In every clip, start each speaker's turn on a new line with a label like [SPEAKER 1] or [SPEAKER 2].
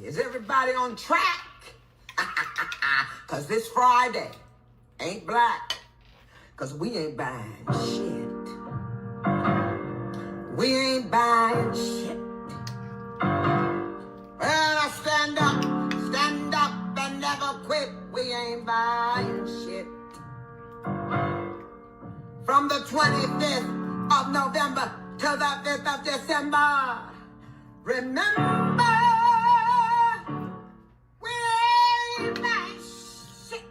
[SPEAKER 1] Is everybody on track? Cause this Friday ain't black. Cause we ain't buying shit. We ain't buying shit. Well, I stand up and never quit. We ain't buying shit. From the 25th of November to the 5th of December. Remember, we ain't buying shit.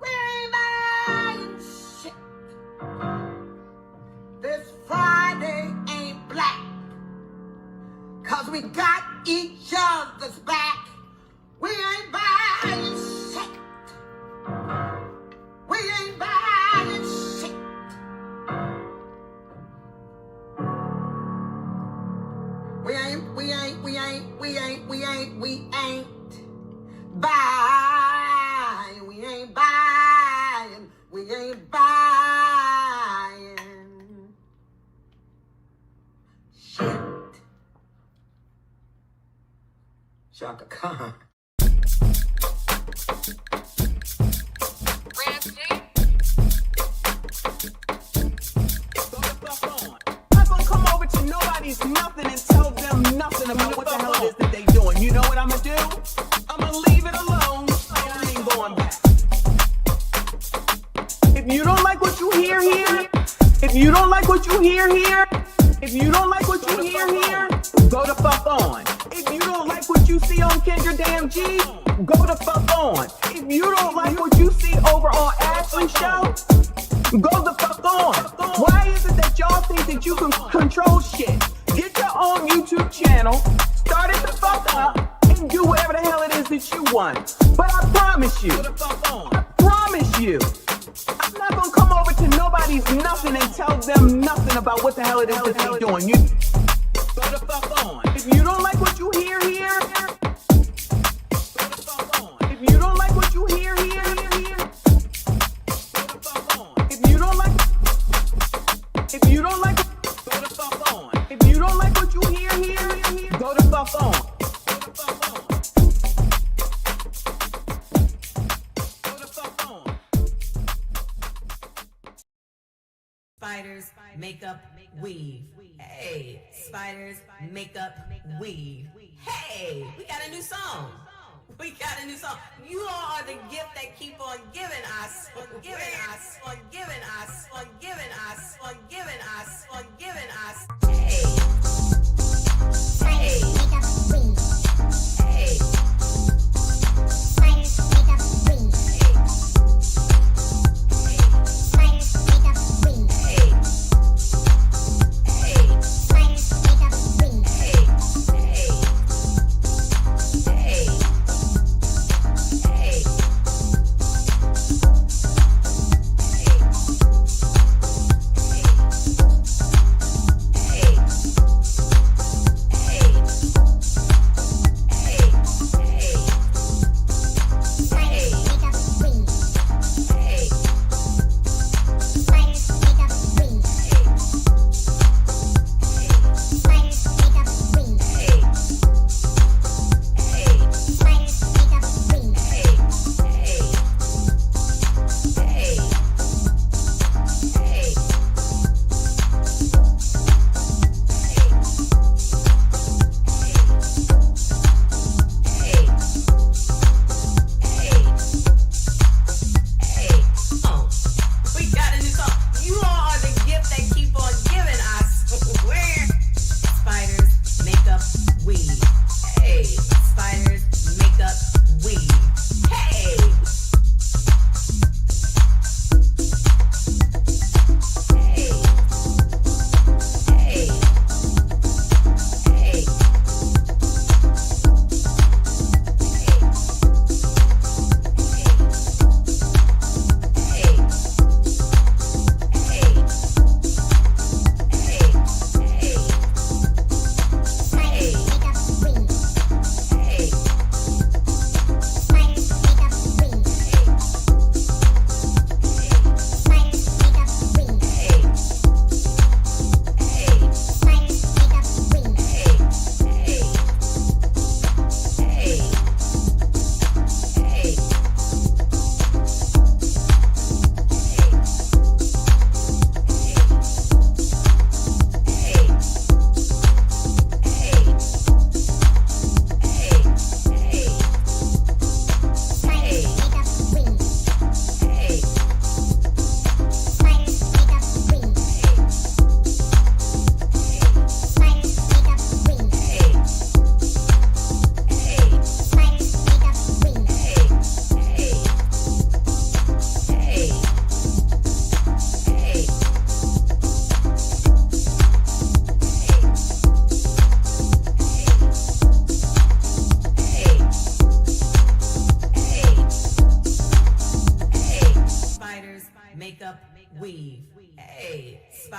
[SPEAKER 1] We ain't buying shit. This Friday ain't black. Cause we got each other's back. We ain't buying shit. We ain't buying shit. We ain't buying. We ain't buying. We ain't buying shit. Shaka Khan.
[SPEAKER 2] Nobody's nothing and tell them nothing about what the hell it is that they doing. You know what I'ma do? I'ma leave it alone and I ain't going back. If you don't like what you hear here, if you don't like what you hear here, if you don't like what you hear here, go the fuck on. If you don't like what you see on Kendra Damn G, go the fuck on. If you don't like what you see over on Ashley's show, go the fuck on. Why is it that y'all think that you can control shit? Get your own YouTube channel, start it the fuck up, and do whatever the hell it is that you want. But I promise you, I'm not gonna come over to nobody's nothing and tell them nothing about what the hell it is that they're doing. You go the fuck on. If you don't like what you hear here, go the fuck on. If you don't like what you hear here, if you don't like, go the fuck on. If you don't like what you hear here, go the fuck on. Go the fuck on.
[SPEAKER 3] Spiders, makeup, weave. Hey, spiders, makeup, weave. Hey, we got a new song. We got a new song. You all are the gift that keep on giving us, on giving us, on giving us, on giving us, on giving us, on giving us. Hey. Hey. Hey. Spiders makeup weave. Spiders makeup weave. Spiders makeup weave.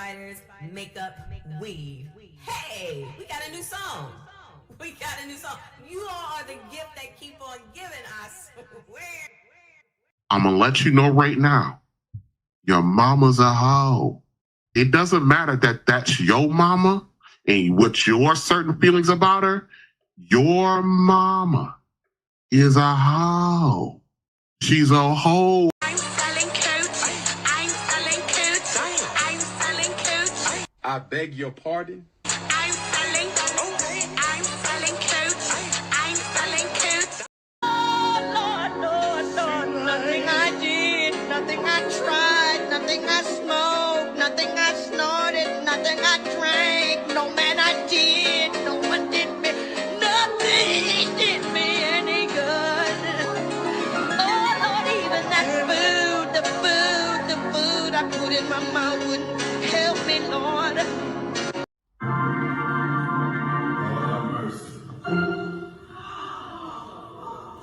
[SPEAKER 3] spiders, makeup, weave. Hey, we got a new song. We got a new song. You all are the gift that keep on giving, I swear.
[SPEAKER 4] I'm going to let you know right now, your mama's a hoe. It doesn't matter that that's your mama and what your certain feelings about her. Your mama is a hoe. She's a hoe.
[SPEAKER 5] I'm selling coats. I'm selling coats. I'm selling coats.
[SPEAKER 6] I beg your pardon?
[SPEAKER 5] I'm selling. I'm selling coats. I'm selling coats.
[SPEAKER 7] Lord, Lord, Lord, nothing I did, nothing I tried, nothing I smoked, nothing I snorted, nothing I drank, no man I did, no one did me, nothing did me any good. Oh Lord, even that food, the food I put in my mouth wouldn't help me, Lord.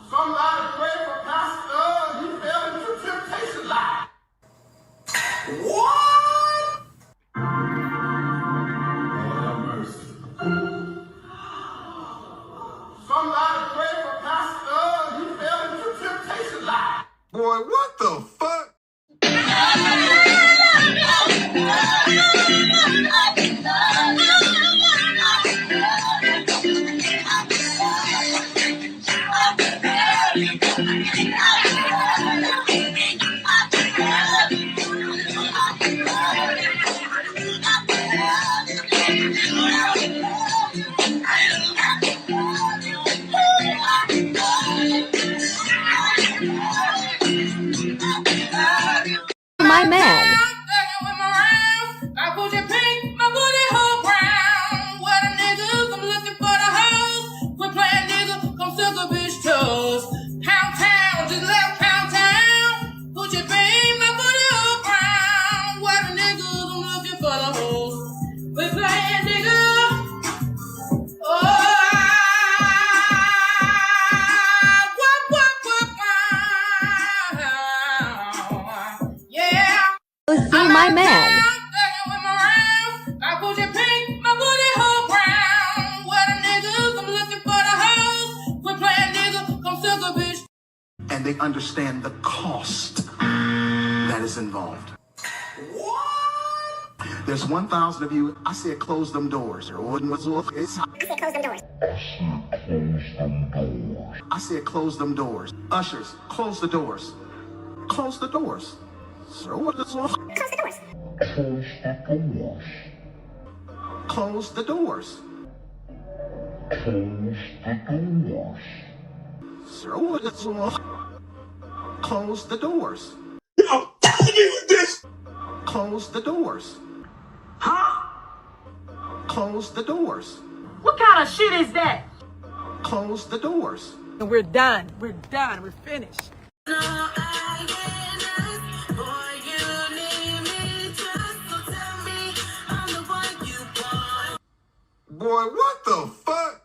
[SPEAKER 1] Somebody pray for Pastor. He fell into temptation line. What? Somebody pray for Pastor. He fell into temptation line. Boy, what the fuck?
[SPEAKER 8] My man.
[SPEAKER 9] I put your pink, my booty hole brown. What a niggas, I'm looking for the hoes. Quit playing nigga, come suck a bitch toes. Pound town, just left pound town. Put your pink, my booty hole brown. What a niggas, I'm looking for the hoes. Quit playing nigga.
[SPEAKER 8] See my man.
[SPEAKER 9] I put your pink, my booty hole brown. What a niggas, I'm looking for the hoes. Quit playing nigga, come suck a bitch.
[SPEAKER 10] And they understand the cost that is involved.
[SPEAKER 1] What?
[SPEAKER 10] There's 1,000 of you. I said close them doors. I said close them doors. I said close them doors. Ushers, close the doors. Close the doors. Sir, what is wrong?
[SPEAKER 5] Close the doors.
[SPEAKER 10] Close the doors. Sir, what is wrong? Close the doors.
[SPEAKER 1] I'm telling you this.
[SPEAKER 10] Close the doors.
[SPEAKER 1] Huh?
[SPEAKER 10] Close the doors.
[SPEAKER 7] What kind of shit is that?
[SPEAKER 10] Close the doors.
[SPEAKER 7] We're done. We're done. We're finished.
[SPEAKER 1] Boy, what the fuck?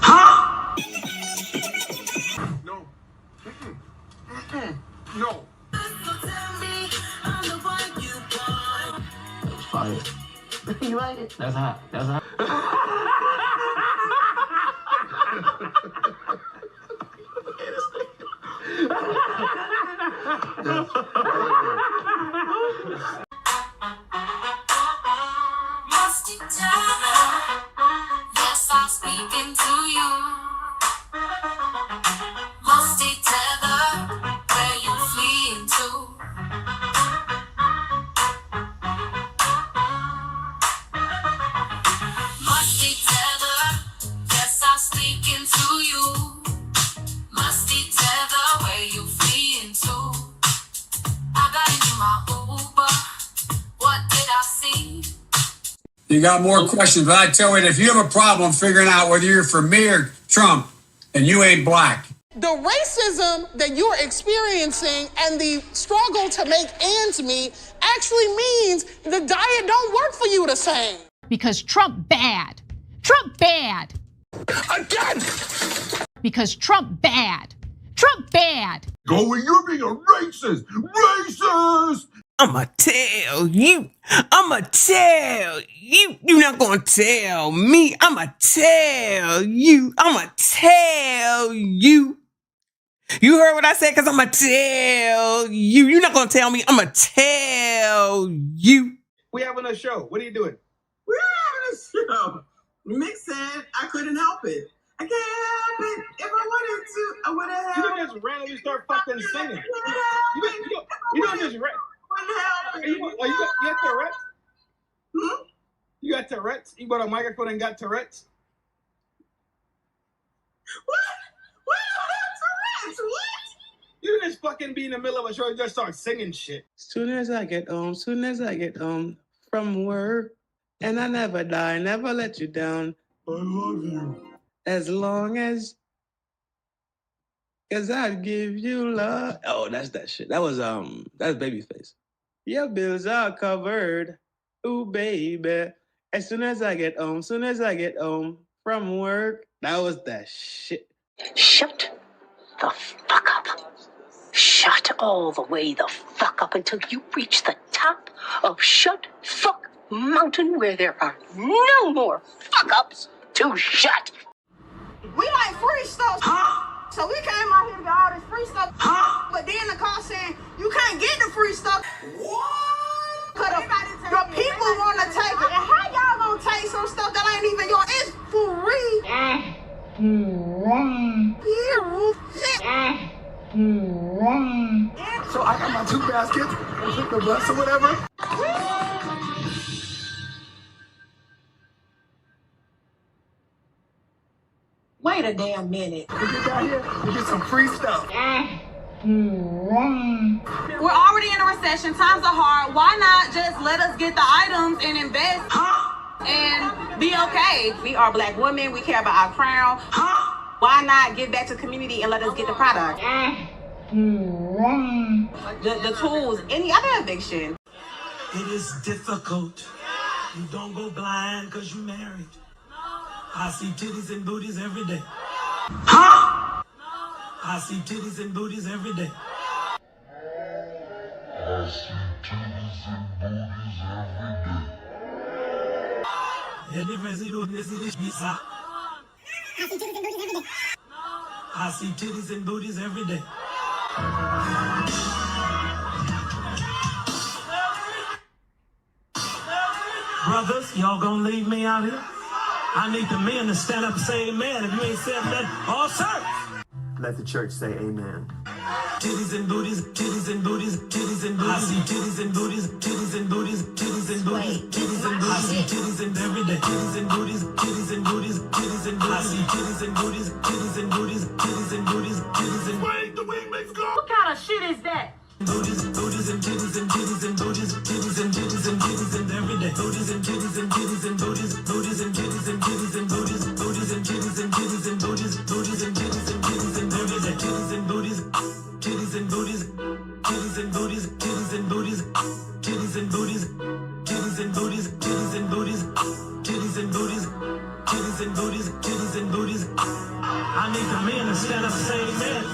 [SPEAKER 1] Huh?
[SPEAKER 6] No. No.
[SPEAKER 10] Fire. You like it? That's hot. That's hot.
[SPEAKER 5] Yes, I'm speaking to you. Musty tether, where you fleeing to? Musty tether, yes, I'm speaking to you. Musty tether, where you fleeing to? I got into my Uber. What did I see?
[SPEAKER 11] You got more questions, but I tell you, if you have a problem figuring out whether you're for me or Trump, then you ain't black.
[SPEAKER 12] The racism that you're experiencing and the struggle to make ends meet actually means the diet don't work for you the same.
[SPEAKER 8] Because Trump bad. Trump bad.
[SPEAKER 10] Again!
[SPEAKER 6] Because Trump bad. Trump bad.
[SPEAKER 10] Going, you're being a racist! Racist!
[SPEAKER 2] I'ma tell you. I'ma tell you. You're not gonna tell me. I'ma tell you. I'ma tell you. You heard what I said? Because I'ma tell you. You're not gonna tell me. I'ma tell you.
[SPEAKER 13] We having a show. What are you doing?
[SPEAKER 14] We're having a show. Mick said I couldn't help it. I can't help it. If I wanted to, I would have
[SPEAKER 13] You
[SPEAKER 14] helped
[SPEAKER 13] don't just randomly start fucking singing. You don't just
[SPEAKER 14] it.
[SPEAKER 13] you got Tourette's? You got Tourette's? You bought a microphone and got Tourette's?
[SPEAKER 14] What? What? Tourette's? What?
[SPEAKER 13] You didn't just fucking be in the middle of a show and just start singing shit.
[SPEAKER 14] Soon as I get home from work, and I never die, never let you down.
[SPEAKER 10] I love you.
[SPEAKER 14] As long as I'd give you love. Oh, that's that shit. That's Babyface. Your bills are covered. Ooh, baby. As soon as I get home from work. That was that shit.
[SPEAKER 15] Shut the fuck up. Shut all the way the fuck up until you reach the top of Shut Fuck Mountain, where there are no more fuck ups to shut.
[SPEAKER 7] We like free stuff. So we came out here to get all this free stuff. But then the car saying, you can't get the free stuff. What? Cause the people want to take it. And how y'all gonna take some stuff that ain't even yours? It's free.
[SPEAKER 10] So I got my 2 baskets, and took the bus or whatever.
[SPEAKER 7] Wait a damn minute.
[SPEAKER 10] We get down here, we get some free stuff.
[SPEAKER 7] We're already in a recession. Times are hard. Why not just let us get the items and invest and be okay? We are Black women. We care about our crown. Why not give back to the community and let us get the product? The tools, any other eviction.
[SPEAKER 16] It is difficult. You don't go blind because you married. I see titties and booties every day. I see titties and booties every day.
[SPEAKER 10] I see titties and booties every day.
[SPEAKER 16] I see titties and booties every day. Brothers, y'all gonna leave me out here? I need the men to stand up and say amen. If you ain't said that, all sir.
[SPEAKER 10] Let the church say amen.
[SPEAKER 16] Titties and booties, titties and booties, titties and booties. I see titties and booties, titties and booties, titties and booties, titties and booties. I see titties and every day. Titties and booties, titties and booties, titties and booties. I see titties and booties, titties and booties, titties and booties, titties and
[SPEAKER 10] Wait, the wing makes go.
[SPEAKER 7] What kind of shit is that?
[SPEAKER 16] booties, booties and titties and titties and booties, titties and titties and titties and every day. Booties and titties and titties and booties, booties and titties and titties and booties, booties and titties and titties and booties, booties and titties and titties and every day. Titties and booties, titties and booties, titties and booties, titties and booties, titties and booties, titties and booties, titties and booties, titties and booties, titties and booties, titties and booties. I need the men to stand up and say amen.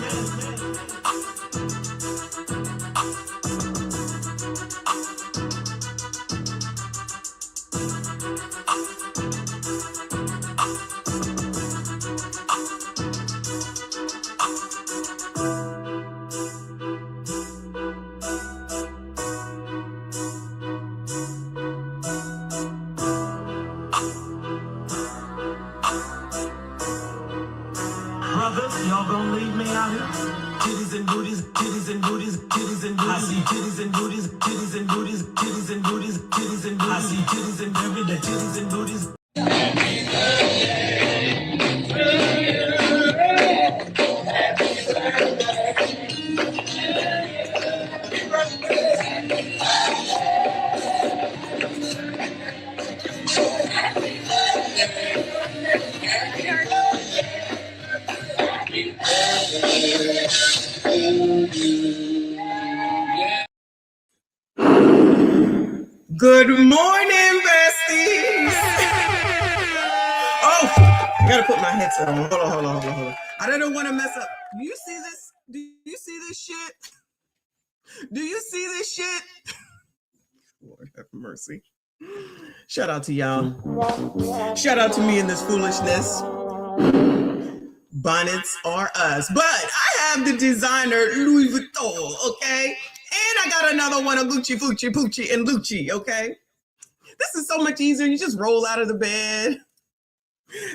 [SPEAKER 16] Brothers, y'all gonna leave me out here? Titties and booties, titties and booties, titties and booties. I see titties and booties, titties and booties, titties and booties, titties and booties. I see titties and every day, titties and booties.
[SPEAKER 2] Good morning, besties. Oh, I gotta put my headset on. Hold on. I don't want to mess up. Do you see this? Do you see this shit? Do you see this shit? Lord have mercy. Shout out to y'all. Shout out to me in this foolishness. Bonnets are us. But I have the designer Louis Vuitton, okay? And I got another one of Gucci, Fucci, Poochie, and Lucci, okay? This is so much easier. You just roll out of the bed.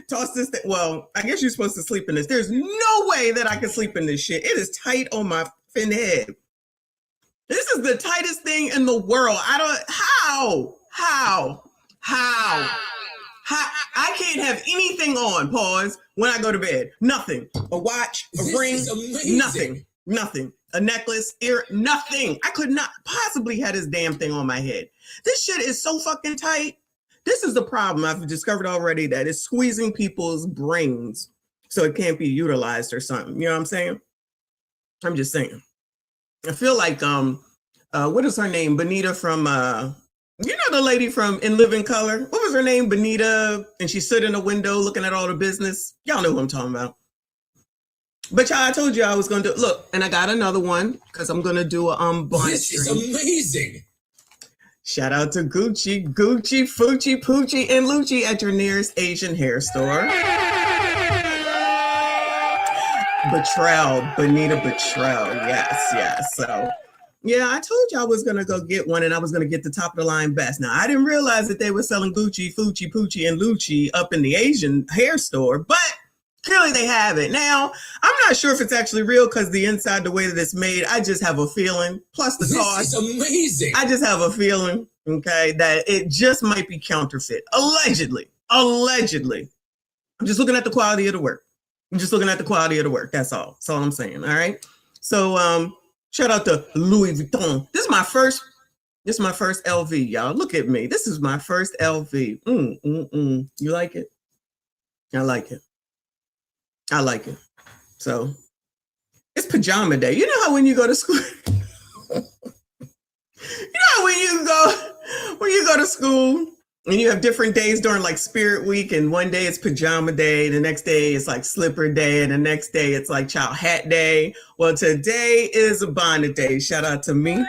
[SPEAKER 2] Toss this thing. Well, I guess you're supposed to sleep in this. There's no way that I can sleep in this shit. It is tight on my fin head. This is the tightest thing in the world. How? I can't have anything on, pause, when I go to bed. Nothing. A watch, a ring, nothing. A necklace, ear, nothing. I could not possibly have this damn thing on my head. This shit is so fucking tight. This is the problem I've discovered already, that it's squeezing people's brains so it can't be utilized or something. You know what I'm saying? I'm just saying. I feel like, what is her name? Benita from, you know the lady from In Living Color? What was her name? Benita, and she stood in a window looking at all the business. Y'all know who I'm talking about. But y'all, I told you I was going to do, look, and I got another one because I'm going to do a bonnet
[SPEAKER 16] This is
[SPEAKER 2] stream.
[SPEAKER 16] amazing.
[SPEAKER 2] Shout out to Gucci, Fucci, Poochie, and Lucci at your nearest Asian hair store. Benita Betrell. Yes. So, yeah, I told you I was going to go get one and I was going to get the top of the line best. Now, I didn't realize that they were selling Gucci, Fucci, Poochie, and Lucci up in the Asian hair store, but clearly they have it. Now, I'm not sure if it's actually real because the inside, the way that it's made, I just have a feeling, plus the cost.
[SPEAKER 16] This is amazing.
[SPEAKER 2] I just have a feeling, okay, that it just might be counterfeit. Allegedly. I'm just looking at the quality of the work. That's all. That's all I'm saying, all right? So, shout out to Louis Vuitton. This is my first LV, y'all. Look at me. This is my first LV. You like it? I like it. So it's pajama day. You know how when you go to school, when you go to school and you have different days during like Spirit Week, and one day it's pajama day, the next day it's like slipper day, and the next day it's like child hat day. Well, today is a bonnet day. Shout out to me.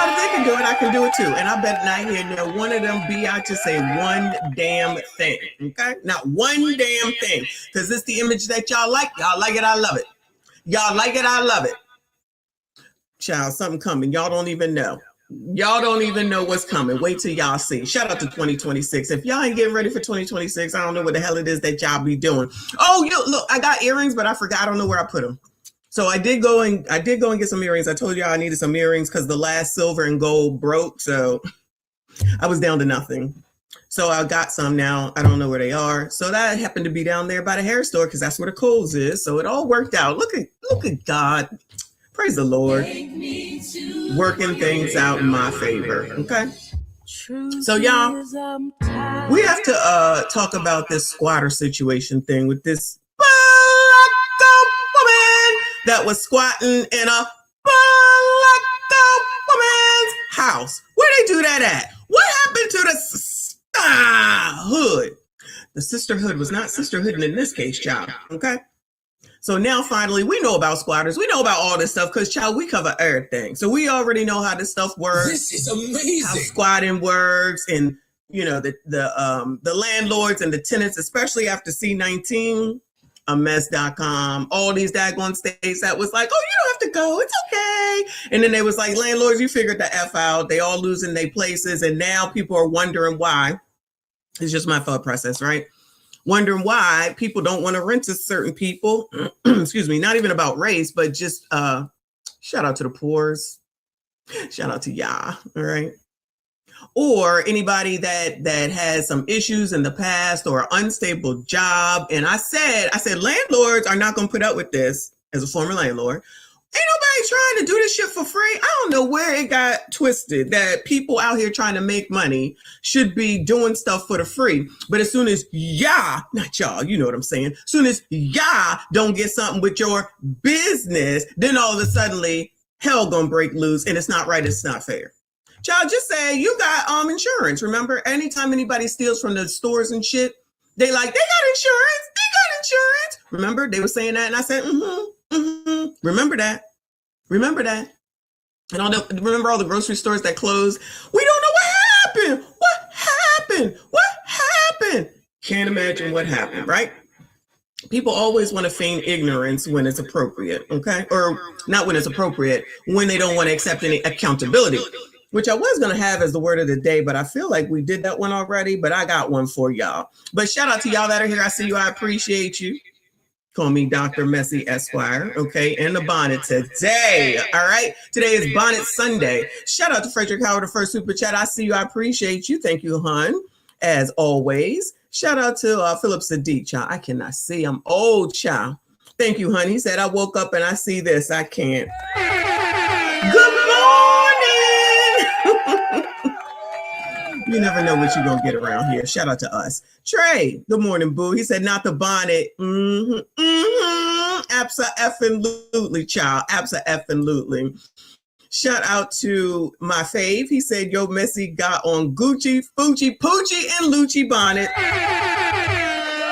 [SPEAKER 2] If they can do it, I can do it too. And I bet not hear no one of them be out to say one damn thing. Okay? Not one damn thing. Because it's the image that y'all like. Y'all like it, I love it. Y'all like it, I love it. Child, something coming. Y'all don't even know. Y'all don't even know what's coming. Wait till y'all see. Shout out to 2026. If y'all ain't getting ready for 2026, I don't know what the hell it is that y'all be doing. Oh, look, I got earrings, but I forgot. I don't know where I put them. So I did go and get some earrings. I told y'all I needed some earrings because the last silver and gold broke. So I was down to nothing. So I got some now. I don't know where they are. So that happened to be down there by the hair store because that's where the Kohl's is. So it all worked out. Look at God. Praise the Lord. Working things out in my favor. Okay. So y'all, we have to talk about this squatter situation thing with this that was squatting in a black woman's house. Where they do that at? What happened to the hood? The sisterhood was not sisterhood in this case, child. Okay. So now finally we know about squatters. We know about all this stuff because, child, we cover everything. So we already know how this stuff works.
[SPEAKER 16] This is amazing.
[SPEAKER 2] How squatting works, and you know the landlords and the tenants, especially after C-19. Amex.com, all these daggone states that was like, oh, you don't have to go, it's okay. And then they was like, landlords, you figured the F out. They all losing their places. And now people are wondering why. It's just my thought process, right? Wondering why people don't want to rent to certain people. Excuse me, not even about race, but just shout out to the poors. Shout out to y'all, all right? Or anybody that has some issues in the past or an unstable job. And I said, landlords are not going to put up with this as a former landlord. Ain't nobody trying to do this shit for free. I don't know where it got twisted that people out here trying to make money should be doing stuff for the free. But as soon as not y'all, you know what I'm saying? As soon as don't get something with your business, then all of a sudden hell gonna break loose, and it's not right. It's not fair. Child, just say you got insurance. Remember, anytime anybody steals from the stores and shit, They got insurance. They got insurance. Remember, they were saying that, and I said, remember that. Remember that. And remember all the grocery stores that closed? We don't know what happened. What happened? What happened? Can't imagine what happened, right? People always want to feign ignorance when it's appropriate, okay? Or not when it's appropriate, when they don't want to accept any accountability, which I was going to have as the word of the day, but I feel like we did that one already, but I got one for y'all. But shout out to y'all that are here. I see you. I appreciate you. Call me Dr. Messy Esquire, okay? And the bonnet today, all right? Today is Bonnet Sunday. Shout out to Frederick Howard, the first super chat. I see you. I appreciate you. Thank you, hun, as always. Shout out to Philip Sadiq, child. I cannot see. I'm old, child. Thank you, honey. He said, I woke up and I see this. I can't. Good morning. You never know what you're going to get around here. Shout out to us. Trey, good morning, boo. He said, not the bonnet. Abso-effing-lutely, child. Abso-effing-lutely. Shout out to my fave. He said, yo, Messy got on Gucci, Fucci, Poochie, and Lucci bonnet.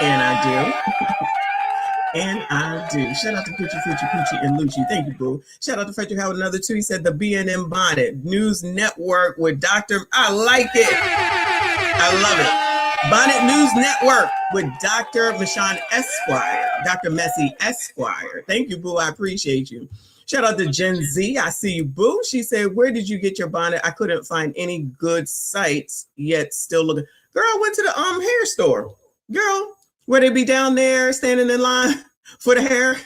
[SPEAKER 2] And I do. And I do. Shout out to Gucci, Fucci, Poochie, and Lucci. Thank you, boo. Shout out to Frederick Howard, another two. He said, the BNM bonnet. News Network with Dr. I like it. I love it. Bonnet News Network with Dr. Michon Esquire. Dr. Messy Esquire. Thank you, boo. I appreciate you. Shout out to Gen Z. I see you, boo. She said, where did you get your bonnet? I couldn't find any good sites yet. Still looking. Girl, I went to the hair store. Girl, where they be down there standing in line for the hair.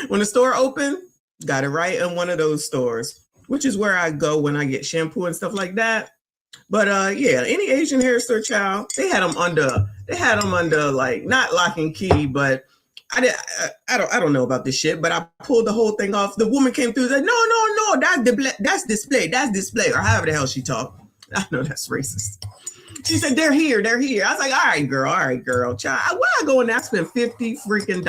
[SPEAKER 2] When the store opened, got it right in one of those stores, which is where I go when I get shampoo and stuff like that. But yeah, any Asian hair store, child, they had them under like not lock and key, but I don't know about this shit, but I pulled the whole thing off. The woman came through and said, no, that's display, or however the hell she talked. I know that's racist. She said, they're here. I was like, all right, girl, child. Why I go in there? I spent $50 freaking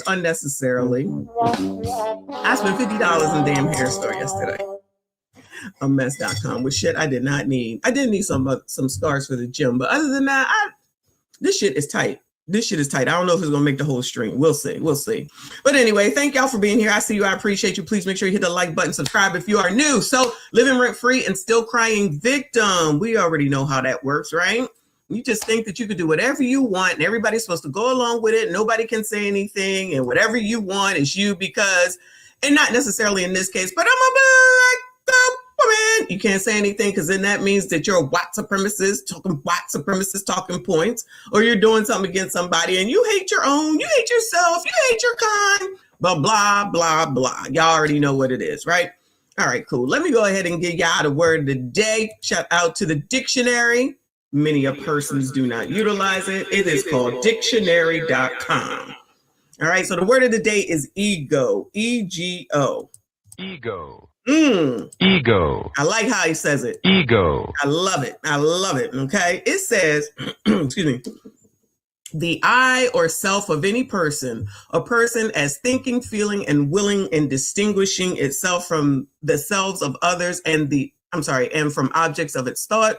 [SPEAKER 2] unnecessarily. I spent $50 in damn hair store yesterday. A mess.com with shit I did not need. I did need some scars for the gym, but other than that, this shit is tight. I don't know if it's going to make the whole stream. We'll see. But anyway, thank y'all for being here. I see you. I appreciate you. Please make sure you hit the like button, subscribe if you are new. So living rent free and still crying victim. We already know how that works, right? You just think that you could do whatever you want and everybody's supposed to go along with it. Nobody can say anything and whatever you want is you because, and not necessarily in this case, but I'm a black woman. You can't say anything because then that means that you're a white supremacist talking points, or you're doing something against somebody and you hate your own, you hate yourself, you hate your kind, blah, blah. Y'all already know what it is, right? All right, cool. Let me go ahead and give y'all the word of the day. Shout out to the dictionary. Many of persons do not utilize it. It is called dictionary.com. All right, so the word of the day is ego, E-G-O.
[SPEAKER 17] Ego.
[SPEAKER 2] Ego. I like how he says it.
[SPEAKER 17] Ego.
[SPEAKER 2] I love it. Okay. It says, excuse me, the I or self of any person, a person as thinking, feeling, and willing and distinguishing itself from the selves of others and from objects of its thought.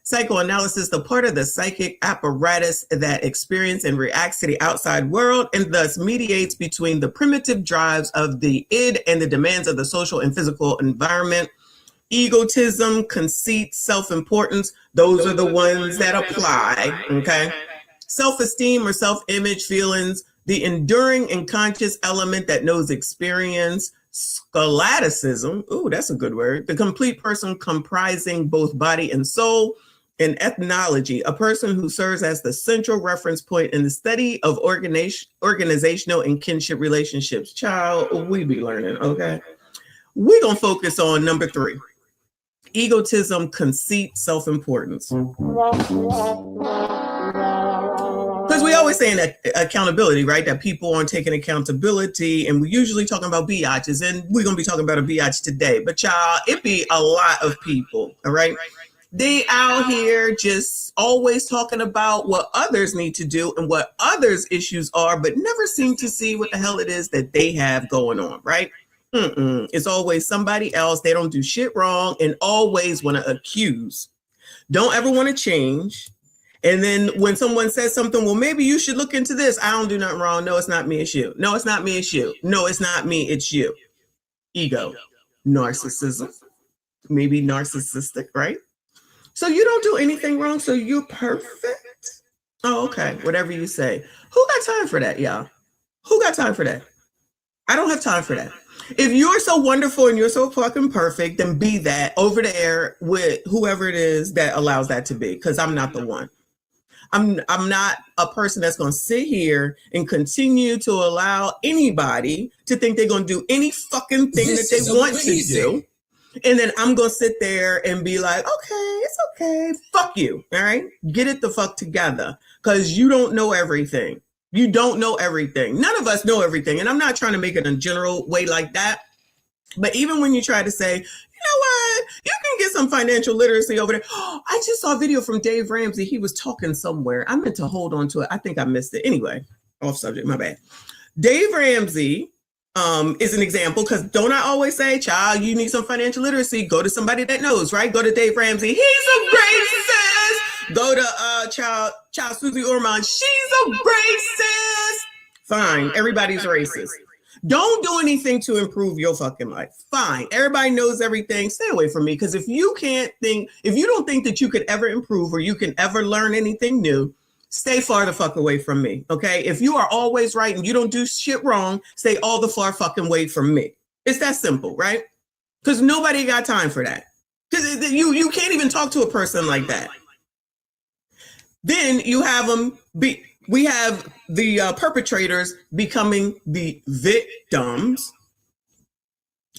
[SPEAKER 2] Psychoanalysis, the part of the psychic apparatus that experiences and reacts to the outside world and thus mediates between the primitive drives of the id and the demands of the social and physical environment. Egotism, conceit, self-importance, those are the ones that apply, okay? Self-esteem or self-image feelings, the enduring and conscious element that knows experience. Scholasticism, ooh, that's a good word. The complete person comprising both body and soul. In ethnology, a person who serves as the central reference point in the study of organizational and kinship relationships. Child, we be learning, okay? We're going to focus on number 3. Egotism, conceit, self-importance. Because we always saying that accountability, right? That people aren't taking accountability, and we're usually talking about biatches, and we're going to be talking about a biatch today. But child, it be a lot of people, all right? They out here just always talking about what others need to do and what others' issues are, but never seem to see what the hell it is that they have going on, right? It's always somebody else. They don't do shit wrong and always want to accuse. Don't ever want to change And then when someone says something, well, maybe you should look into this. I don't do nothing wrong. No, it's not me, it's you. No, it's not me, it's you. No, it's not me, it's you. Ego, narcissism, maybe narcissistic, right? So you don't do anything wrong, so you're perfect? Oh, okay, whatever you say. Who got time for that, y'all? Who got time for that? I don't have time for that. If you're so wonderful and you're so fucking perfect, then be that over there with whoever it is that allows that to be, because I'm not the one. I'm not a person that's going to sit here and continue to allow anybody to think they're going to do any fucking thing that they want to do. And then I'm going to sit there and be like, okay, it's okay. Fuck you. All right. Get it the fuck together, because you don't know everything. You don't know everything. None of us know everything. And I'm not trying to make it in a general way like that. But even when you try to say, you know what, you can get some financial literacy over there. Oh, I just saw a video from Dave Ramsey. He was talking somewhere. I meant to hold on to it. I think I missed it. Anyway, off subject, my bad. Dave Ramsey is an example, because don't I always say, child, you need some financial literacy, go to somebody that knows, right? Go to Dave Ramsey. He's a great sis. Go to child Susie Orman. She's a great sis. Fine. Everybody's racist. Don't do anything to improve your fucking life. Fine. Everybody knows everything. Stay away from me. Because if you don't think that you could ever improve or you can ever learn anything new, stay far the fuck away from me. Okay. If you are always right and you don't do shit wrong, stay all the far fucking way from me. It's that simple, right? Because nobody got time for that. Because you can't even talk to a person like that. Then you have we have the perpetrators becoming the victims.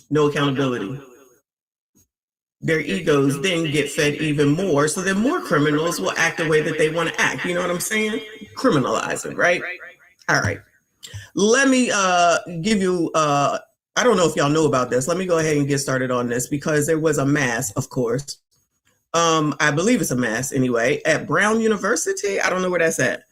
[SPEAKER 2] No accountability. Their egos then get fed even more. So then more criminals will act the way that they want to act. You know what I'm saying? Criminalizing, right? All right. Let me give you, I don't know if y'all know about this. Let me go ahead and get started on this, because there was a mass, of course. I believe it's a mass anyway, at Brown University. I don't know where that's at.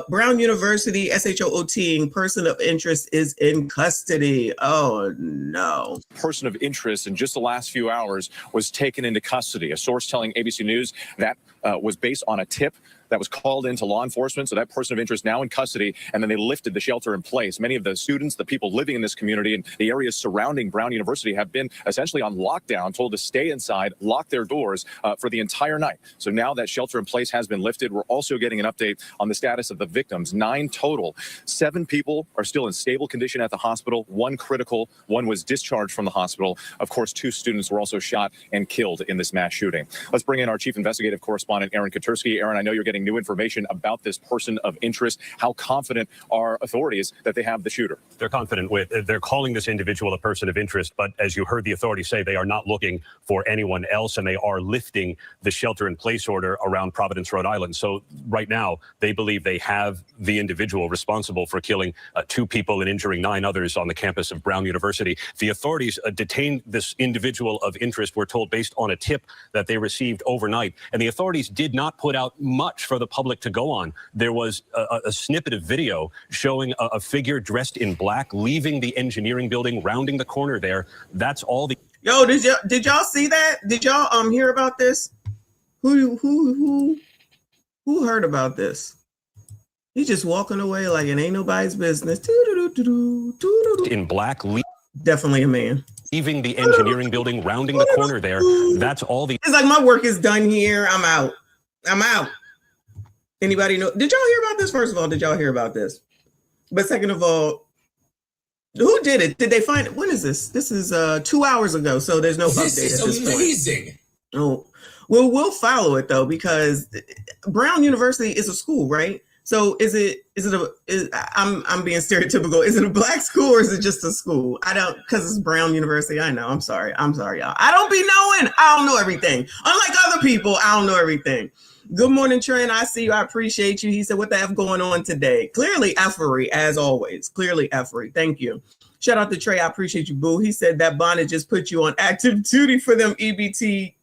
[SPEAKER 2] Brown University, SHOOT, person of interest is in custody. Oh, no.
[SPEAKER 17] Person of interest in just the last few hours was taken into custody. A source telling ABC News that was based on a tip that was called into law enforcement. So that person of interest now in custody, and then they lifted the shelter in place. Many of the students, the people living in this community and the areas surrounding Brown University have been essentially on lockdown, told to stay inside, lock their doors for the entire night. So now that shelter in place has been lifted, we're also getting an update on the status of the victims. 9 total. 7 people are still in stable condition at the hospital. 1 critical. 1 was discharged from the hospital. Of course, 2 students were also shot and killed in this mass shooting. Let's bring in our chief investigative correspondent, Aaron Katursky. Aaron, I know you're getting new information about this person of interest. How confident are authorities that they have the shooter?
[SPEAKER 18] They're confident they're calling this individual a person of interest, but as you heard the authorities say, they are not looking for anyone else, and they are lifting the shelter-in-place order around Providence, Rhode Island. So right now, they believe they have the individual responsible for killing 2 people and injuring 9 others on the campus of Brown University. The authorities detained this individual of interest, we're told, based on a tip that they received overnight. And the authorities did not put out much for the public to go on. There was a snippet of video showing a figure dressed in black leaving the engineering building, rounding the corner there. That's all the...
[SPEAKER 2] Yo, did y'all see that? Did y'all hear about this? Who heard about this? He's just walking away like it ain't nobody's business.
[SPEAKER 18] In black,
[SPEAKER 2] definitely a man.
[SPEAKER 18] Leaving the engineering building, rounding the corner there. That's all the...
[SPEAKER 2] It's like, my work is done here. I'm out. Anybody know? Did y'all hear about this? First of all, did y'all hear about this? But second of all, who did it? Did they find it? When is this? This is 2 hours ago, so there's no update at this point. Amazing. Oh, well, we'll follow it though, because Brown University is a school, right? So I'm being stereotypical. Is it a black school or is it just a school? I don't, because it's Brown University. I know. I'm sorry, y'all. I don't be knowing. I don't know everything. Unlike other people, I don't know everything. Good morning, Trent. I see you. I appreciate you. He said, what the F going on today? Clearly effery, as always. Clearly effery. Thank you. Shout out to Trey. I appreciate you, boo. He said that bonnet just put you on active duty for them EBT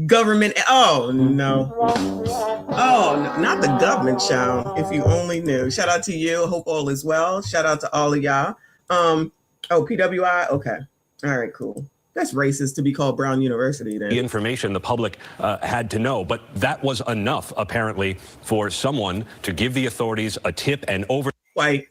[SPEAKER 2] government. Oh, no. Oh, no, not the government, child. If you only knew. Shout out to you. Hope all is well. Shout out to all of y'all. Oh, PWI. Okay. All right, cool. That's racist to be called Brown University then.
[SPEAKER 18] The information the public had to know, but that was enough, apparently, for someone to give the authorities a tip, and overnight,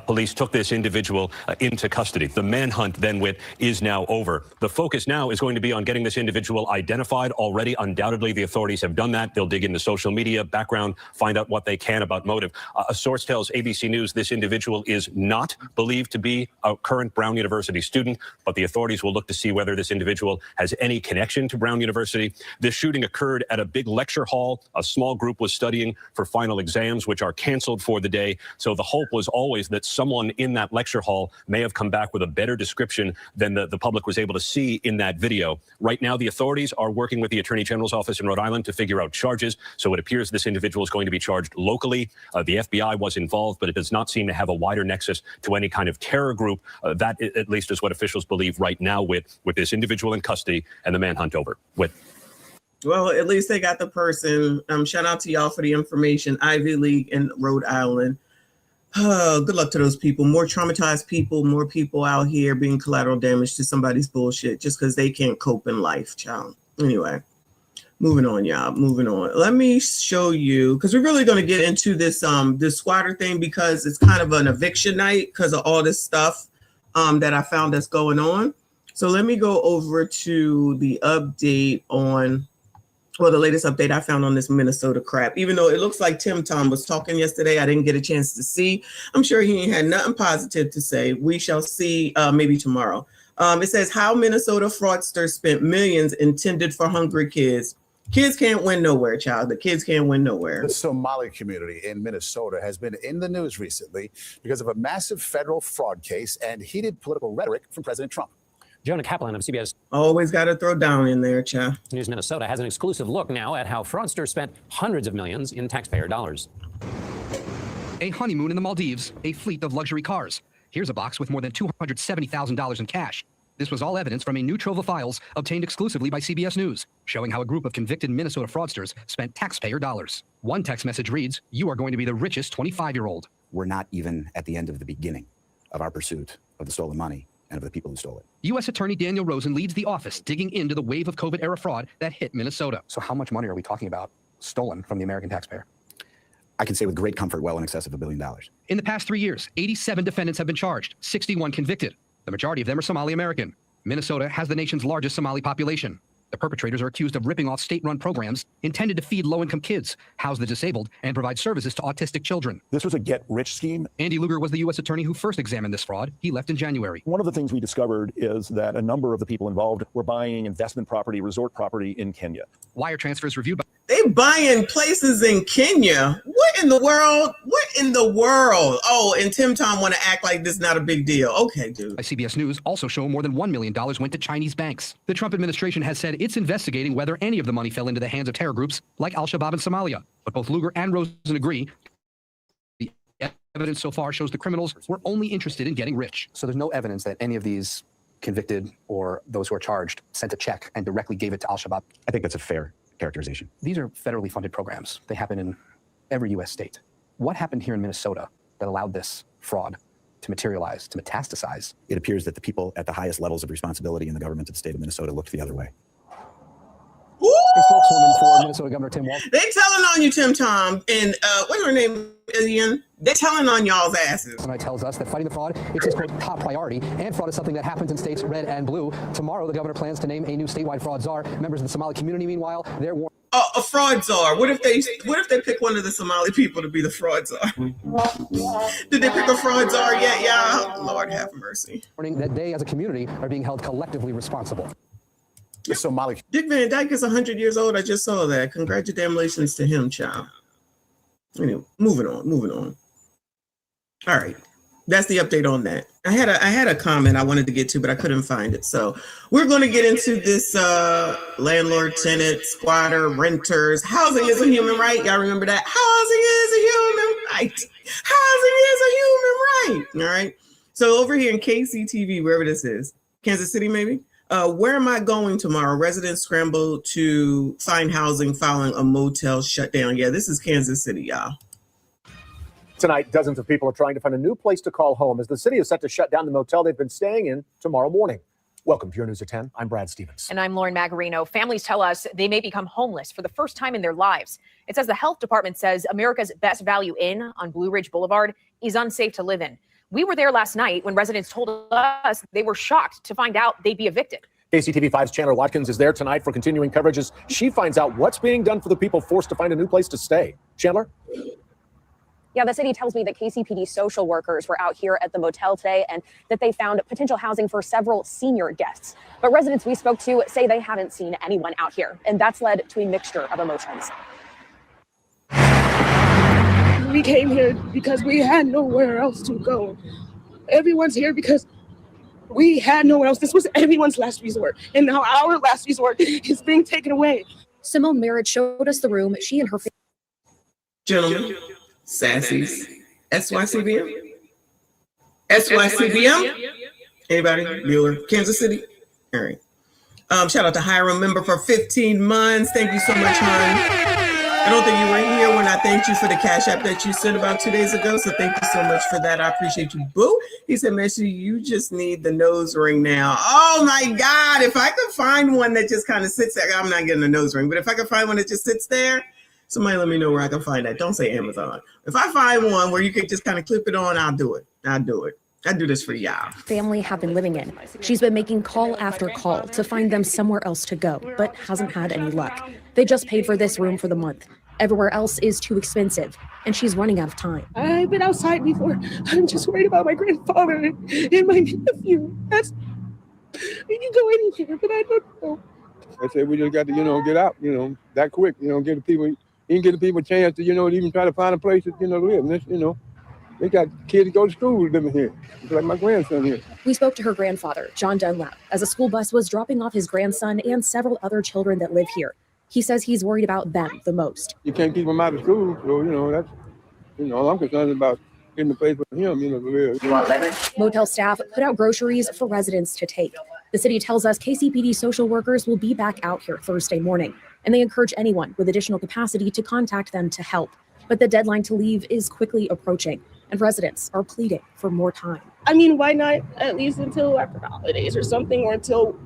[SPEAKER 18] police took this individual into custody. The manhunt then is now over. The focus now is going to be on getting this individual identified. Already, undoubtedly, the authorities have done that. They'll dig into social media, background, find out what they can about motive. A source tells ABC News this individual is not believed to be a current Brown University student, but the authorities will look to see whether this individual has any connection to Brown University. This shooting occurred at a big lecture hall. A small group was studying for final exams, which are canceled for the day. So the hope was always that someone in that lecture hall may have come back with a better description than the public was able to see in that video. Right now, the authorities are working with the Attorney General's office in Rhode Island to figure out charges. So it appears this individual is going to be charged locally. The FBI was involved, but it does not seem to have a wider nexus to any kind of terror group. That, at least, is what officials believe right now with this individual in custody and the manhunt over.
[SPEAKER 2] Well, at least they got the person. Shout out to y'all for the information. Ivy League in Rhode Island. Good luck to those people. More traumatized people, more people out here being collateral damage to somebody's bullshit just because they can't cope in life, child. Anyway, moving on, y'all. Moving on. Let me show you, because we're really going to get into this this squatter thing because it's kind of an eviction night because of all this stuff that I found that's going on. So let me go over to the update on. Well, the latest update I found on this Minnesota crap, even though it looks like Tim Tom was talking yesterday, I didn't get a chance to see. I'm sure he ain't had nothing positive to say. We shall see maybe tomorrow. It says how Minnesota fraudsters spent millions intended for hungry kids. Kids can't win nowhere, child. The kids can't win nowhere.
[SPEAKER 19] The Somali community in Minnesota has been in the news recently because of a massive federal fraud case and heated political rhetoric from President Trump.
[SPEAKER 20] Jonah Kaplan of CBS
[SPEAKER 2] Always got to throw down in there, child.
[SPEAKER 20] News Minnesota has an exclusive look now at how fraudsters spent hundreds of millions in taxpayer dollars.
[SPEAKER 21] A honeymoon in the Maldives, a fleet of luxury cars. Here's a box with more than $270,000 in cash. This was all evidence from a new trove of files obtained exclusively by CBS News, showing how a group of convicted Minnesota fraudsters spent taxpayer dollars. One text message reads, "You are going to be the richest 25-year-old.
[SPEAKER 22] We're not even at the end of the beginning of our pursuit of the stolen money and of the people who stole it.
[SPEAKER 21] U.S. Attorney Daniel Rosen leads the office digging into the wave of COVID-era fraud that hit Minnesota.
[SPEAKER 22] So how much money are we talking about stolen from the American taxpayer? I can say with great comfort well in excess of $1 billion.
[SPEAKER 21] In the past 3 years, 87 defendants have been charged, 61 convicted. The majority of them are Somali American. Minnesota has the nation's largest Somali population. The perpetrators are accused of ripping off state-run programs intended to feed low-income kids, house the disabled, and provide services to autistic children.
[SPEAKER 23] This was a get-rich scheme.
[SPEAKER 21] Andy Luger was the U.S. attorney who first examined this fraud. He left in January.
[SPEAKER 23] One of the things we discovered is that a number of the people involved were buying investment property, resort property in Kenya.
[SPEAKER 21] Wire transfers reviewed by...
[SPEAKER 2] They buying places in Kenya. What in the world? What in the world? Oh, and Tim Tom want to act like this is not a big deal. Okay, dude.
[SPEAKER 21] By CBS News also show more than $1 million went to Chinese banks. The Trump administration has said it's investigating whether any of the money fell into the hands of terror groups like Al-Shabaab in Somalia. But both Luger and Rosen agree the evidence so far shows the criminals were only interested in getting rich.
[SPEAKER 22] So there's no evidence that any of these convicted or those who are charged sent a check and directly gave it to Al-Shabaab. I think that's a fair characterization.
[SPEAKER 21] These are federally funded programs. They happen in every U.S. state. What happened here in Minnesota that allowed this fraud to materialize, to metastasize?
[SPEAKER 22] It appears that the people at the highest levels of responsibility in the government of the state of Minnesota looked the other way.
[SPEAKER 21] A spokeswoman for Minnesota Governor Tim Walz.
[SPEAKER 2] They telling on you, Tim Tom, and what's her name, Ian? They're telling on y'all's asses.
[SPEAKER 21] Tonight tells us that fighting the fraud is his quote, top priority, and fraud is something that happens in states red and blue. Tomorrow, the governor plans to name a new statewide fraud czar. Members of the Somali community, meanwhile, they're warned.
[SPEAKER 2] A fraud czar. What if they pick one of the Somali people to be the fraud czar? Did they pick a fraud czar yet, y'all? Lord have mercy.
[SPEAKER 21] That they, as a community, are being held collectively responsible.
[SPEAKER 19] Somali.
[SPEAKER 2] Dick Van Dyke is 100 years old. I just saw that. Congratulations to him, child. Anyway, moving on. All right. That's the update on that. I had a comment I wanted to get to, but I couldn't find it. So we're going to get into this landlord, tenant, squatter, renters. Housing is a human right. Y'all remember that? Housing is a human right. Housing is a human right. All right. So over here in KCTV, wherever this is, Kansas City, maybe. Where am I going tomorrow? Residents scramble to find housing following a motel shutdown. Yeah, this is Kansas City, y'all.
[SPEAKER 24] Tonight, dozens of people are trying to find a new place to call home as the city is set to shut down the motel they've been staying in tomorrow morning. Welcome to your News at 10. I'm Brad Stevens.
[SPEAKER 1] And I'm Lauren Magarino. Families tell us they may become homeless for the first time in their lives. It says the health department says America's Best Value Inn on Blue Ridge Boulevard is unsafe to live in. We were there last night when residents told us they were shocked to find out they'd be evicted.
[SPEAKER 24] KCTV5's Chandler Watkins is there tonight for continuing coverage as she finds out what's being done for the people forced to find a new place to stay. Chandler?
[SPEAKER 3] Yeah, the city tells me that KCPD social workers were out here at the motel today and that they found potential housing for several senior guests. But residents we spoke to say they haven't seen anyone out here, and that's led to a mixture of emotions.
[SPEAKER 4] We came here because we had nowhere else to go. Everyone's here because we had nowhere else. This was everyone's last resort, and now our last resort is being taken away.
[SPEAKER 3] Simone Merritt showed us the room she and her family.
[SPEAKER 9] Gentlemen, Sassy's, SYCBM? SYCBM? Anybody? Bueller, Kansas City? All right. Shout out to Hiram member for 15 months. Thank you so much, hon. I don't think you were here when I thanked you for the Cash App that you sent about 2 days ago. So thank you so much for that. I appreciate you, boo. He said, Messi, you just need the nose ring now. Oh my God. If I could find one that just kind of sits there, I'm not getting a nose ring, but if I could find one that just sits there, somebody let me know where I can find that. Don't say Amazon. If I find one where you can just kind of clip it on, I'll do it. I'll do it. I do this for y'all.
[SPEAKER 3] Family have been living in. She's been making call after call to find them somewhere else to go, but hasn't had any luck. They just paid for this room for the month. Everywhere else is too expensive, and she's running out of time.
[SPEAKER 4] I've been outside before. I'm just worried about my grandfather and my nephew. We can go anywhere, but I don't know.
[SPEAKER 25] I said we just got to, get out, that quick, get the people, give the people a chance to, even try to find a place to, live. And this, they got kids to go to school living here. It's like my grandson here.
[SPEAKER 3] We spoke to her grandfather, John Dunlap, as a school bus was dropping off his grandson and several other children that live here. He says he's worried about them the most.
[SPEAKER 25] You can't keep them out of school, so, that's, all I'm concerned about getting a place for him, to live.
[SPEAKER 3] You want lemon? Motel staff put out groceries for residents to take. The city tells us KCPD social workers will be back out here Thursday morning, and they encourage anyone with additional capacity to contact them to help. But the deadline to leave is quickly approaching, and residents are pleading for more time.
[SPEAKER 4] I mean, why not at least until after the holidays or something, or until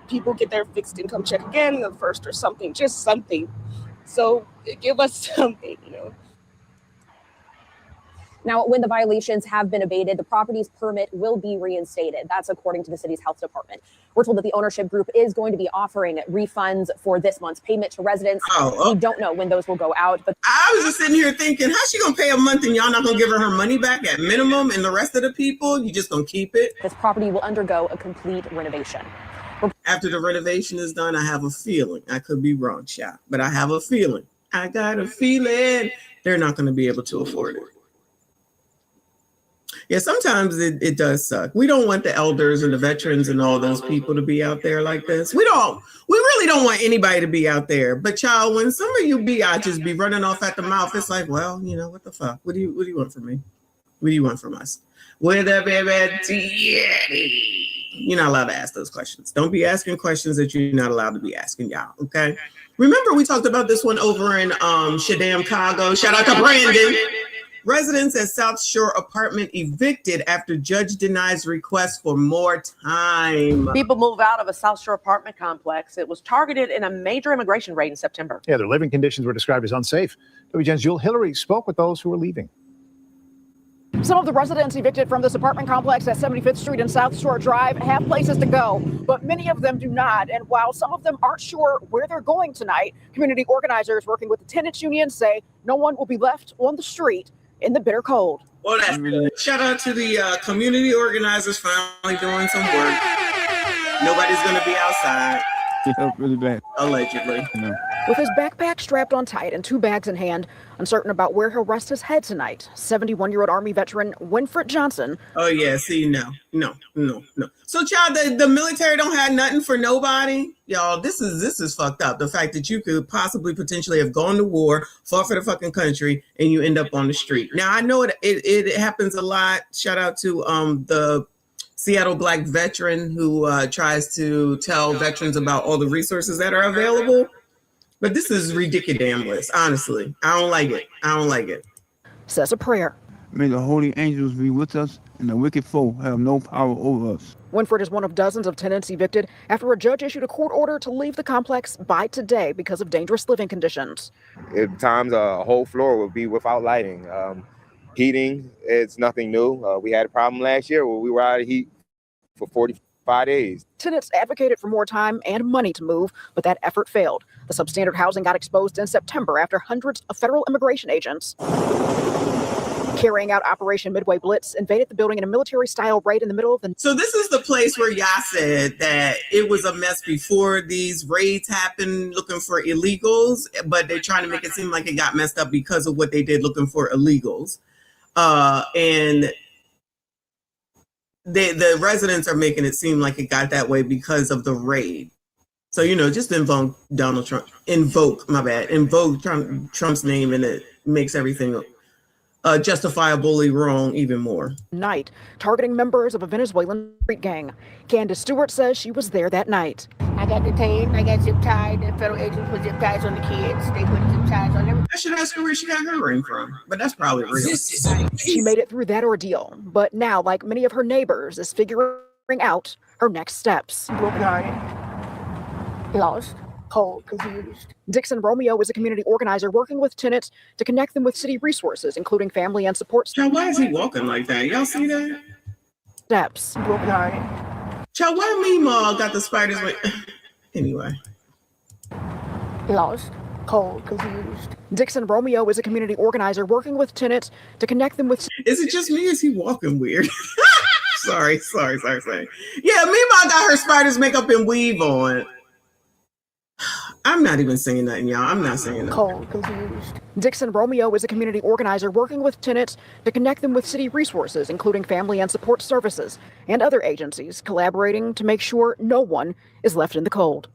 [SPEAKER 4] people get their fixed income check again, the first or something, just something. So give us something,
[SPEAKER 3] Now, when the violations have been abated, the property's permit will be reinstated. That's according to the city's health department. We're told that the ownership group is going to be offering refunds for this month's payment to residents. We don't know when those will go out. But
[SPEAKER 9] I was just sitting here thinking, how's she gonna pay a month and y'all not gonna give her money back at minimum, and the rest of the people, you just gonna keep it?
[SPEAKER 3] This property will undergo a complete renovation.
[SPEAKER 9] After the renovation is done, I have a feeling, I could be wrong, child, but I have a feeling. I got a feeling they're not gonna be able to afford it. Yeah, sometimes it does suck. We don't want the elders and the veterans and all those people to be out there like this. We really don't want anybody to be out there. But child, when some of you just be running off at the mouth, it's like, well, what the fuck? What do you want from me? What do you want from us? With a baby, you're not allowed to ask those questions. Don't be asking questions that you're not allowed to be asking, y'all. Okay. Remember, we talked about this one over in Shadam, Chicago. Shout out to Brandon. Residents at South Shore apartment evicted after judge denies request for more time.
[SPEAKER 26] People move out of a South Shore apartment complex. It was targeted in a major immigration raid in September.
[SPEAKER 24] Yeah, their living conditions were described as unsafe. WGN's Jewel Hillary spoke with those who were leaving.
[SPEAKER 27] Some of the residents evicted from this apartment complex at 75th Street and South Shore Drive have places to go, but many of them do not. And while some of them aren't sure where they're going tonight, community organizers working with the tenants union say no one will be left on the street in the bitter cold.
[SPEAKER 9] Well, that's good. Shout out to the community organizers finally doing some work. Nobody's going to be outside.
[SPEAKER 25] Yeah, really bad.
[SPEAKER 9] Allegedly.
[SPEAKER 27] With his backpack strapped on tight and 2 bags in hand, uncertain about where he'll rest his head tonight, 71-year-old Army veteran Winfred Johnson.
[SPEAKER 9] Oh, yeah. See, no. So, child, the military don't have nothing for nobody. Y'all, this is fucked up. The fact that you could possibly potentially have gone to war, fought for the fucking country, and you end up on the street. Now, I know it happens a lot. Shout out to the Seattle Black veteran who tries to tell veterans about all the resources that are available. But this is ridiculous, honestly. I don't like it.
[SPEAKER 27] Says a prayer.
[SPEAKER 25] May the holy angels be with us and the wicked foe have no power over us.
[SPEAKER 27] Winfred is one of dozens of tenants evicted after a judge issued a court order to leave the complex by today because of dangerous living conditions.
[SPEAKER 5] At times, a whole floor will be without lighting. Heating, it's nothing new. We had a problem last year where we were out of heat for 45 days.
[SPEAKER 27] Tenants advocated for more time and money to move, but that effort failed. The substandard housing got exposed in September after hundreds of federal immigration agents carrying out Operation Midway Blitz invaded the building in a military-style raid in the middle of the...
[SPEAKER 9] So this is the place where y'all said that it was a mess before these raids happened looking for illegals, but they're trying to make it seem like it got messed up because of what they did looking for illegals. And the residents are making it seem like it got that way because of the raid. So, you know, just invoke Trump's name, and it makes everything justifiably wrong even more.
[SPEAKER 27] Night, targeting members of a Venezuelan street gang. Candace Stewart says she was there that night.
[SPEAKER 6] I got detained, I got zip tied, the federal agents put zip ties on the kids, they put zip ties on them.
[SPEAKER 9] I should ask her where she got her ring from, but that's probably real.
[SPEAKER 27] She made it through that ordeal, but now, like many of her neighbors, is figuring out her next steps.
[SPEAKER 6] Brokenhearted, lost, cold, confused.
[SPEAKER 27] Dixon Romeo is a community organizer working with tenants to connect them with city resources, including family and support.
[SPEAKER 9] Child, why is he walking like that? Y'all see that?
[SPEAKER 27] Steps.
[SPEAKER 6] Brokenhearted.
[SPEAKER 9] Child, why Meemaw got the spiders with... Anyway.
[SPEAKER 6] Lost, cold, confused.
[SPEAKER 27] Dixon Romeo is a community organizer working with tenants to connect them with...
[SPEAKER 9] Is it just me? Is he walking weird? Sorry. Yeah, Meemaw got her spiders makeup and weave on. I'm not even saying nothing, y'all. I'm not saying nothing.
[SPEAKER 6] Cold, confused.
[SPEAKER 27] Dixon Romeo is a community organizer working with tenants to connect them with city resources, including family and support services, and other agencies collaborating to make sure no one is left in the cold.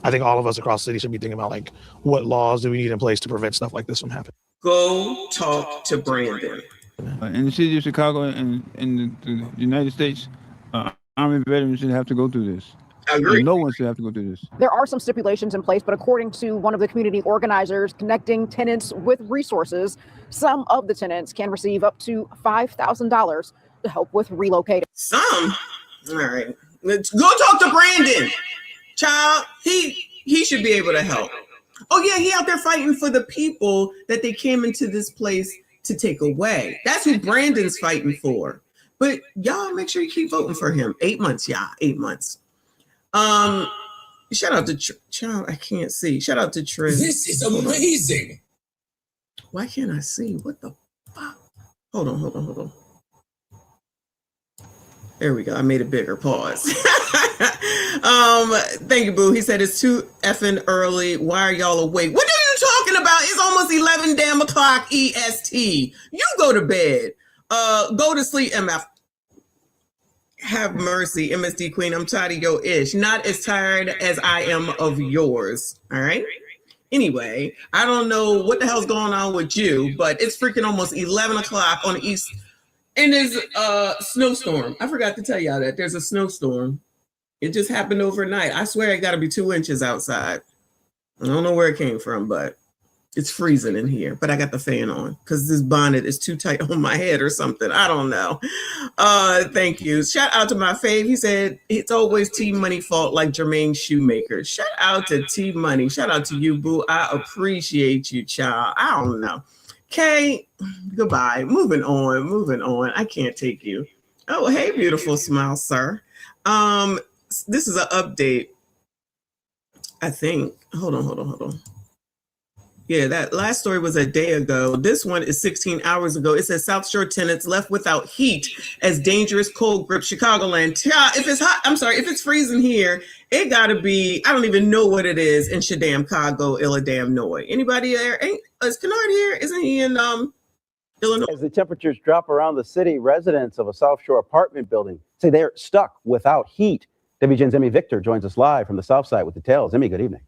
[SPEAKER 8] I think all of us across the city should be thinking about, like, what laws do we need in place to prevent stuff like this from happening?
[SPEAKER 9] Go talk to Brandon.
[SPEAKER 25] In the city of Chicago and in the United States, Army veterans should have to go through this.
[SPEAKER 9] I agree.
[SPEAKER 25] No one should have to go through this.
[SPEAKER 27] There are some stipulations in place, but according to one of the community organizers connecting tenants with resources, some of the tenants can receive up to $5,000 to help with relocating.
[SPEAKER 9] Some? All right. Let's go talk to Brandon. Child, he should be able to help. Oh, yeah, he out there fighting for the people that they came into this place to take away. That's who Brandon's fighting for. But y'all make sure you keep voting for him. 8 months, y'all. 8 months. Shout out to child. I can't see. Shout out to Trin.
[SPEAKER 16] This is amazing.
[SPEAKER 9] Why can't I see? What the fuck? Hold on. There we go. I made it bigger. Pause. Thank you, boo. He said it's too effing early. Why are y'all awake? What are you talking about? It's almost 11 damn o'clock EST. You go to bed. Go to sleep, MF. Have mercy, MSD Queen. I'm tired of your ish. Not as tired as I am of yours. All right. Anyway, I don't know what the hell's going on with you, but it's freaking almost 11 o'clock on the east. And there's a snowstorm. I forgot to tell y'all that there's a snowstorm. It just happened overnight. I swear it got to be 2 inches outside. I don't know where it came from, but it's freezing in here. But I got the fan on because this bonnet is too tight on my head or something. I don't know. Thank you. Shout out to my fave. He said it's always T Money fault, like Jermaine Shoemaker. Shout out to T Money. Shout out to you, boo. I appreciate you, child. I don't know. Okay, goodbye. Moving on. I can't take you. Oh, hey, beautiful smile, sir. This is an update. I think. Hold on. Yeah, that last story was a day ago. This one is 16 hours ago. It says South Shore tenants left without heat as dangerous cold grips Chicagoland. If it's hot, if it's freezing here, it gotta be, I don't even know what it is in Shadam, Chicago, Illinois. Anybody there? Is Kennard here? Isn't he in Illinois?
[SPEAKER 11] As the temperatures drop around the city, residents of a South Shore apartment building say they're stuck without heat. WGN's Emmy Victor joins us live from the South Side with details. Emmy, good evening.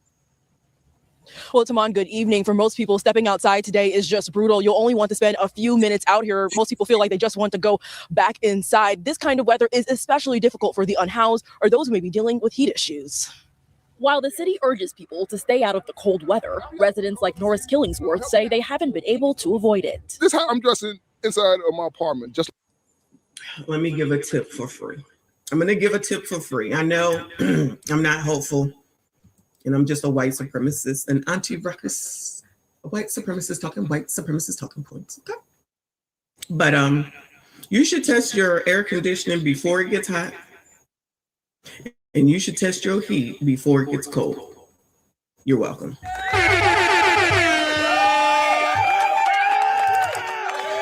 [SPEAKER 12] Well, Tamon, good evening. For most people, stepping outside today is just brutal. You'll only want to spend a few minutes out here. Most people feel like they just want to go back inside. This kind of weather is especially difficult for the unhoused or those who may be dealing with heat issues. While the city urges people to stay out of the cold weather, residents like Norris Killingsworth say they haven't been able to avoid it.
[SPEAKER 13] This is how I'm dressing inside of my apartment.
[SPEAKER 9] Let me give a tip for free. I'm going to give a tip for free. I know I'm not hopeful, and I'm just a white supremacist, an anti-ruckus, a white supremacist talking points. Okay. But you should test your air conditioning before it gets hot, and you should test your heat before it gets cold. You're welcome.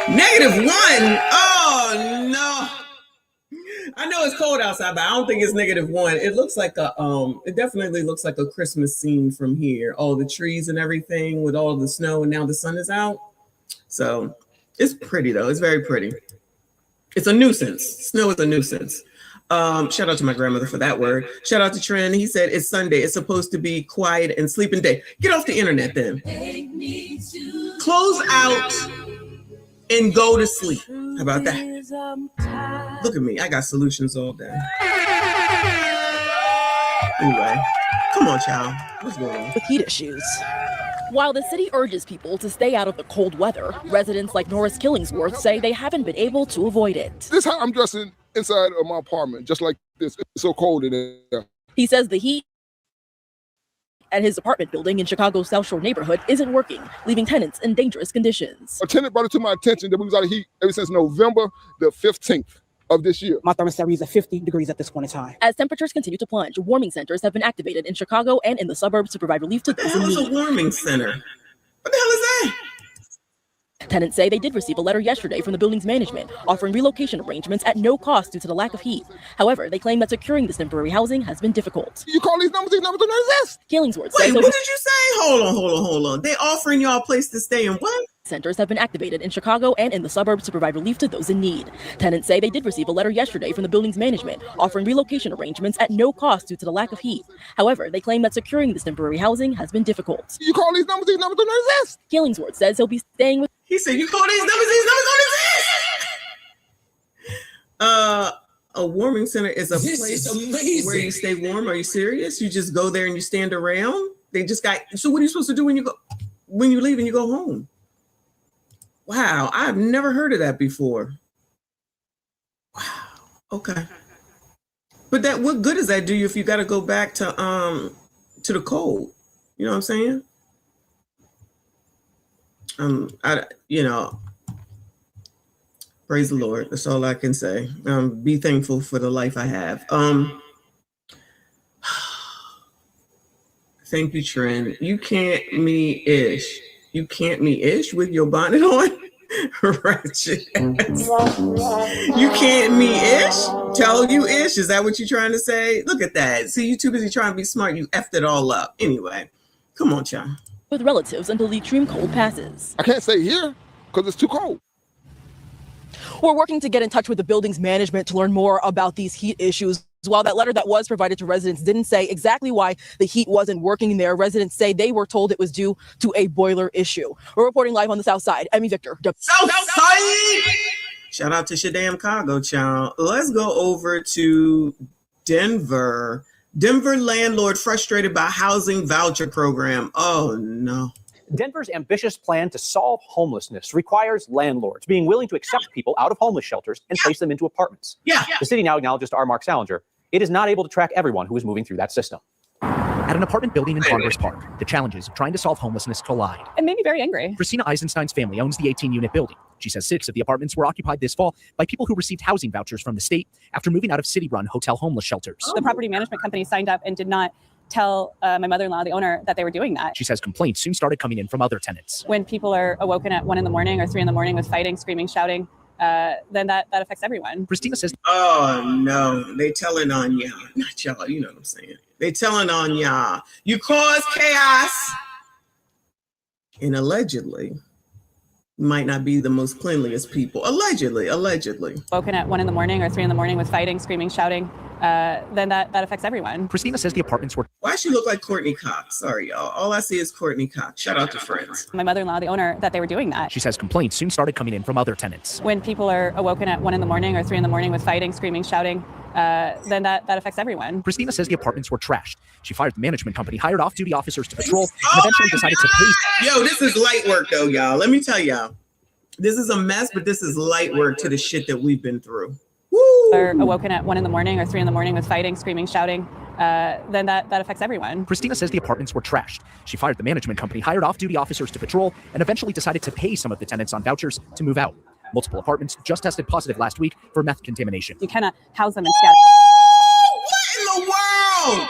[SPEAKER 9] -1. Oh no. I know it's cold outside, but I don't think it's -1. It looks like it definitely looks like a Christmas scene from here. All the trees and everything with all the snow, and now the sun is out. So it's pretty though. It's very pretty. It's a nuisance. Snow is a nuisance. Shout out to my grandmother for that word. Shout out to Trent. He said it's Sunday. It's supposed to be quiet and sleeping day. Get off the internet then. Close out and go to sleep. How about that? Look at me. I got solutions all day. Anyway, come on, child. What's going on?
[SPEAKER 12] With heat issues. While the city urges people to stay out of the cold weather, residents like Norris Killingsworth say they haven't been able to avoid it.
[SPEAKER 7] This is how I'm dressing inside of my apartment, just like this. It's so cold in there.
[SPEAKER 12] He says the heat at his apartment building in Chicago's South Shore neighborhood isn't working, leaving tenants in dangerous conditions.
[SPEAKER 7] A tenant brought it to my attention that we was out of heat ever since November the 15th of this year.
[SPEAKER 10] My thermostat reads at 50 degrees at this point in time.
[SPEAKER 12] As temperatures continue to plunge, warming centers have been activated in Chicago and in the suburbs to provide relief to those in need.
[SPEAKER 9] What's a warming center? What the hell is that?
[SPEAKER 12] Tenants say they did receive a letter yesterday from the building's management offering relocation arrangements at no cost due to the lack of heat. However, they claim that securing this temporary housing has been difficult.
[SPEAKER 7] You call these numbers don't exist.
[SPEAKER 12] Killingsworth
[SPEAKER 9] Wait,
[SPEAKER 12] says
[SPEAKER 9] what did you say? Hold on. They offering y'all a place to stay in what?
[SPEAKER 12] Centers have been activated in Chicago and in the suburbs to provide relief to those in need. Tenants say they did receive a letter yesterday from the building's management offering relocation arrangements at no cost due to the lack of heat. However, they claim that securing this temporary housing has been difficult.
[SPEAKER 7] You call these numbers don't exist.
[SPEAKER 12] Killingsworth says he'll be staying with.
[SPEAKER 9] He said, you call these numbers don't exist. A warming center is a place where you stay warm. Are you serious? You just go there and you stand around? They just got, so what are you supposed to do when you leave and you go home? Wow, I've never heard of that before. Wow. Okay. But what good does that do you if you got to go back to the cold? You know what I'm saying? Praise the Lord. That's all I can say. Be thankful for the life I have. Thank you, Trent. You can't me-ish. You can't me-ish with your bonnet on? Ratchet ass. You can't me-ish? Tell you ish? Is that what you're trying to say? Look at that. See, you too busy trying to be smart. You effed it all up. Anyway, come on, child.
[SPEAKER 12] With relatives until the extreme cold passes.
[SPEAKER 7] I can't say here because it's too cold.
[SPEAKER 12] We're working to get in touch with the building's management to learn more about these heat issues. While that letter that was provided to residents didn't say exactly why the heat wasn't working there, residents say they were told it was due to a boiler issue. We're reporting live on the South Side. Emmy Victor.
[SPEAKER 9] South Side! Shout out to Shadam Cargo, child. Let's go over to Denver. Denver landlord frustrated by housing voucher program. Oh, no.
[SPEAKER 13] Denver's ambitious plan to solve homelessness requires landlords being willing to accept people out of homeless shelters and place them into apartments. The city now acknowledges to R. Mark Salinger it is not able to track everyone who is moving through that system.
[SPEAKER 14] At an apartment building in Congress Park, the challenges of trying to solve homelessness collide.
[SPEAKER 15] It made me very angry.
[SPEAKER 14] Christina Eisenstein's family owns the 18-unit building. She says 6 of the apartments were occupied this fall by people who received housing vouchers from the state after moving out of city-run hotel homeless shelters.
[SPEAKER 15] The property management company signed up and did not tell my mother-in-law, the owner, that they were doing that.
[SPEAKER 14] She says complaints soon started coming in from other tenants.
[SPEAKER 15] When people are awoken at 1 a.m. or 3 a.m. with fighting, screaming, shouting, then that affects everyone.
[SPEAKER 14] Christina says,
[SPEAKER 9] oh no, they telling on y'all. Not y'all, you know what I'm saying. They telling on y'all. You cause chaos. And allegedly, might not be the most cleanliest people. Allegedly.
[SPEAKER 15] Woken at 1 a.m. or 3 a.m. with fighting, screaming, shouting, then that affects everyone.
[SPEAKER 14] Christina says the apartments were...
[SPEAKER 9] Why she look like Courtney Cox? Sorry, y'all. All I see is Courtney Cox. Shout out to Friends.
[SPEAKER 15] My mother-in-law, the owner, that they were doing that.
[SPEAKER 14] She says complaints soon started coming in from other tenants.
[SPEAKER 15] When people are awoken at 1 a.m. or 3 a.m. with fighting, screaming, shouting, then that affects everyone.
[SPEAKER 14] Christina says the apartments were trashed. She fired the management company, hired off-duty officers to patrol, and eventually decided to pay...
[SPEAKER 9] Yo, this is light work, though, y'all. Let me tell y'all. This is a mess, but this is light work to the shit that we've been through.
[SPEAKER 15] Are awoken at 1 a.m. or 3 a.m. with fighting, screaming, shouting, then that affects everyone.
[SPEAKER 14] Christina says the apartments were trashed. She fired the management company, hired off-duty officers to patrol, and eventually decided to pay some of the tenants on vouchers to move out. Multiple apartments just tested positive last week for meth contamination.
[SPEAKER 15] You cannot house them in scatter.
[SPEAKER 9] What in the world?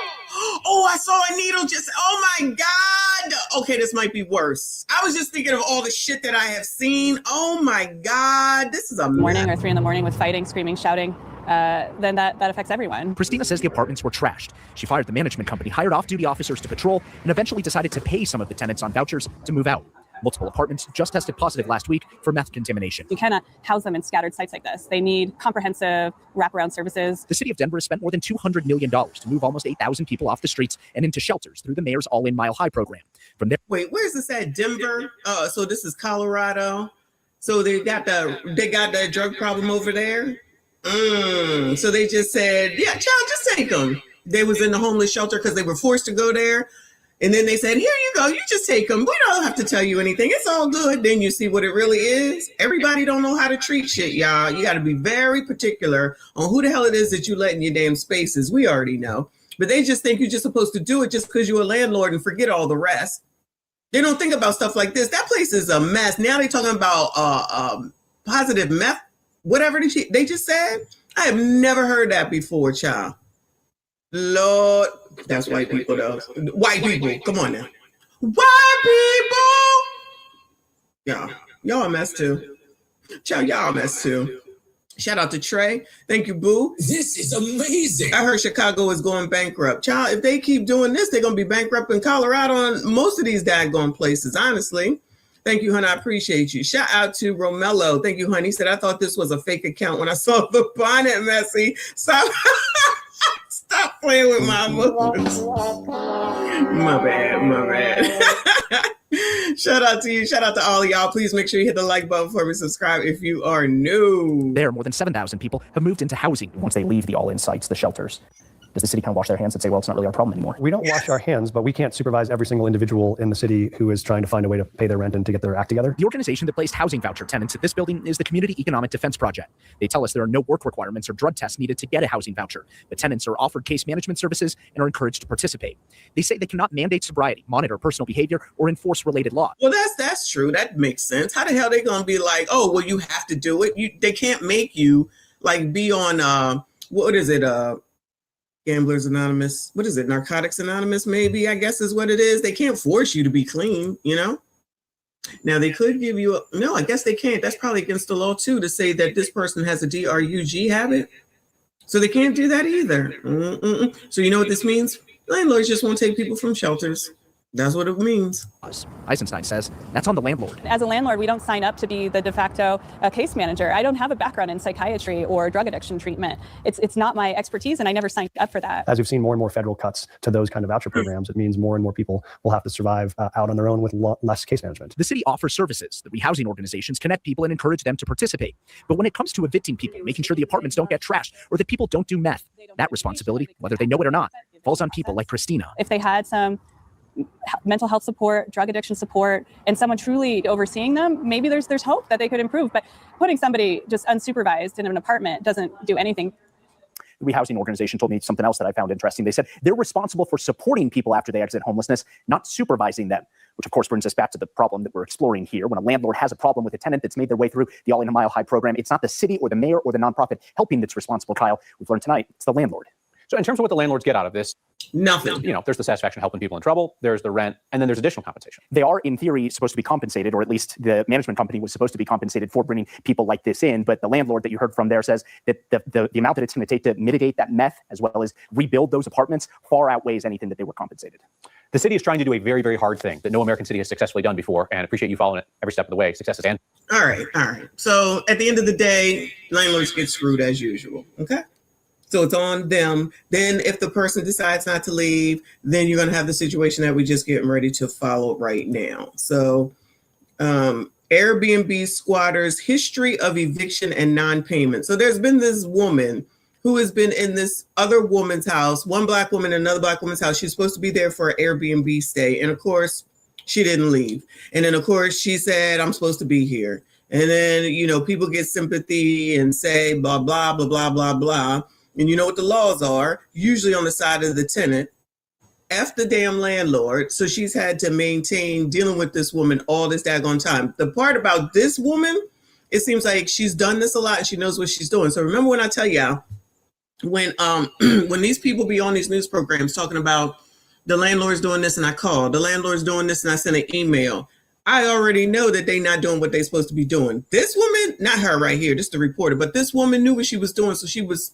[SPEAKER 9] Oh, I saw a needle just, oh my God. Okay, this might be worse. I was just thinking of all the shit that I have seen. Oh my God, this is a
[SPEAKER 15] Morning or 3 a.m. with fighting, screaming, shouting, then that affects everyone.
[SPEAKER 14] Christina says the apartments were trashed. She fired the management company, hired off-duty officers to patrol, and eventually decided to pay some of the tenants on vouchers to move out. Multiple apartments just tested positive last week for meth contamination.
[SPEAKER 15] You cannot house them in scattered sites like this. They need comprehensive wraparound services.
[SPEAKER 14] The city of Denver has spent more than $200 million to move almost 8,000 people off the streets and into shelters through the mayor's All-In Mile High program. From there,
[SPEAKER 9] wait, where's this at? Denver? So this is Colorado. So they got the drug problem over there. So they just said, yeah, child, just take them. They was in the homeless shelter because they were forced to go there. And then they said, here you go, you just take them. We don't have to tell you anything. It's all good. Then you see what it really is. Everybody don't know how to treat shit, y'all. You got to be very particular on who the hell it is that you let in your damn spaces. We already know. But they just think you're just supposed to do it just because you're a landlord and forget all the rest. They don't think about stuff like this. That place is a mess. Now they're talking about positive meth, whatever they just said. I have never heard that before, child. Lord, that's white people though. White people, come on now. White people! Y'all a mess too. Child, y'all a mess too. Shout out to Trey. Thank you, boo.
[SPEAKER 16] This is amazing.
[SPEAKER 9] I heard Chicago is going bankrupt. Child, if they keep doing this, they're going to be bankrupt in Colorado and most of these daggone places, honestly. Thank you, honey. I appreciate you. Shout out to Romello. Thank you, honey. He said, I thought this was a fake account when I saw the bonnet, Messy. Stop playing with my emotions. My bad. Shout out to you. Shout out to all of y'all. Please make sure you hit the like button for me. Subscribe if you are new.
[SPEAKER 14] There, more than 7,000 people have moved into housing once they leave the all-in sites, the shelters. Does the city kind of wash their hands and say, well, it's not really our problem anymore?
[SPEAKER 17] We don't wash our hands, but we can't supervise every single individual in the city who is trying to find a way to pay their rent and to get their act together.
[SPEAKER 14] The organization that placed housing voucher tenants at this building is the Community Economic Defense Project. They tell us there are no work requirements or drug tests needed to get a housing voucher, but tenants are offered case management services and are encouraged to participate. They say they cannot mandate sobriety, monitor personal behavior, or enforce related law.
[SPEAKER 9] Well, that's true. That makes sense. How the hell are they going to be like, oh, well, you have to do it? They can't make you like be on, what is it, Gamblers Anonymous. What is it? Narcotics Anonymous, maybe, I guess is what it is. They can't force you to be clean, you know? Now, they could give you no, I guess they can't. That's probably against the law, too, to say that this person has a DRUG habit. So they can't do that either. So you know what this means? Landlords just won't take people from shelters. That's what it means.
[SPEAKER 14] Eisenstein says that's on the landlord.
[SPEAKER 15] As a landlord, we don't sign up to be the de facto case manager. I don't have a background in psychiatry or drug addiction treatment. It's not my expertise, and I never signed up for that.
[SPEAKER 17] As we've seen more and more federal cuts to those kind of voucher programs, it means more and more people will have to survive out on their own with less case management.
[SPEAKER 14] The city offers services. The rehousing organizations connect people and encourage them to participate. But when it comes to evicting people, making sure the apartments don't get trashed or that people don't do meth, that responsibility, whether they know it or not, falls on people like Christina.
[SPEAKER 15] If they had some mental health support, drug addiction support, and someone truly overseeing them, maybe there's hope that they could improve. But putting somebody just unsupervised in an apartment doesn't do anything.
[SPEAKER 14] The rehousing organization told me something else that I found interesting. They said they're responsible for supporting people after they exit homelessness, not supervising them, which of course brings us back to the problem that we're exploring here. When a landlord has a problem with a tenant that's made their way through the All-In Mile High program, it's not the city or the mayor or the nonprofit helping that's responsible, Kyle. We've learned tonight it's the landlord.
[SPEAKER 13] So in terms of what the landlords get out of this,
[SPEAKER 9] nothing.
[SPEAKER 13] You know, there's the satisfaction of helping people in trouble, there's the rent, and then there's additional compensation.
[SPEAKER 14] They are, in theory, supposed to be compensated, or at least the management company was supposed to be compensated for bringing people like this in. But the landlord that you heard from there says that the amount that it's going to take to mitigate that meth, as well as rebuild those apartments, far outweighs anything that they were compensated.
[SPEAKER 13] The city is trying to do a very, very hard thing that no American city has successfully done before, and I appreciate you following it every step of the way. Success is and.
[SPEAKER 9] All right. So at the end of the day, landlords get screwed as usual. Okay. So it's on them. Then if the person decides not to leave, then you're going to have the situation that we're just getting ready to follow right now. So Airbnb squatters, history of eviction and non-payment. So there's been this woman who has been in this other woman's house, one black woman in another black woman's house. She's supposed to be there for an Airbnb stay. And of course, she didn't leave. And then of course, she said, I'm supposed to be here. And then, people get sympathy and say blah, blah, blah, blah, blah, blah. And you know what the laws are, usually on the side of the tenant. F the damn landlord. So she's had to maintain dealing with this woman all this daggone time. The part about this woman, it seems like she's done this a lot and she knows what she's doing. So remember when I tell y'all, when these people be on these news programs talking about the landlord's doing this and I call, the landlord's doing this and I send an email, I already know that they're not doing what they're supposed to be doing. This woman, not her right here, just the reporter, but this woman knew what she was doing. So she was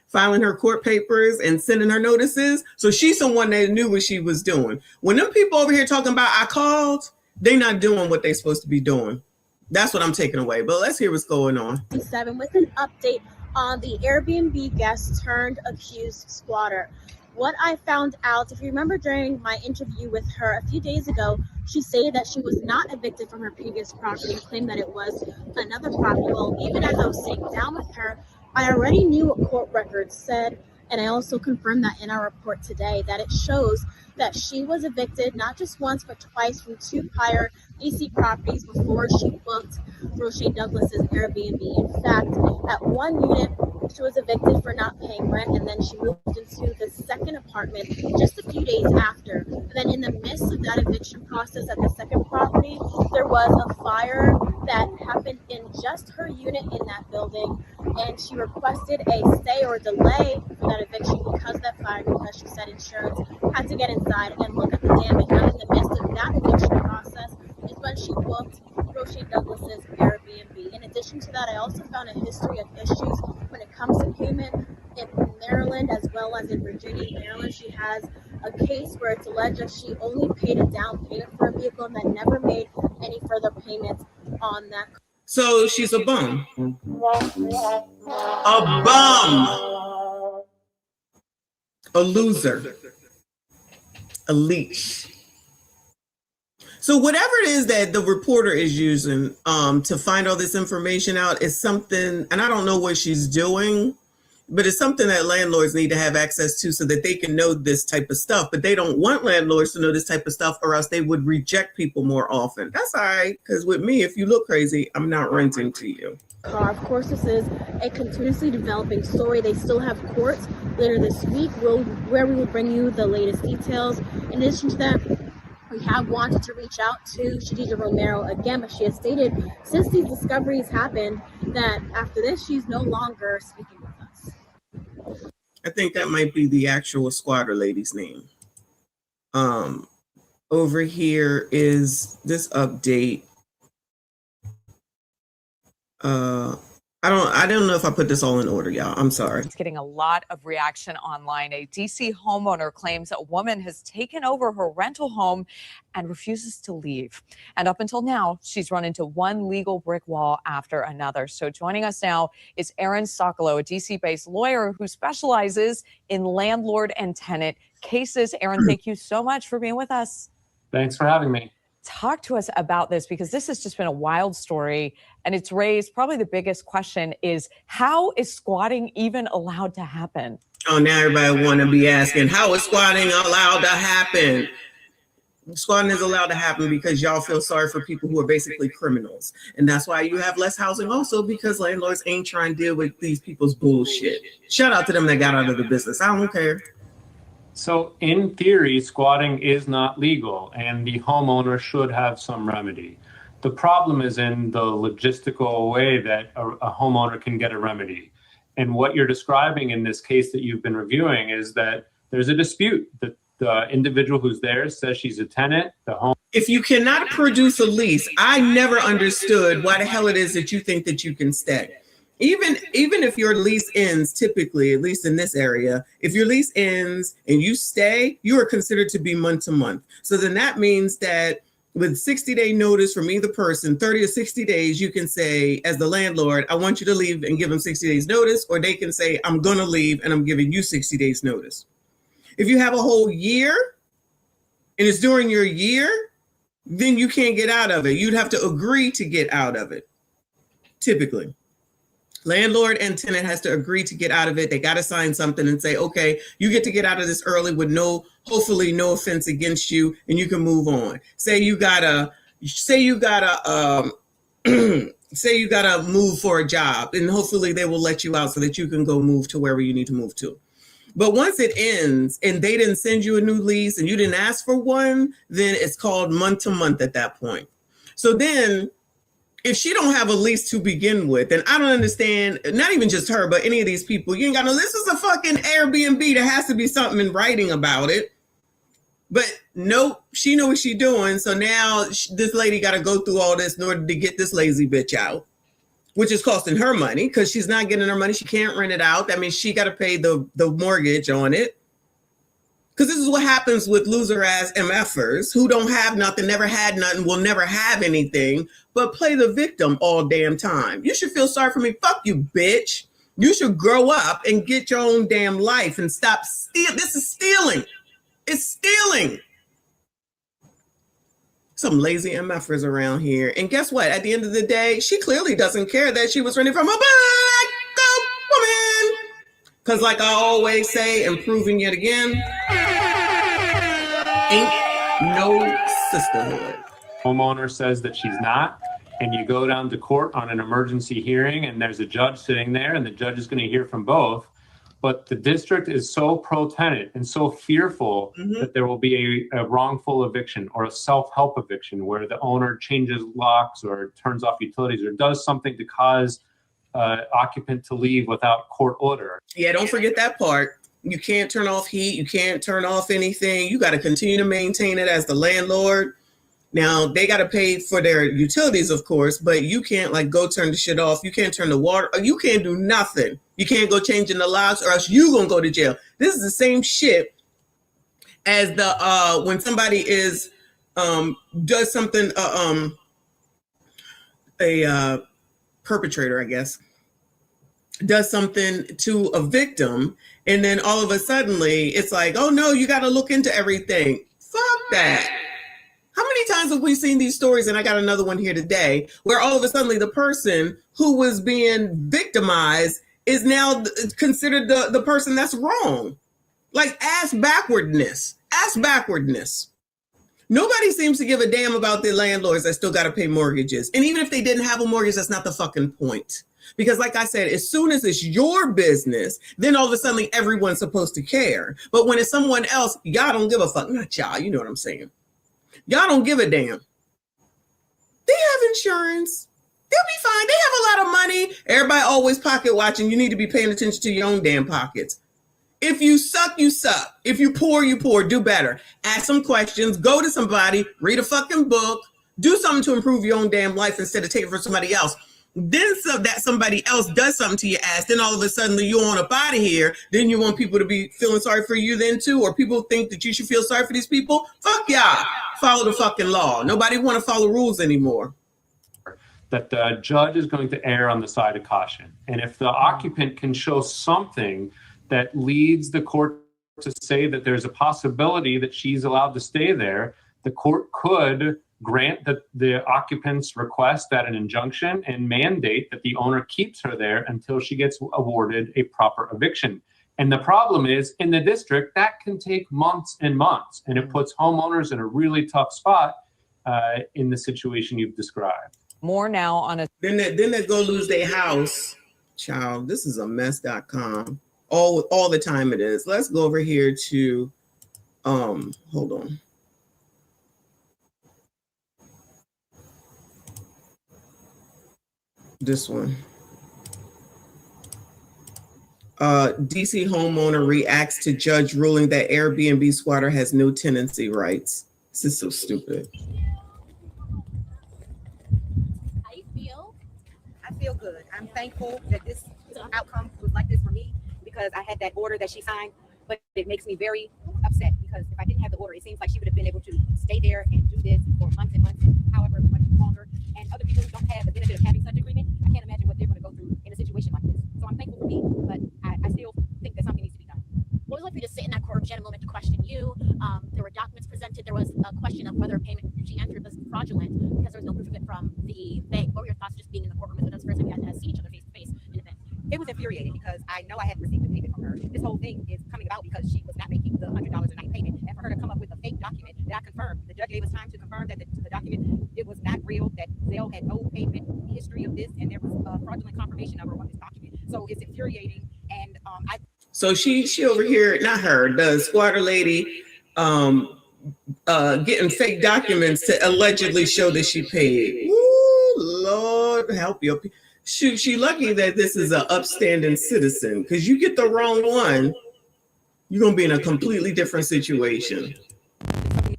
[SPEAKER 9] filing her court papers and sending her notices. So she's someone that knew what she was doing. When them people over here talking about I called, they're not doing what they're supposed to be doing. That's what I'm taking away. But let's hear what's going on.
[SPEAKER 2] 7 with an update on the Airbnb guest turned accused squatter. What I found out, if you remember during my interview with her a few days ago, she stated that she was not evicted from her previous property and claimed that it was another property. Well, even as I was sitting down with her, I already knew what court records said, and I also confirmed that in our report today, that it shows that she was evicted not just once but twice from 2 prior DC properties before she booked Roche Douglas's Airbnb. In fact, at one unit, she was evicted for not paying rent, and then she moved into the second apartment just a few days after. And then in the midst of that eviction process at the second property, there was a fire that happened in just her unit in that building, and she requested a stay or delay for that eviction because of that fire, because she said insurance had to get inside and look at the damage. Now in the midst of that eviction process is when she booked Roche Douglas's Airbnb. In addition to that, I also found a history of issues when it comes to payment in Maryland as well as in Virginia. In Maryland, she has a case where it's alleged that she only paid a down payment for a vehicle and then never made any further payments on that.
[SPEAKER 9] So she's a bum. A bum. A loser. A leech. So whatever it is that the reporter is using to find all this information out is something, and I don't know what she's doing, but it's something that landlords need to have access to so that they can know this type of stuff. But they don't want landlords to know this type of stuff, or else they would reject people more often. That's all right, because with me, if you look crazy, I'm not renting to you.
[SPEAKER 2] Of course, this is a continuously developing story. They still have courts later this week where we will bring you the latest details. In addition to that, we have wanted to reach out to Shadija Romero again, but she has stated since these discoveries happened that after this, she's no longer speaking with us.
[SPEAKER 9] I think that might be the actual squatter lady's name. Over here is this update. I don't know if I put this all in order, y'all. I'm sorry.
[SPEAKER 18] It's getting a lot of reaction online. A DC homeowner claims a woman has taken over her rental home and refuses to leave. And up until now, she's run into one legal brick wall after another. So joining us now is Aaron Sokolow, a DC-based lawyer who specializes in landlord and tenant cases. Aaron, thank you so much for being with us.
[SPEAKER 19] Thanks for having me.
[SPEAKER 18] Talk to us about this, because this has just been a wild story, and it's raised probably the biggest question is, how is squatting even allowed to happen?
[SPEAKER 9] Oh, now everybody want to be asking, how is squatting allowed to happen? Squatting is allowed to happen because y'all feel sorry for people who are basically criminals. And that's why you have less housing also, because landlords ain't trying to deal with these people's bullshit. Shout out to them that got out of the business. I don't care.
[SPEAKER 19] So in theory, squatting is not legal and the homeowner should have some remedy. The problem is in the logistical way that a homeowner can get a remedy. And what you're describing in this case that you've been reviewing is that there's a dispute. The individual who's there says she's a tenant.
[SPEAKER 9] If you cannot produce a lease, I never understood why the hell it is that you think that you can stay. Even if your lease ends, typically, at least in this area, if your lease ends and you stay, you are considered to be month to month. So then that means that with 60-day notice from either person, 30 or 60 days, you can say, as the landlord, I want you to leave and give them 60 days notice, or they can say, I'm going to leave and I'm giving you 60 days notice. If you have a whole year and it's during your year, then you can't get out of it. You'd have to agree to get out of it, typically. Landlord and tenant has to agree to get out of it. They got to sign something and say, okay, you get to get out of this early with hopefully no offense against you, and you can move on. Say you got a say you got to move for a job, and hopefully they will let you out so that you can go move to wherever you need to move to. But once it ends and they didn't send you a new lease and you didn't ask for one, then it's called month to month at that point. So then if she don't have a lease to begin with, then I don't understand, not even just her, but any of these people, you ain't got no, this is a fucking Airbnb. There has to be something in writing about it. But nope, she knew what she doing. So now this lady got to go through all this in order to get this lazy bitch out, which is costing her money because she's not getting her money. She can't rent it out. That means she got to pay the mortgage on it. Because this is what happens with loser ass MFers who don't have nothing, never had nothing, will never have anything, but play the victim all damn time. You should feel sorry for me. Fuck you, bitch. You should grow up and get your own damn life and stop stealing. This is stealing. It's stealing. Some lazy MFers around here. And guess what? At the end of the day, she clearly doesn't care that she was renting from a black woman. Because like I always say, and proving yet again, ain't no sisterhood.
[SPEAKER 19] Homeowner says that she's not, and you go down to court on an emergency hearing and there's a judge sitting there and the judge is going to hear from both. But the district is so pro-tenant and so fearful that there will be a wrongful eviction or a self-help eviction where the owner changes locks or turns off utilities or does something to cause occupant to leave without court order.
[SPEAKER 9] Yeah, don't forget that part. You can't turn off heat. You can't turn off anything. You got to continue to maintain it as the landlord. Now, they got to pay for their utilities, of course, but you can't like go turn the shit off. You can't turn the water. You can't do nothing. You can't go changing the locks or else you going to go to jail. This is the same shit as the when somebody is does something, a perpetrator, I guess, does something to a victim, and then all of a suddenly it's like, oh no, you got to look into everything. Fuck that. How many times have we seen these stories, and I got another one here today, where all of a sudden the person who was being victimized is now considered the person that's wrong? Like ass backwardness. Nobody seems to give a damn about the landlords that still got to pay mortgages. And even if they didn't have a mortgage, that's not the fucking point. Because like I said, as soon as it's your business, then all of a sudden everyone's supposed to care. But when it's someone else, y'all don't give a fuck. Not y'all, you know what I'm saying. Y'all don't give a damn. They have insurance. They'll be fine. They have a lot of money. Everybody always pocket watching. You need to be paying attention to your own damn pockets. If you suck, you suck. If you poor, you poor. Do better. Ask some questions. Go to somebody. Read a fucking book. Do something to improve your own damn life instead of taking from somebody else. Then so that somebody else does something to your ass, then all of a sudden you want up out of here. Then you want people to be feeling sorry for you then too, or people think that you should feel sorry for these people. Fuck y'all. Follow the fucking law. Nobody want to follow rules anymore.
[SPEAKER 19] That the judge is going to err on the side of caution. And if the occupant can show something that leads the court to say that there's a possibility that she's allowed to stay there, the court could grant the occupant's request at an injunction and mandate that the owner keeps her there until she gets awarded a proper eviction. And the problem is, in the district, that can take months and months, and it puts homeowners in a really tough spot in the situation you've described.
[SPEAKER 18] More now on a...
[SPEAKER 9] Then they go lose their house. Child, this is a mess.com. All the time it is. Let's go over here to, hold on. This one. DC homeowner reacts to judge ruling that Airbnb squatter has no tenancy rights. This is so stupid.
[SPEAKER 1] How you feel? I feel good. I'm thankful that this outcome was like this for me because I had that order that she signed, but it makes me very upset because if I didn't have the order, it seems like she would have been able to stay there and do this for months and months, however much longer. And other people who don't have the benefit of having such agreement, I can't imagine what they're going to go through in a situation like this. So I'm thankful for me, but I still think that something needs to be done.
[SPEAKER 2] What was it like for you to sit in that court? She had a moment to question you. There were documents presented. There was a question of whether a payment she entered was fraudulent because there was no proof of it from the bank. What were your thoughts just being in the courtroom with us first time you had to see each other face to face in event?
[SPEAKER 1] It was infuriating because I know I hadn't received a payment from her. This whole thing is coming about because she was not making the $100 a night payment. And for her to come up with a fake document that I confirmed. The judge gave us time to confirm that the document, it was not real, that Zelle had no payment history of this, and there was a fraudulent confirmation number on this document. So it's infuriating, and
[SPEAKER 9] So she over here, not her, the squatter lady, getting fake documents to allegedly show that she paid. Ooh, Lord help you. She lucky that this is an upstanding citizen, because you get the wrong one, you're gonna be in a completely different situation.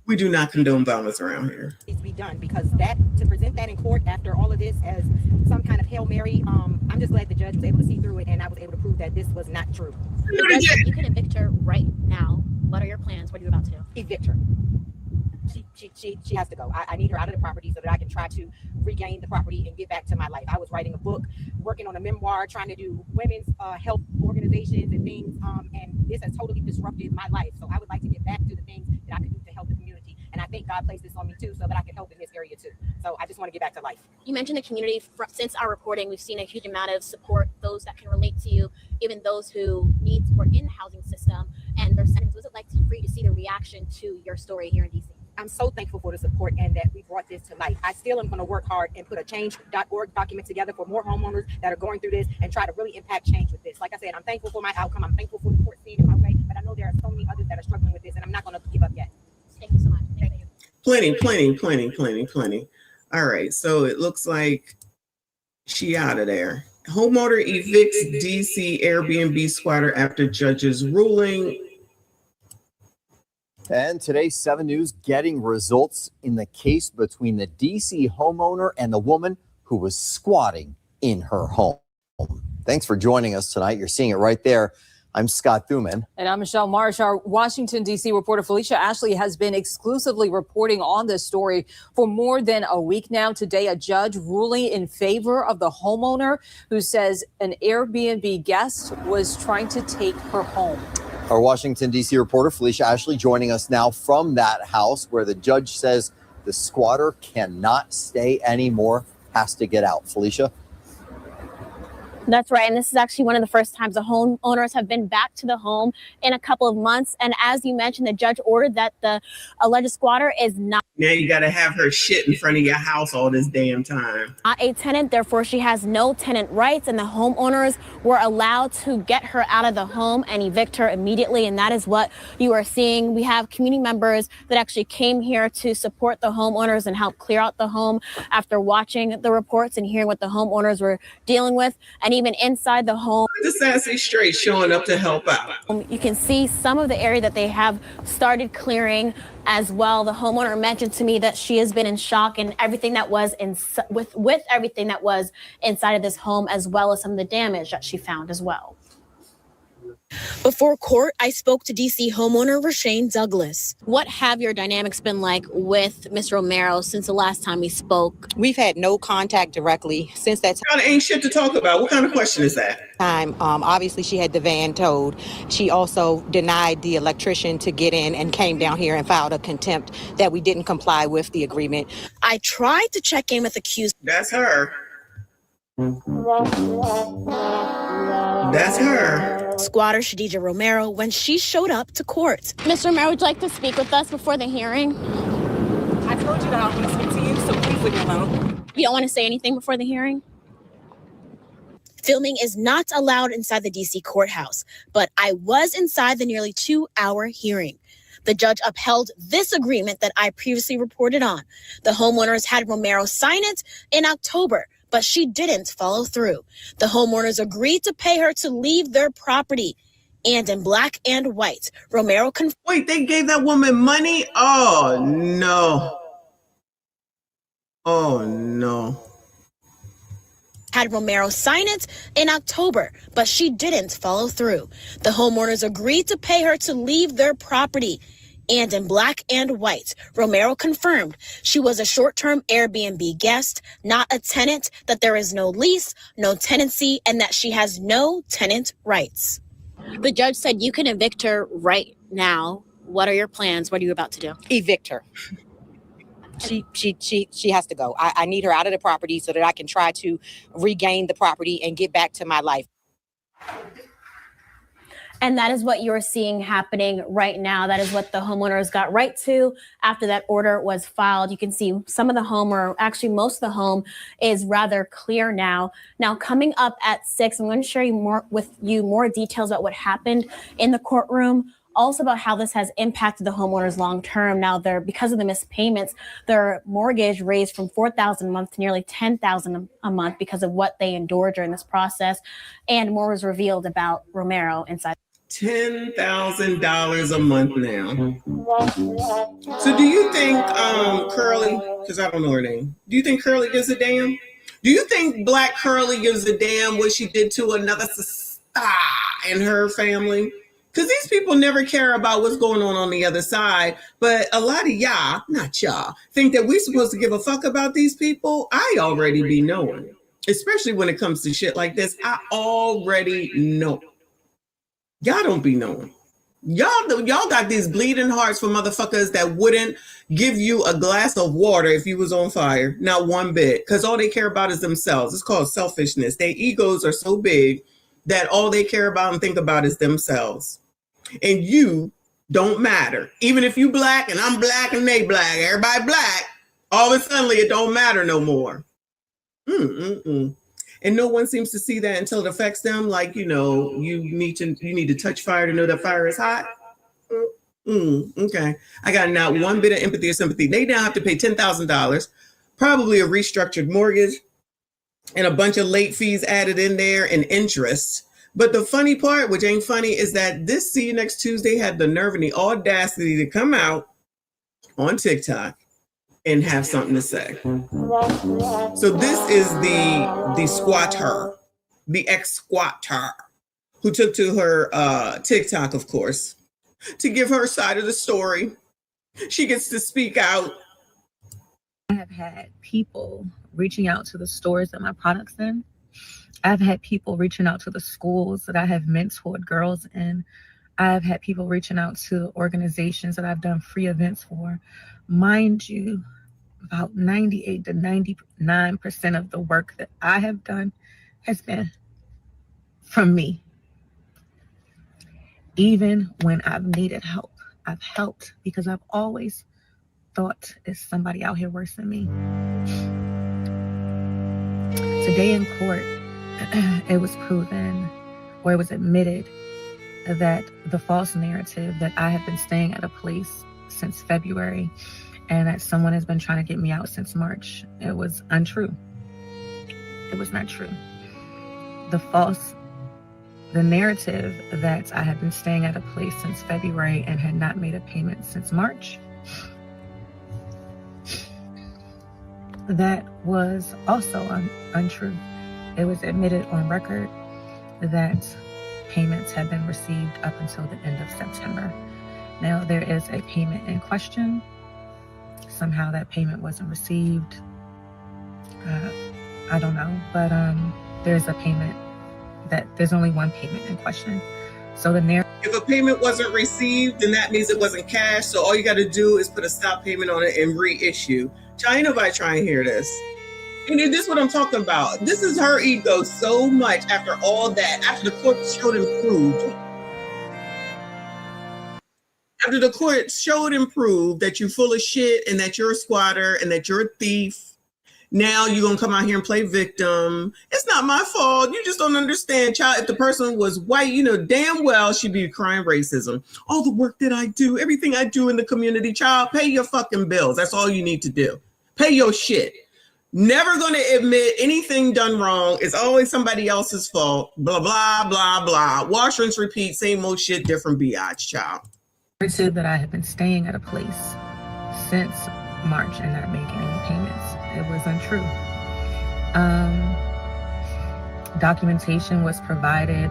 [SPEAKER 9] We do not condone violence around here.
[SPEAKER 1] needs to be done, because that, to present that in court after all of this as some kind of Hail Mary, I'm just glad the judge was able to see through it, and I was able to prove that this was not true.
[SPEAKER 2] You can evict her right now. What are your plans? What are you about to do?
[SPEAKER 1] Evict her. She has to go. I need her out of the property so that I can try to regain the property and get back to my life. I was writing a book, working on a memoir, trying to do women's health organizations and things, and this has totally disrupted my life. So I would like to get back to the things that I could do to help the community. And I think God placed this on me too, so that I can help in this area too. So I just want to get back to life.
[SPEAKER 2] You mentioned the community. Since our reporting, we've seen a huge amount of support, those that can relate to you, even those who need support in the housing system and their sentiments. What's it like for you to see the reaction to your story here in DC?
[SPEAKER 1] I'm so thankful for the support and that we brought this to light. I still am going to work hard and put a change.org document together for more homeowners that are going through this and try to really impact change with this. Like I said, I'm thankful for my outcome. I'm thankful for the court seeing it my way, but I know there are so many others that are struggling with this, and I'm not going to give up yet.
[SPEAKER 2] Thank you so much. Thank you.
[SPEAKER 9] Plenty. All right, so it looks like she out of there. Homeowner evicts DC Airbnb squatter after judge's ruling.
[SPEAKER 3] And today's 7 News getting results in the case between the DC homeowner and the woman who was squatting in her home. Thanks for joining us tonight. You're seeing it right there. I'm Scott Thuman.
[SPEAKER 18] And I'm Michelle Marsh. Our Washington, D.C. reporter Felicia Ashley has been exclusively reporting on this story for more than a week now. Today, a judge ruling in favor of the homeowner who says an Airbnb guest was trying to take her home.
[SPEAKER 3] Our Washington, D.C. reporter Felicia Ashley joining us now from that house where the judge says the squatter cannot stay anymore, has to get out. Felicia?
[SPEAKER 2] That's right. And this is actually one of the first times the homeowners have been back to the home in a couple of months. And as you mentioned, the judge ordered that the alleged squatter is not.
[SPEAKER 9] Now you got to have her shit in front of your house all this damn time.
[SPEAKER 2] Not a tenant, therefore she has no tenant rights, and the homeowners were allowed to get her out of the home and evict her immediately, and that is what you are seeing. We have community members that actually came here to support the homeowners and help clear out the home after watching the reports and hearing what the homeowners were dealing with, and even inside the home.
[SPEAKER 9] The Sassy Straight showing up to help out.
[SPEAKER 2] You can see some of the area that they have started clearing as well. The homeowner mentioned to me that she has been in shock and everything that was with everything that was inside of this home, as well as some of the damage that she found as well. Before court, I spoke to DC homeowner Rashane Douglas. What have your dynamics been like with Ms. Romero since the last time we spoke?
[SPEAKER 1] We've had no contact directly since that time.
[SPEAKER 9] Ain't shit to talk about. What kind of question is that?
[SPEAKER 1] Obviously, she had the van towed. She also denied the electrician to get in and came down here and filed a contempt that we didn't comply with the agreement.
[SPEAKER 2] I tried to check in with accused.
[SPEAKER 9] That's her. That's her.
[SPEAKER 2] Squatter Shadija Romero when she showed up to court. Ms. Romero, would you like to speak with us before the hearing?
[SPEAKER 4] I told you that I want to speak to you, so please leave me alone.
[SPEAKER 2] You don't want to say anything before the hearing? Filming is not allowed inside the DC courthouse, but I was inside the nearly 2-hour hearing. The judge upheld this agreement that I previously reported on. The homeowners had Romero sign it in October, but she didn't follow through. The homeowners agreed to pay her to leave their property. And in black and white, Romero
[SPEAKER 9] Wait, they gave that woman money? Oh, no. Oh, no.
[SPEAKER 2] Had Romero sign it in October, but she didn't follow through. The homeowners agreed to pay her to leave their property. And in black and white, Romero confirmed she was a short-term Airbnb guest, not a tenant, that there is no lease, no tenancy, and that she has no tenant rights. The judge said you can evict her right now. What are your plans? What are you about to do?
[SPEAKER 1] Evict her. She has to go. I need her out of the property so that I can try to regain the property and get back to my life.
[SPEAKER 2] And that is what you're seeing happening right now. That is what the homeowners got right to after that order was filed. You can see some of the home, or actually most of the home, is rather clear now. Now, coming up at 6, I'm going to share with you more details about what happened in the courtroom. Also about how this has impacted the homeowners long term. Now, because of the missed payments, their mortgage raised from $4,000 a month to nearly $10,000 a month because of what they endured during this process. And more was revealed about Romero inside.
[SPEAKER 9] $10,000 a month now. So do you think Curly, because I don't know her name, do you think Curly gives a damn? Do you think Black Curly gives a damn what she did to another sister in her family? Because these people never care about what's going on the other side. But a lot of y'all, not y'all, think that we're supposed to give a fuck about these people. I already be knowing, especially when it comes to shit like this. I already know. Y'all don't be knowing. Y'all got these bleeding hearts for motherfuckers that wouldn't give you a glass of water if you was on fire. Not one bit. Because all they care about is themselves. It's called selfishness. Their egos are so big that all they care about and think about is themselves. And you don't matter. Even if you black and I'm black and they black, everybody black, all of a sudden it don't matter no more. And no one seems to see that until it affects them. Like, you need to touch fire to know that fire is hot. Okay. I got not one bit of empathy or sympathy. They now have to pay $10,000, probably a restructured mortgage and a bunch of late fees added in there and interest. But the funny part, which ain't funny, is that this See You Next Tuesday had the nerve and the audacity to come out on TikTok and have something to say. So this is the squatter, the ex-squatter, who took to her TikTok, of course, to give her side of the story. She gets to speak out.
[SPEAKER 5] I have had people reaching out to the stores that my products in. I've had people reaching out to the schools that I have mentored girls in. I've had people reaching out to organizations that I've done free events for. Mind you, about 98 to 99% of the work that I have done has been from me. Even when I've needed help, I've helped because I've always thought there's somebody out here worse than me. Today in court, it was proven, or it was admitted, that the false narrative that I have been staying at a place since February and that someone has been trying to get me out since March, it was untrue. It was not true. The narrative that I had been staying at a place since February and had not made a payment since March, that was also untrue. It was admitted on record that payments had been received up until the end of September. Now there is a payment in question. Somehow that payment wasn't received. I don't know, but there's a payment there's only one payment in question. So
[SPEAKER 9] if a payment wasn't received, then that means it wasn't cash. So all you got to do is put a stop payment on it and reissue. Ain't nobody trying to hear this. And this is what I'm talking about. This is her ego so much after all that, after the court showed and proved. After the court showed and proved that you're full of shit and that you're a squatter and that you're a thief. Now you're going to come out here and play victim. It's not my fault. You just don't understand, child. If the person was white, damn well she'd be crying racism. All the work that I do, everything I do in the community, child, pay your fucking bills. That's all you need to do. Pay your shit. Never going to admit anything done wrong. It's always somebody else's fault. Blah, blah, blah, blah. Wash, rinse, repeat. Same old shit, different biatch, child.
[SPEAKER 5] I said that I have been staying at a place since March and not making any payments. It was untrue. Documentation was provided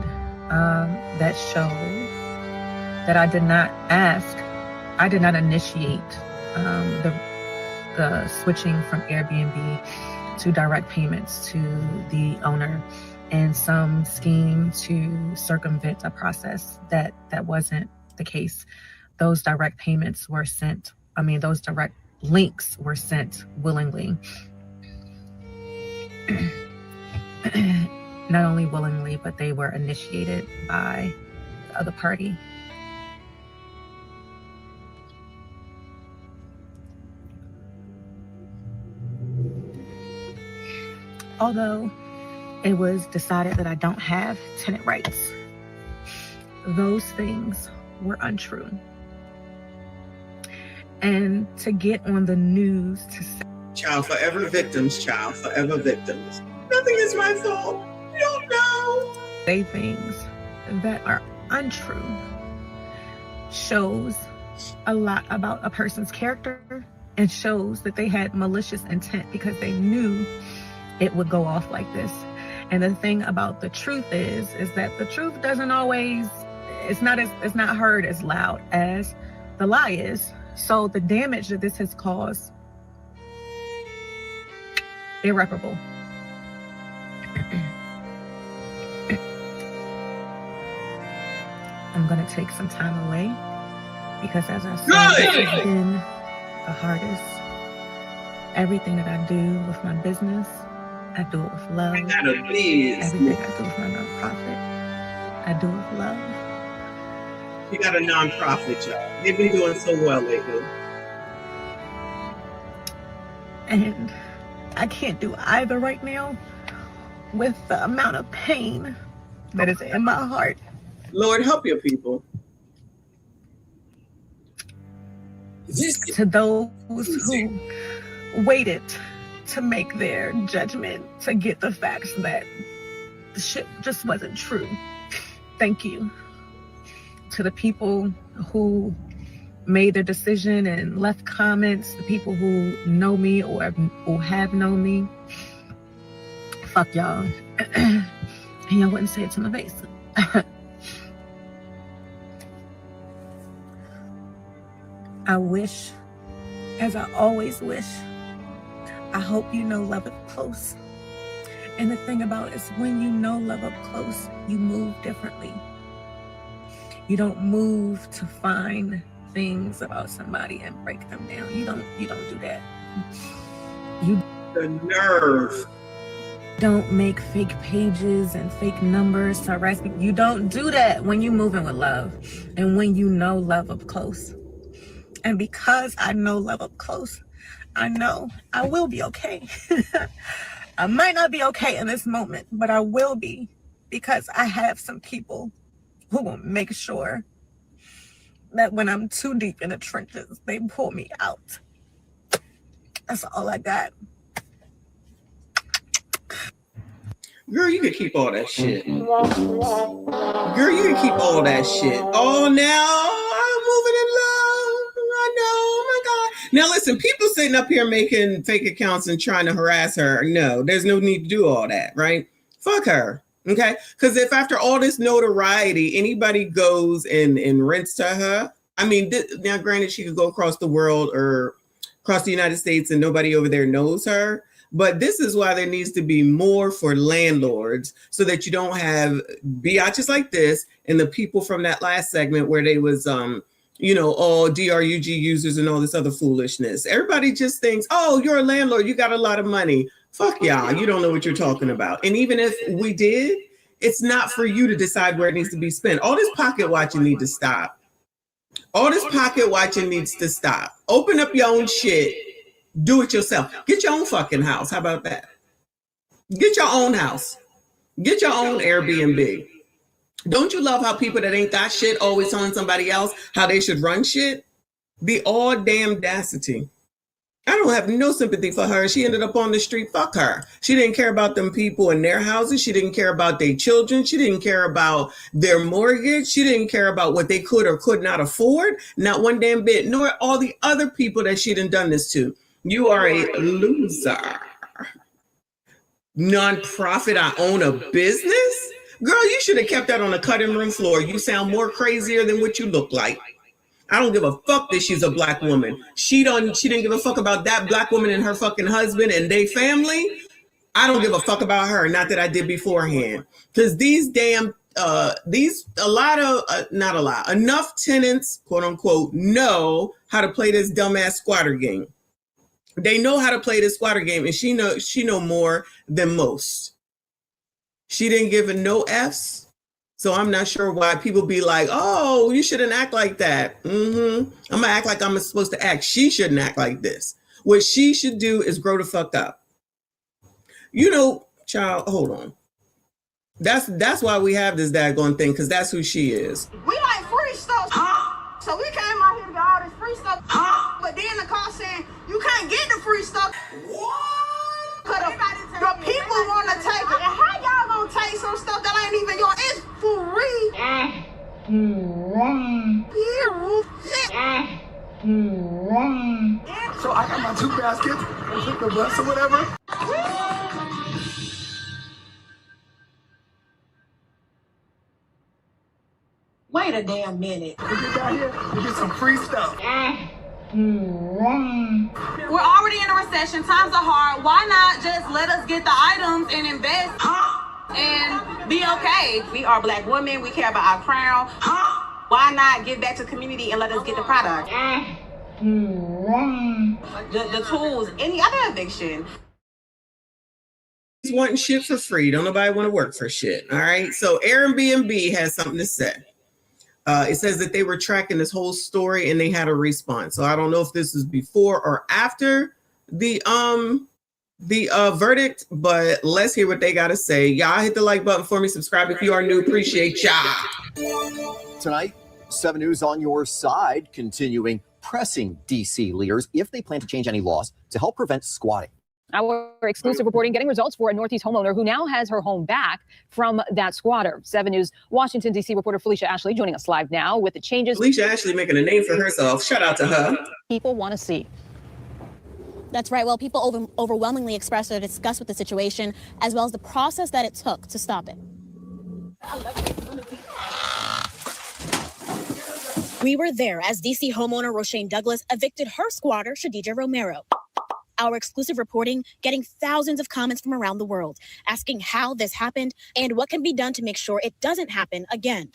[SPEAKER 5] that showed that I did not initiate the switching from Airbnb to direct payments to the owner in some scheme to circumvent a process that wasn't the case. Those direct payments were sent, those direct links were sent willingly. Not only willingly, but they were initiated by the other party. Although it was decided that I don't have tenant rights, those things were untrue. And to get on the news to say,
[SPEAKER 9] Child, forever victims, child, forever victims. Nothing is my fault. You don't know.
[SPEAKER 5] Say things that are untrue shows a lot about a person's character and shows that they had malicious intent because they knew it would go off like this. And the thing about the truth is that the truth doesn't always, it's not heard as loud as the lie is. So the damage that this has caused, irreparable. I'm gonna take some time away because, as I said, this has been the hardest. Everything that I do with my business, I do it with love. Everything I do with my nonprofit, I do it with love.
[SPEAKER 9] You got a nonprofit, y'all. They've been doing so well lately.
[SPEAKER 5] And I can't do either right now with the amount of pain that is in my heart.
[SPEAKER 9] Lord, help your people.
[SPEAKER 5] To those who waited to make their judgment, to get the facts that the shit just wasn't true. Thank you. To the people who made their decision and left comments, the people who know me or have known me, fuck y'all. And y'all wouldn't say it to my face. I wish, as I always wish, I hope you know love up close. And the thing about it is, when you know love up close, you move differently. You don't move to find things about somebody and break them down. You don't do that.
[SPEAKER 9] The nerve.
[SPEAKER 5] Don't make fake pages and fake numbers to harass people. You don't do that when you're moving with love and when you know love up close. And because I know love up close, I know I will be okay. I might not be okay in this moment, but I will be, because I have some people who will make sure that when I'm too deep in the trenches, they pull me out. That's all I got.
[SPEAKER 9] Girl, you can keep all that shit. Girl, you can keep all that shit. Oh, now I'm moving in love. I know. Oh my God. Now listen, people sitting up here making fake accounts and trying to harass her. No, there's no need to do all that, right? Fuck her. Okay. Because if after all this notoriety, anybody goes and rents to her, I mean, now granted, she could go across the world or across the United States and nobody over there knows her. But this is why there needs to be more for landlords, so that you don't have biatches like this and the people from that last segment where they was, all DRUG users and all this other foolishness. Everybody just thinks, oh, you're a landlord, you got a lot of money. Fuck y'all, you don't know what you're talking about. And even if we did, it's not for you to decide where it needs to be spent. All this pocket watching needs to stop. All this pocket watching needs to stop. Open up your own shit. Do it yourself. Get your own fucking house. How about that? Get your own house. Get your own Airbnb. Don't you love how people that ain't got shit always telling somebody else how they should run shit? The all damn audacity. I don't have no sympathy for her. She ended up on the street. Fuck her. She didn't care about them people in their houses. She didn't care about their children. She didn't care about their mortgage. She didn't care about what they could or could not afford. Not one damn bit. Nor all the other people that she done this to. You are a loser. Nonprofit, I own a business? Girl, you should have kept that on the cutting room floor. You sound more crazier than what you look like. I don't give a fuck that she's a black woman. She didn't give a fuck about that black woman and her fucking husband and their family. I don't give a fuck about her. Not that I did beforehand. Because enough tenants, quote unquote, know how to play this dumbass squatter game. They know how to play this squatter game, and she know more than most. She didn't give no F's. So I'm not sure why people be like, oh, you shouldn't act like that. I'm gonna act like I'm supposed to act. She shouldn't act like this. What she should do is grow the fuck up. You know, child, hold on. That's why we have this daggone thing, because that's who she is.
[SPEAKER 6] We like free stuff. So we came out here to get all this free stuff. But then the call saying you can't get the free stuff. What? The people want to take it. And how y'all gonna take some stuff that ain't even yours? It's free.
[SPEAKER 16] So I got my 2 baskets and took the bus or whatever.
[SPEAKER 6] Wait a damn minute.
[SPEAKER 16] We get down here, we get some free stuff.
[SPEAKER 6] We're already in a recession. Times are hard. Why not just let us get the items and invest and be okay? We are Black women. We care about our crown. Why not give back to the community and let us get the product? The tools, any other eviction.
[SPEAKER 9] He's wanting shit for free. Don't nobody want to work for shit. All right. So Airbnb has something to say. It says that they were tracking this whole story and they had a response. So I don't know if this is before or after the verdict, but let's hear what they got to say. Y'all hit the like button for me. Subscribe if you are new. Appreciate y'all.
[SPEAKER 3] Tonight, 7 News on your side, continuing pressing DC leaders if they plan to change any laws to help prevent squatting.
[SPEAKER 20] Our exclusive reporting getting results for a Northeast homeowner who now has her home back from that squatter. 7 News Washington, D.C. reporter Felicia Ashley joining us live now with the changes.
[SPEAKER 9] Felicia Ashley making a name for herself. Shout out to her.
[SPEAKER 20] People want to see.
[SPEAKER 2] That's right. Well, people overwhelmingly expressed their disgust with the situation, as well as the process that it took to stop it. We were there as D.C. homeowner Roshane Douglas evicted her squatter, Shadija Romero. Our exclusive reporting getting thousands of comments from around the world, asking how this happened and what can be done to make sure it doesn't happen again.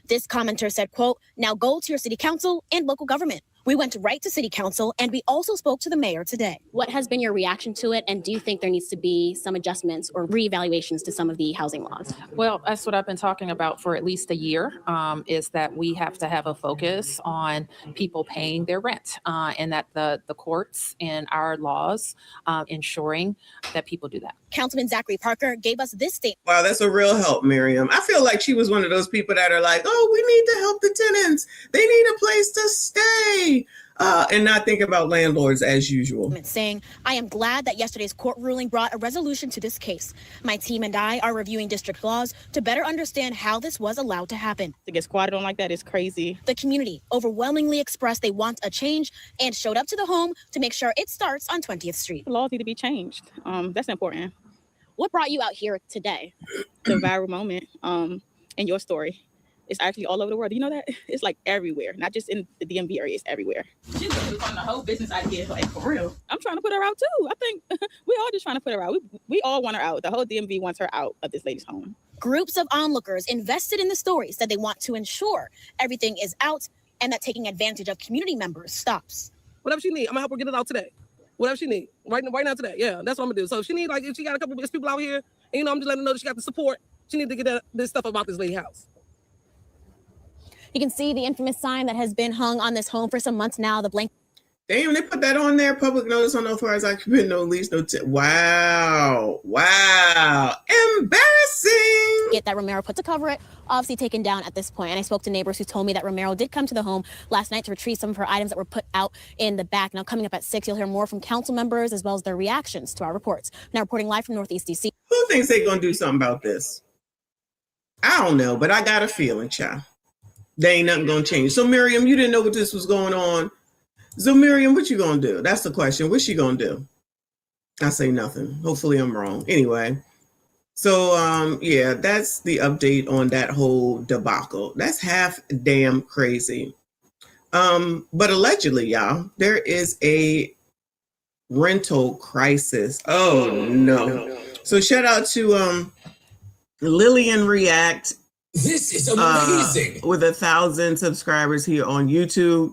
[SPEAKER 2] This commenter said, quote, now go to your city council and local government. We went right to city council and we also spoke to the mayor today.
[SPEAKER 21] What has been your reaction to it? And do you think there needs to be some adjustments or reevaluations to some of the housing laws?
[SPEAKER 22] Well, that's what I've been talking about for at least a year, is that we have to have a focus on people paying their rent and that the courts and our laws ensuring that people do that.
[SPEAKER 2] Councilman Zachary Parker gave us this statement.
[SPEAKER 9] Wow, that's a real help, Miriam. I feel like she was one of those people that are like, oh, we need to help the tenants. They need a place to stay. And not think about landlords as usual.
[SPEAKER 2] Saying, I am glad that yesterday's court ruling brought a resolution to this case. My team and I are reviewing district laws to better understand how this was allowed to happen.
[SPEAKER 23] To get squatted on like that is crazy.
[SPEAKER 2] The community overwhelmingly expressed they want a change and showed up to the home to make sure it starts on 20th Street.
[SPEAKER 23] The laws need to be changed. That's important.
[SPEAKER 21] What brought you out here today?
[SPEAKER 23] The viral moment in your story. It's actually all over the world. Do you know that? It's like everywhere, not just in the DMV area, it's everywhere. She's on the whole business idea, like for real. I'm trying to put her out too. I think we all just trying to put her out. We all want her out. The whole DMV wants her out of this lady's home.
[SPEAKER 2] Groups of onlookers invested in the story said they want to ensure everything is out and that taking advantage of community members stops.
[SPEAKER 24] Whatever she need, I'm gonna help her get it out today. Whatever she need, right now today. Yeah, that's what I'm gonna do. So if she need, like, if she got a couple of people out here, and, I'm just letting her know that she got the support. She need to get this stuff about this lady's house.
[SPEAKER 2] You can see the infamous sign that has been hung on this home for some months now. The blank.
[SPEAKER 9] Damn, they put that on there. Public notice on authorized occupant, no lease, no. Wow. Embarrassing.
[SPEAKER 2] Get that Romero put to cover it, obviously taken down at this point. And I spoke to neighbors who told me that Romero did come to the home last night to retrieve some of her items that were put out in the back. Now, coming up at 6, you'll hear more from council members as well as their reactions to our reports. Now, reporting live from Northeast DC.
[SPEAKER 9] Who thinks they're gonna do something about this? I don't know, but I got a feeling, child. There ain't nothing gonna change. So Miriam, you didn't know what this was going on. So Miriam, what you gonna do? That's the question. What's she gonna do? I say nothing. Hopefully I'm wrong. Anyway, so yeah, that's the update on that whole debacle. That's half damn crazy. But allegedly, y'all, there is a rental crisis. Oh no. So shout out to Lillian React.
[SPEAKER 16] This is amazing.
[SPEAKER 9] With 1,000 subscribers here on YouTube.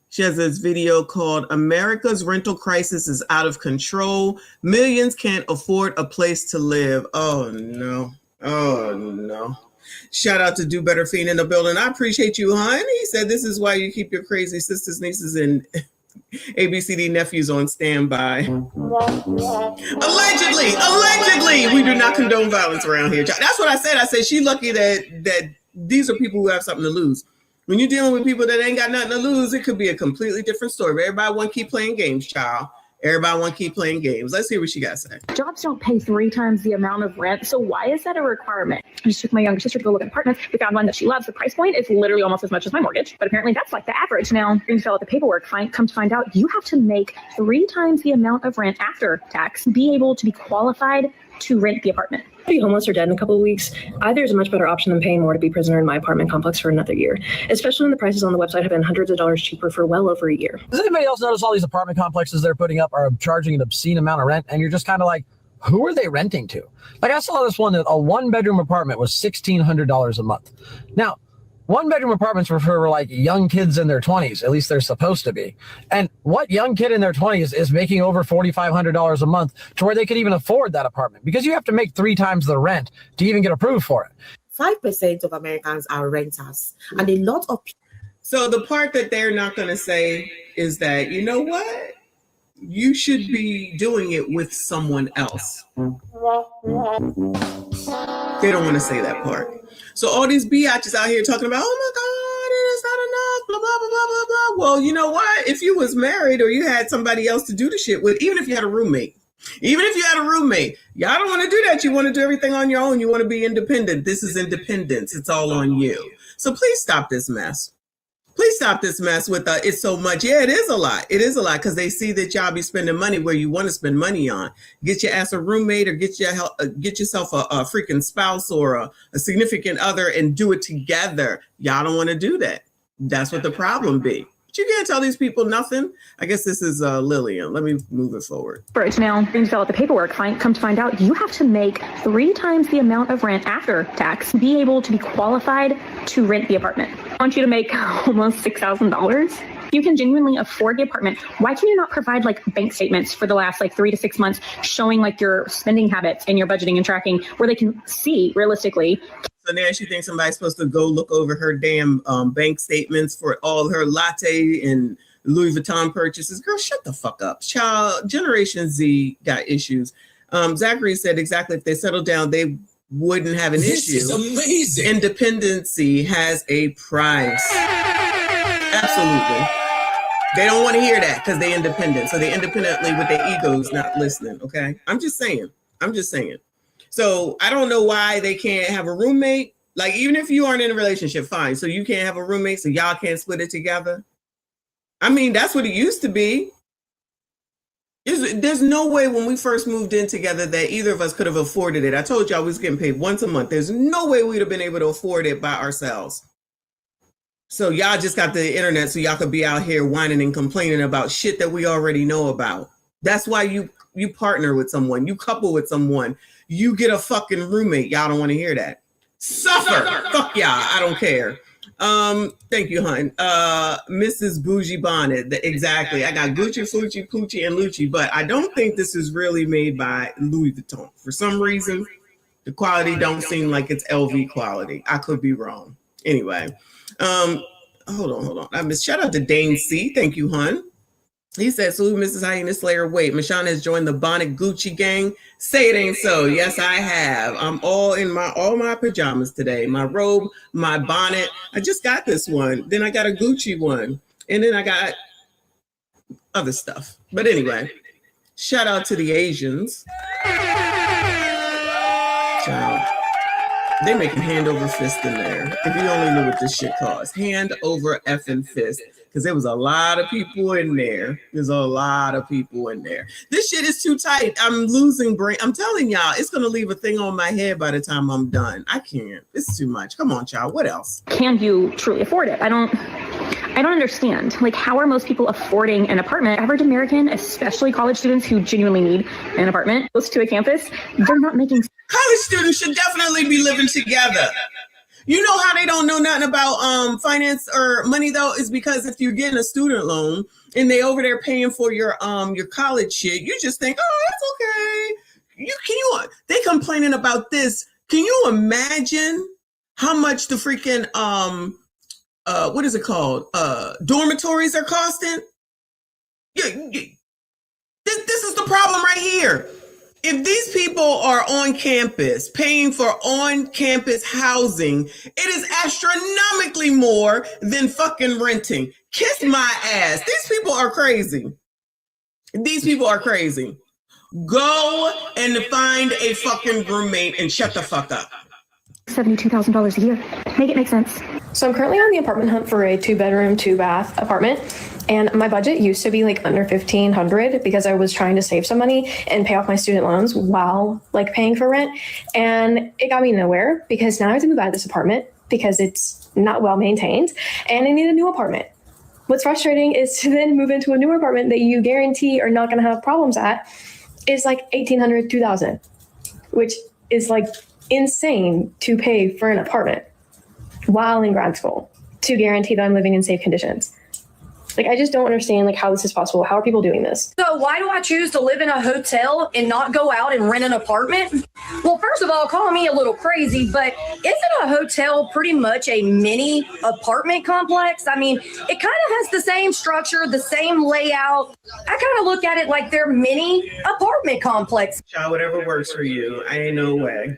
[SPEAKER 9] She has this video called America's Rental Crisis is Out of Control. Millions can't afford a place to live. Oh no. Oh no. Shout out to Do Better Fiend in the building. I appreciate you, hon. He said this is why you keep your crazy sisters, nieces, and ABCD nephews on standby. Allegedly, we do not condone violence around here. That's what I said. I said she's lucky that these are people who have something to lose. When you're dealing with people that ain't got nothing to lose, it could be a completely different story. But everybody want to keep playing games, child. Everybody want to keep playing games. Let's hear what she got to say.
[SPEAKER 7] Jobs don't pay 3 times the amount of rent. So why is that a requirement? I just took my younger sister to go look at apartments. We found one that she loves. The price point is literally almost as much as my mortgage. But apparently that's like the average. Now, you fill out the paperwork. Come to find out, you have to make 3 times the amount of rent after tax, be able to be qualified to rent the apartment.
[SPEAKER 8] Be homeless or dead in a couple of weeks, either is a much better option than paying more to be prisoner in my apartment complex for another year, especially when the prices on the website have been hundreds of dollars cheaper for well over a year.
[SPEAKER 10] Does anybody else notice all these apartment complexes they're putting up are charging an obscene amount of rent? And you're just kind of like, who are they renting to? Like I saw this one that a 1-bedroom apartment was $1,600 a month. Now, 1-bedroom apartments were for like young kids in their 20s, at least they're supposed to be. And what young kid in their 20s is making over $4,500 a month to where they could even afford that apartment? Because you have to make 3 times the rent to even get approved for it.
[SPEAKER 11] 5% of Americans are renters, and a lot of people.
[SPEAKER 9] So the part that they're not going to say is that, you know what? You should be doing it with someone else. They don't want to say that part. So all these biatches out here talking about, oh my God, it is not enough, blah, blah, blah, blah, blah, blah. Well, you know what? If you was married or you had somebody else to do the shit with, even if you had a roommate, y'all don't want to do that. You want to do everything on your own. You want to be independent. This is independence. It's all on you. So please stop this mess. Please stop this mess with it's so much. Yeah, it is a lot. It is a lot because they see that y'all be spending money where you want to spend money on. Get your ass a roommate or get yourself a freaking spouse or a significant other and do it together. Y'all don't want to do that. That's what the problem be. But you can't tell these people nothing. I guess this is Lillian. Let me move it forward.
[SPEAKER 7] Now, you fill out the paperwork. Come to find out, you have to make 3 times the amount of rent after tax, be able to be qualified to rent the apartment. I want you to make almost $6,000. You can genuinely afford the apartment. Why can you not provide like bank statements for the last like 3 to 6 months showing like your spending habits and your budgeting and tracking where they can see realistically?
[SPEAKER 9] So now she thinks somebody's supposed to go look over her damn bank statements for all her latte and Louis Vuitton purchases. Girl, shut the fuck up. Child, Generation Z got issues. Zachary said exactly if they settled down, they wouldn't have an issue.
[SPEAKER 16] This is amazing.
[SPEAKER 9] Independency has a price. Absolutely. They don't want to hear that because they're independent. So they independently with their egos not listening. Okay. I'm just saying. So I don't know why they can't have a roommate. Like, even if you aren't in a relationship, fine. So you can't have a roommate so y'all can't split it together. I mean, that's what it used to be. There's no way when we first moved in together that either of us could have afforded it. I told y'all we was getting paid once a month. There's no way we'd have been able to afford it by ourselves. So y'all just got the internet so y'all could be out here whining and complaining about shit that we already know about. That's why you partner with someone, you couple with someone, you get a fucking roommate. Y'all don't want to hear that. Suffer. Fuck y'all. I don't care. Thank you, hon. Mrs. Bougie Bonnet. Exactly. I got Gucci, Fucci, Poochie, and Lucci, but I don't think this is really made by Louis Vuitton. For some reason, the quality don't seem like it's LV quality. I could be wrong. Anyway, hold on. Shout out to Dane C. Thank you, hon. He said, salute Mrs. Hyena Slayer. Wait, Michon has joined the Bonnet Gucci gang. Say it ain't so. Yes, I have. I'm all in all my pajamas today. My robe, my bonnet. I just got this one. Then I got a Gucci one. And then I got other stuff. But anyway, shout out to the Asians. Child. They making hand over fist in there. If you only knew what this shit costs. Hand over effing fist. Because there was a lot of people in there. There's a lot of people in there. This shit is too tight. I'm losing brain. I'm telling y'all, it's going to leave a thing on my head by the time I'm done. I can't. It's too much. Come on, child. What else?
[SPEAKER 7] Can you truly afford it? I don't understand. Like, how are most people affording an apartment? Average American, especially college students who genuinely need an apartment close to a campus, they're not making.
[SPEAKER 9] College students should definitely be living together. You know how they don't know nothing about finance or money though, is because if you're getting a student loan and they over there paying for your college shit, you just think, oh, that's okay. They complaining about this. Can you imagine how much the freaking what is it called? Dormitories are costing. This is the problem right here. If these people are on campus paying for on-campus housing, it is astronomically more than fucking renting. Kiss my ass. These people are crazy. These people are crazy. Go and find a fucking roommate and shut the fuck up.
[SPEAKER 7] $72,000 a year. Make it make sense.
[SPEAKER 8] So I'm currently on the apartment hunt for a 2-bedroom, 2-bath apartment. And my budget used to be like under $1,500 because I was trying to save some money and pay off my student loans while like paying for rent. And it got me nowhere because now I have to move out of this apartment because it's not well maintained and I need a new apartment. What's frustrating is to then move into a newer apartment that you guarantee are not going to have problems at is like $1,800, $2,000, which is like insane to pay for an apartment while in grad school to guarantee that I'm living in safe conditions. Like, I just don't understand like how this is possible. How are people doing this?
[SPEAKER 12] So why do I choose to live in a hotel and not go out and rent an apartment? Well, first of all, call me a little crazy, but isn't a hotel pretty much a mini apartment complex? I mean, it kind of has the same structure, the same layout. I kind of look at it like they're mini apartment complex.
[SPEAKER 9] Child, whatever works for you. I ain't no way.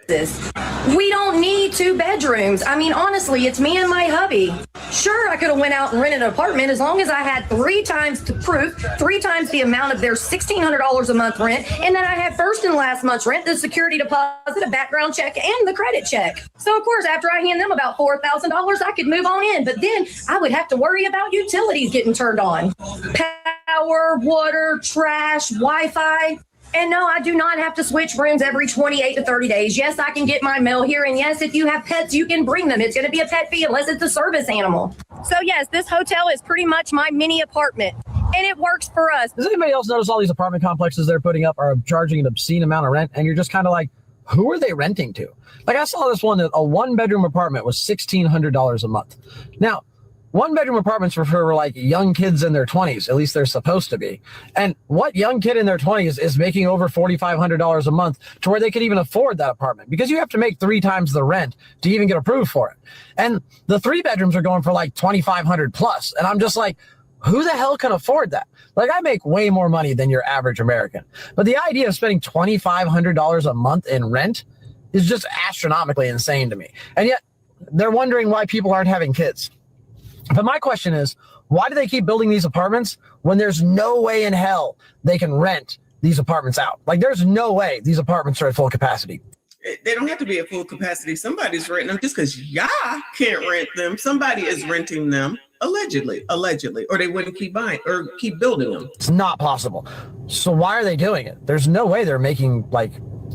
[SPEAKER 12] We don't need 2 bedrooms. I mean, honestly, it's me and my hubby. Sure, I could have went out and rented an apartment as long as I had 3 times the proof, 3 times the amount of their $1,600 a month rent, and then I had first and last month's rent, the security deposit, a background check, and the credit check. So, of course, after I hand them about $4,000, I could move on in, but then I would have to worry about utilities getting turned on. Power, water, trash, Wi-Fi. And no, I do not have to switch rooms every 28 to 30 days. Yes, I can get my mail here. And yes, if you have pets, you can bring them. It's going to be a pet fee unless it's a service animal. So yes, this hotel is pretty much my mini apartment. And it works for us.
[SPEAKER 10] Does anybody else notice all these apartment complexes they're putting up are charging an obscene amount of rent? And you're just kind of like, who are they renting to? Like I saw this one, a 1-bedroom apartment was $1,600 a month. Now, 1-bedroom apartments are for like young kids in their 20s, at least they're supposed to be. And what young kid in their 20s is making over $4,500 a month to where they could even afford that apartment? Because you have to make 3 times the rent to even get approved for it. And the 3 bedrooms are going for like $2,500 plus. And I'm just like, who the hell can afford that? Like, I make way more money than your average American. But the idea of spending $2,500 a month in rent is just astronomically insane to me. And yet they're wondering why people aren't having kids. But my question is, why do they keep building these apartments when there's no way in hell they can rent these apartments out? Like, there's no way these apartments are at full capacity.
[SPEAKER 9] They don't have to be at full capacity. Somebody's renting them just because y'all can't rent them. Somebody is renting them, allegedly, or they wouldn't keep buying or keep building them.
[SPEAKER 10] It's not possible. So why are they doing it? There's no way they're making, like,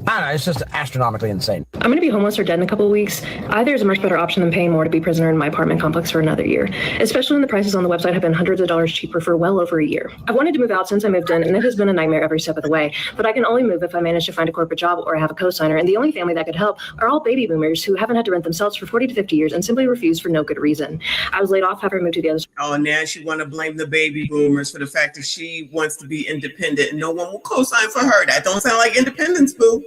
[SPEAKER 10] I don't know, it's just astronomically insane.
[SPEAKER 8] I'm going to be homeless or dead in a couple of weeks. Either is a much better option than paying more to be prisoner in my apartment complex for another year, especially when the prices on the website have been hundreds of dollars cheaper for well over a year. I've wanted to move out since I moved in, and it has been a nightmare every step of the way, but I can only move if I manage to find a corporate job or I have a co-signer, and the only family that could help are all baby boomers who haven't had to rent themselves for 40 to 50 years and simply refuse for no good reason. I was laid off after I moved to the other side.
[SPEAKER 9] Oh, now she want to blame the baby boomers for the fact that she wants to be independent and no one will co-sign for her. That don't sound like independence, boo.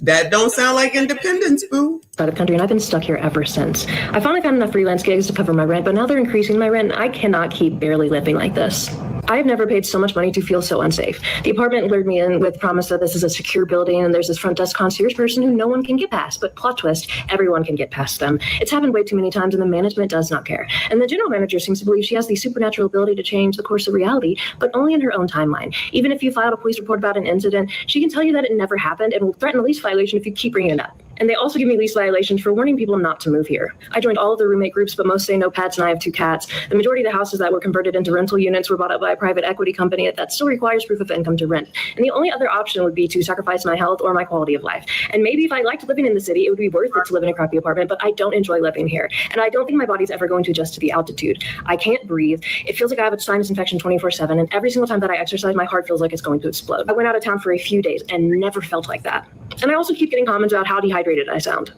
[SPEAKER 9] That don't sound like independence, boo.
[SPEAKER 8] Out of country, and I've been stuck here ever since. I finally found enough freelance gigs to cover my rent, but now they're increasing my rent, and I cannot keep barely living like this. I have never paid so much money to feel so unsafe. The apartment lured me in with promise that this is a secure building and there's this front desk concierge person who no one can get past, but plot twist, everyone can get past them. It's happened way too many times and the management does not care. And the general manager seems to believe she has the supernatural ability to change the course of reality, but only in her own timeline. Even if you filed a police report about an incident, she can tell you that it never happened and will threaten a lease violation if you keep bringing it up. And they also give me lease violations for warning people not to move here. I joined all of the roommate groups, but most say no pets, and I have 2 cats. The majority of the houses that were converted into rental units were bought up by a private equity company that still requires proof of income to rent. And the only other option would be to sacrifice my health or my quality of life. And maybe if I liked living in the city, it would be worth it to live in a crappy apartment, but I don't enjoy living here. And I don't think my body's ever going to adjust to the altitude. I can't breathe. It feels like I have a sinus infection 24/7, and every single time that I exercise, my heart feels like it's going to explode. I went out of town for a few days and never felt like that. And I also keep getting comments about how dehydrated I sound.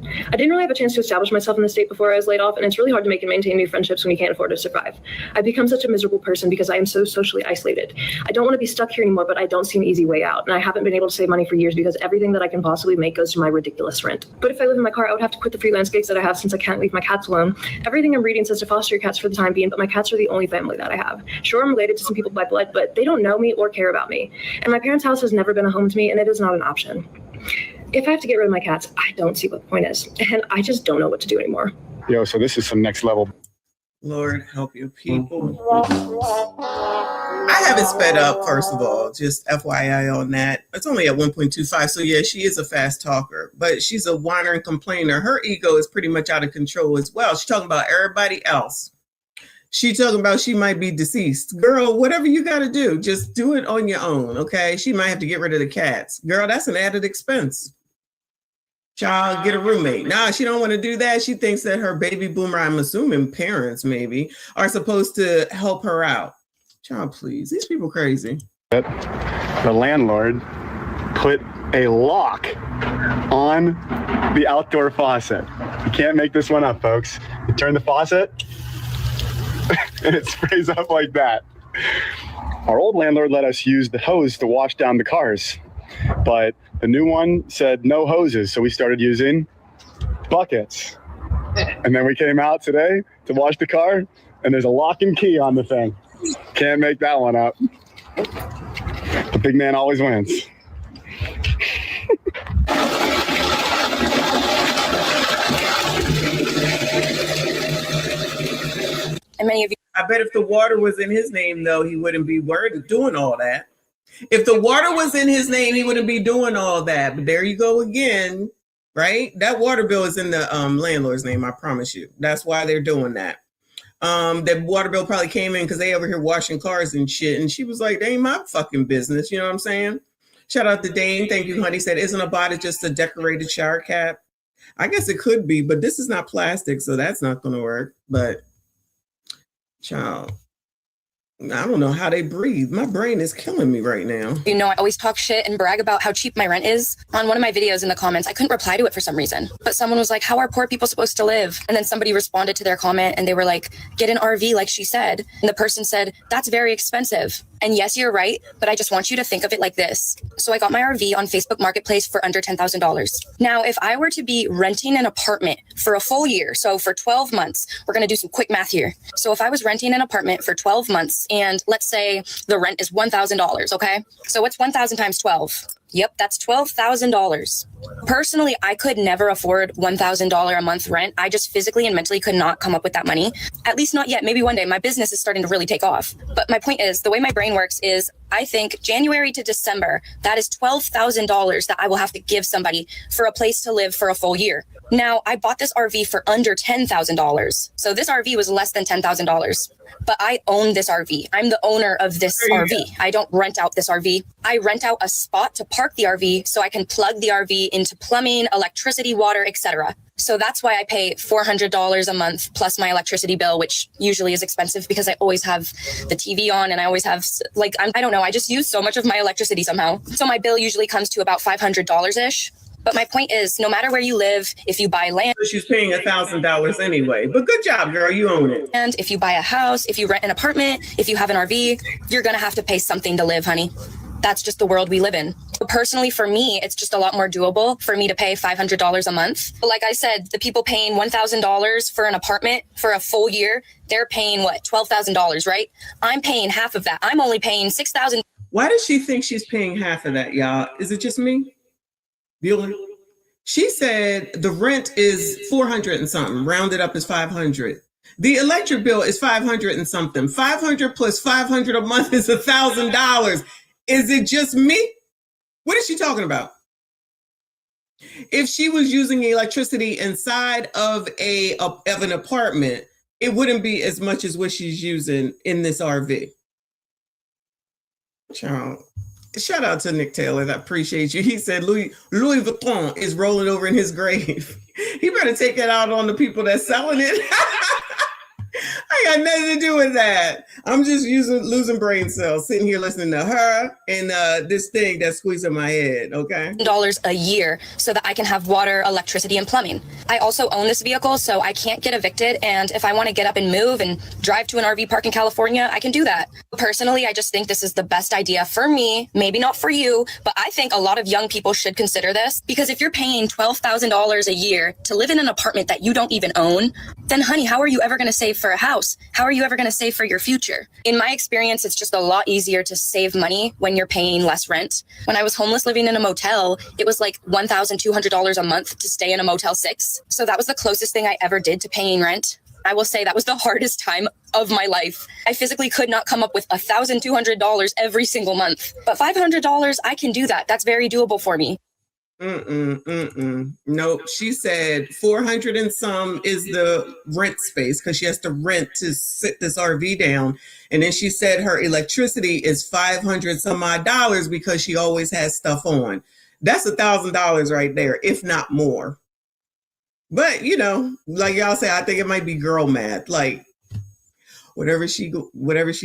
[SPEAKER 8] I didn't really have a chance to establish myself in the state before I was laid off, and it's really hard to make and maintain new friendships when you can't afford to survive. I've become such a miserable person because I am so socially isolated. I don't want to be stuck here anymore, but I don't see an easy way out, and I haven't been able to save money for years because everything that I can possibly make goes to my ridiculous rent. But if I live in my car, I would have to quit the freelance gigs that I have since I can't leave my cats alone. Everything I'm reading says to foster your cats for the time being, but my cats are the only family that I have. Sure, I'm related to some people by blood, but they don't know me or care about me. And my parents' house has never been a home to me, and it is not an option. If I have to get rid of my cats, I don't see what the point is. And I just don't know what to do anymore.
[SPEAKER 13] Yo, so this is some next level.
[SPEAKER 9] Lord help your people. I have it sped up, first of all, just FYI on that. It's only at 1.25. So yeah, she is a fast talker, but she's a whiner and complainer. Her ego is pretty much out of control as well. She's talking about everybody else. She talking about she might be deceased. Girl, whatever you got to do, just do it on your own, okay? She might have to get rid of the cats. Girl, that's an added expense. Child, get a roommate. Nah, she don't want to do that. She thinks that her baby boomer, I'm assuming parents maybe, are supposed to help her out. Child, please. These people crazy.
[SPEAKER 13] The landlord put a lock on the outdoor faucet. You can't make this one up, folks. You turn the faucet, and it sprays up like that. Our old landlord let us use the hose to wash down the cars, but the new one said no hoses, so we started using buckets. And then we came out today to wash the car, and there's a lock and key on the thing. Can't make that one up. The big man always wins.
[SPEAKER 9] And many of you, I bet if the water was in his name, though, he wouldn't be worried doing all that. If the water was in his name, he wouldn't be doing all that. But there you go again, right? That water bill is in the landlord's name, I promise you. That's why they're doing that. That water bill probably came in because they over here washing cars and shit. And she was like, they ain't my fucking business. You know what I'm saying? Shout out to Dane. Thank you, honey. Said, isn't a body just a decorated shower cap? I guess it could be, but this is not plastic, so that's not going to work. But child, I don't know how they breathe. My brain is killing me right now.
[SPEAKER 14] You know, I always talk shit and brag about how cheap my rent is. On one of my videos in the comments, I couldn't reply to it for some reason. But someone was like, how are poor people supposed to live? And then somebody responded to their comment and they were like, get an RV like she said. And the person said, that's very expensive. And yes, you're right, but I just want you to think of it like this. So I got my RV on Facebook Marketplace for under $10,000. Now, if I were to be renting an apartment for a full year, so for 12 months, we're going to do some quick math here. So if I was renting an apartment for 12 months and let's say the rent is $1,000, okay? So what's 1,000 times 12? Yep, that's $12,000. Personally, I could never afford $1,000 a month rent. I just physically and mentally could not come up with that money. At least not yet. Maybe one day. My business is starting to really take off. But my point is, the way my brain works is I think January to December, that is $12,000 that I will have to give somebody for a place to live for a full year. Now, I bought this RV for under $10,000. So this RV was less than $10,000. But I own this RV. I'm the owner of this RV. I don't rent out this RV. I rent out a spot to park the RV so I can plug the RV into plumbing, electricity, water, etc. So that's why I pay $400 a month plus my electricity bill, which usually is expensive because I always have the TV on and I always have, like, I don't know, I just use so much of my electricity somehow. So my bill usually comes to about $500-ish. But my point is, no matter where you live, if you buy land.
[SPEAKER 9] She's paying $1,000 anyway. But good job, girl. You own it.
[SPEAKER 14] And if you buy a house, if you rent an apartment, if you have an RV, you're going to have to pay something to live, honey. That's just the world we live in. But personally, for me, it's just a lot more doable for me to pay $500 a month. But like I said, the people paying $1,000 for an apartment for a full year, they're paying what, $12,000, right? I'm paying half of that. I'm only paying $6,000.
[SPEAKER 9] Why does she think she's paying half of that, y'all? Is it just me? She said the rent is 400 and something, rounded up is 500. The electric bill is 500 and something. 500 plus 500 a month is $1,000. Is it just me? What is she talking about? If she was using electricity inside of an apartment, it wouldn't be as much as what she's using in this RV. Child. Shout out to Nick Taylor. I appreciate you. He said Louis Vuitton is rolling over in his grave. He better take it out on the people that's selling it. I got nothing to do with that. I'm just losing brain cells, sitting here listening to her and this thing that's squeezing my head. Okay.
[SPEAKER 14] $1,000 a year so that I can have water, electricity, and plumbing. I also own this vehicle, so I can't get evicted. And if I want to get up and move and drive to an RV park in California, I can do that. Personally, I just think this is the best idea for me. Maybe not for you, but I think a lot of young people should consider this, because if you're paying $12,000 a year to live in an apartment that you don't even own, then honey, how are you ever going to save for a house? How are you ever going to save for your future? In my experience, it's just a lot easier to save money when you're paying less rent. When I was homeless living in a motel, it was like $1,200 a month to stay in a Motel 6. So that was the closest thing I ever did to paying rent. I will say that was the hardest time of my life. I physically could not come up with $1,200 every single month. But $500, I can do that. That's very doable for me.
[SPEAKER 9] Nope. She said 400 and some is the rent space because she has to rent to sit this RV down. And then she said her electricity is 500 some odd dollars because she always has stuff on. That's $1,000 right there, if not more. But, you know, like y'all say, I think it might be girl math. Like, whatever she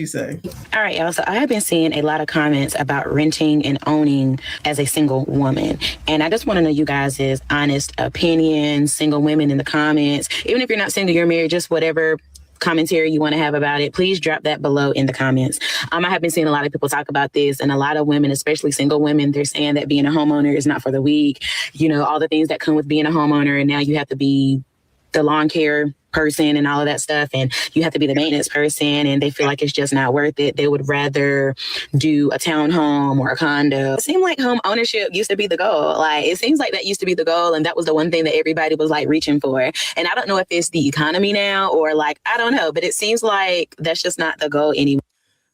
[SPEAKER 9] say.
[SPEAKER 15] All right, y'all. So I have been seeing a lot of comments about renting and owning as a single woman. And I just want to know you guys' honest opinion, single women in the comments. Even if you're not single, you're married, just whatever commentary you want to have about it, please drop that below in the comments. I have been seeing a lot of people talk about this, and a lot of women, especially single women, they're saying that being a homeowner is not for the weak. You know, all the things that come with being a homeowner, and now you have to be the lawn care person and all of that stuff, and you have to be the maintenance person, and they feel like it's just not worth it. They would rather do a townhome or a condo. It seemed like home ownership used to be the goal. Like, it seems like that used to be the goal, and that was the one thing that everybody was like reaching for. And I don't know if it's the economy now or like, I don't know, but it seems like that's just not the goal anymore.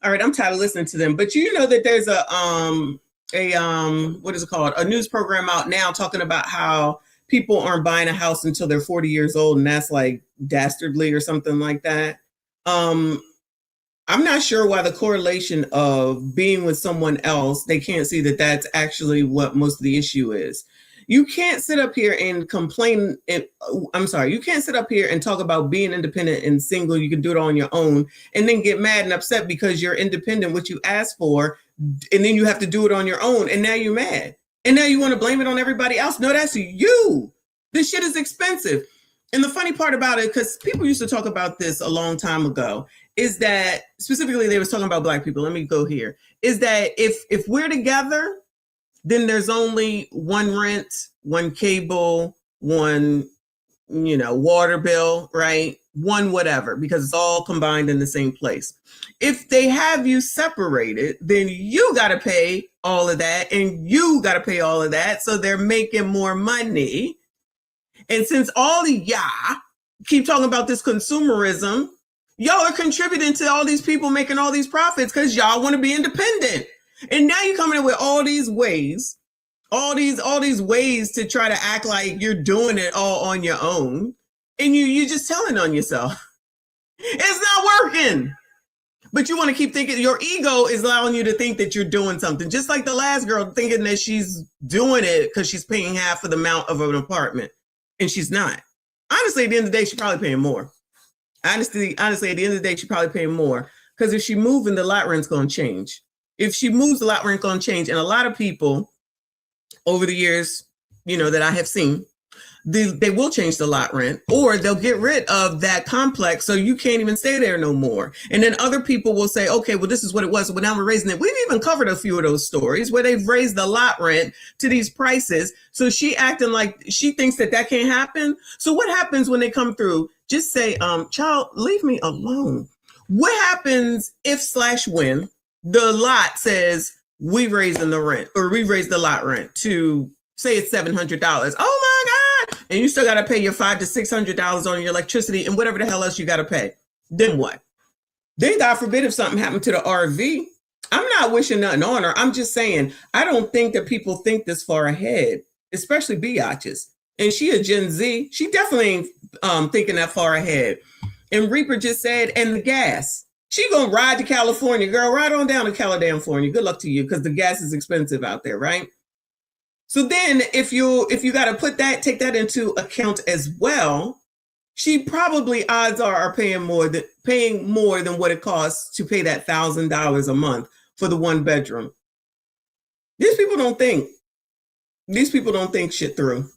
[SPEAKER 9] All right, I'm tired of listening to them, but you know that there's a what is it called? A news program out now talking about how people aren't buying a house until they're 40 years old, and that's like dastardly or something like that. I'm not sure why the correlation of being with someone else, they can't see that that's actually what most of the issue is. You can't sit up here and complain. You can't sit up here and talk about being independent and single. You can do it on your own and then get mad and upset because you're independent, what you asked for, and then you have to do it on your own. And now you're mad. And now you want to blame it on everybody else. No, that's you. This shit is expensive. And the funny part about it, because people used to talk about this a long time ago, is that specifically they was talking about Black people. Let me go here. Is that if we're together, then there's only one rent, one cable, one, water bill, right? One whatever, because it's all combined in the same place. If they have you separated, then you got to pay all of that and you got to pay all of that. So they're making more money. And since all of y'all keep talking about this consumerism, y'all are contributing to all these people making all these profits because y'all want to be independent. And now you're coming in with all these ways, all these ways to try to act like you're doing it all on your own. And you're just telling on yourself. It's not working. But you want to keep thinking, your ego is allowing you to think that you're doing something. Just like the last girl thinking that she's doing it because she's paying half of the amount of an apartment. And she's not. Honestly, at the end of the day, she's probably paying more. Honestly, at the end of the day, she's probably paying more. Because if she moving, the lot rent's going to change. If she moves, the lot rent going to change. And a lot of people over the years, that I have seen, they will change the lot rent, or they'll get rid of that complex so you can't even stay there no more. And then other people will say, okay, well, this is what it was, but now we're raising it. We've even covered a few of those stories where they've raised the lot rent to these prices. So she acting like she thinks that can't happen. So what happens when they come through? Just say, child, leave me alone. What happens if / when the lot says we raising the rent, or we raise the lot rent to say it's $700? Oh my God. And you still got to pay your $500 to $600 on your electricity and whatever the hell else you got to pay. Then what? Then God forbid if something happened to the RV. I'm not wishing nothing on her. I'm just saying, I don't think that people think this far ahead, especially biatches. And she a Gen Z. She definitely ain't thinking that far ahead. And Reaper just said, and the gas. She gonna ride to California, girl. Ride on down to California. Good luck to you, because the gas is expensive out there, right? So then if you got to take that into account as well, She probably, odds are paying more than what it costs to pay that $1,000 a month for the one bedroom. These people don't think. These people don't think shit through.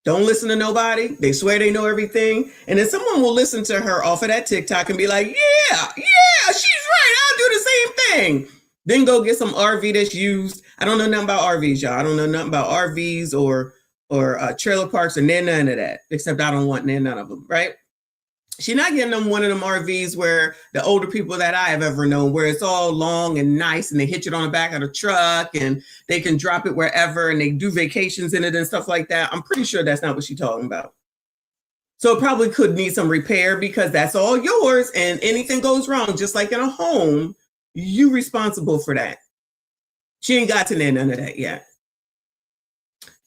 [SPEAKER 9] Don't listen to nobody. They swear they know everything. And then someone will listen to her off of that TikTok and be like, yeah, she's right. I'll do the same thing. Then go get some RV that's used. I don't know nothing about RVs, y'all. I don't know nothing about RVs or trailer parks or none of that, except I don't want none of them, right? She's not getting them one of them RVs where the older people that I have ever known, where it's all long and nice and they hitch it on the back of the truck and they can drop it wherever and they do vacations in it and stuff like that. I'm pretty sure that's not what she's talking about. So it probably could need some repair because that's all yours, and anything goes wrong, just like in a home, you responsible for that. She ain't got to none of that yet.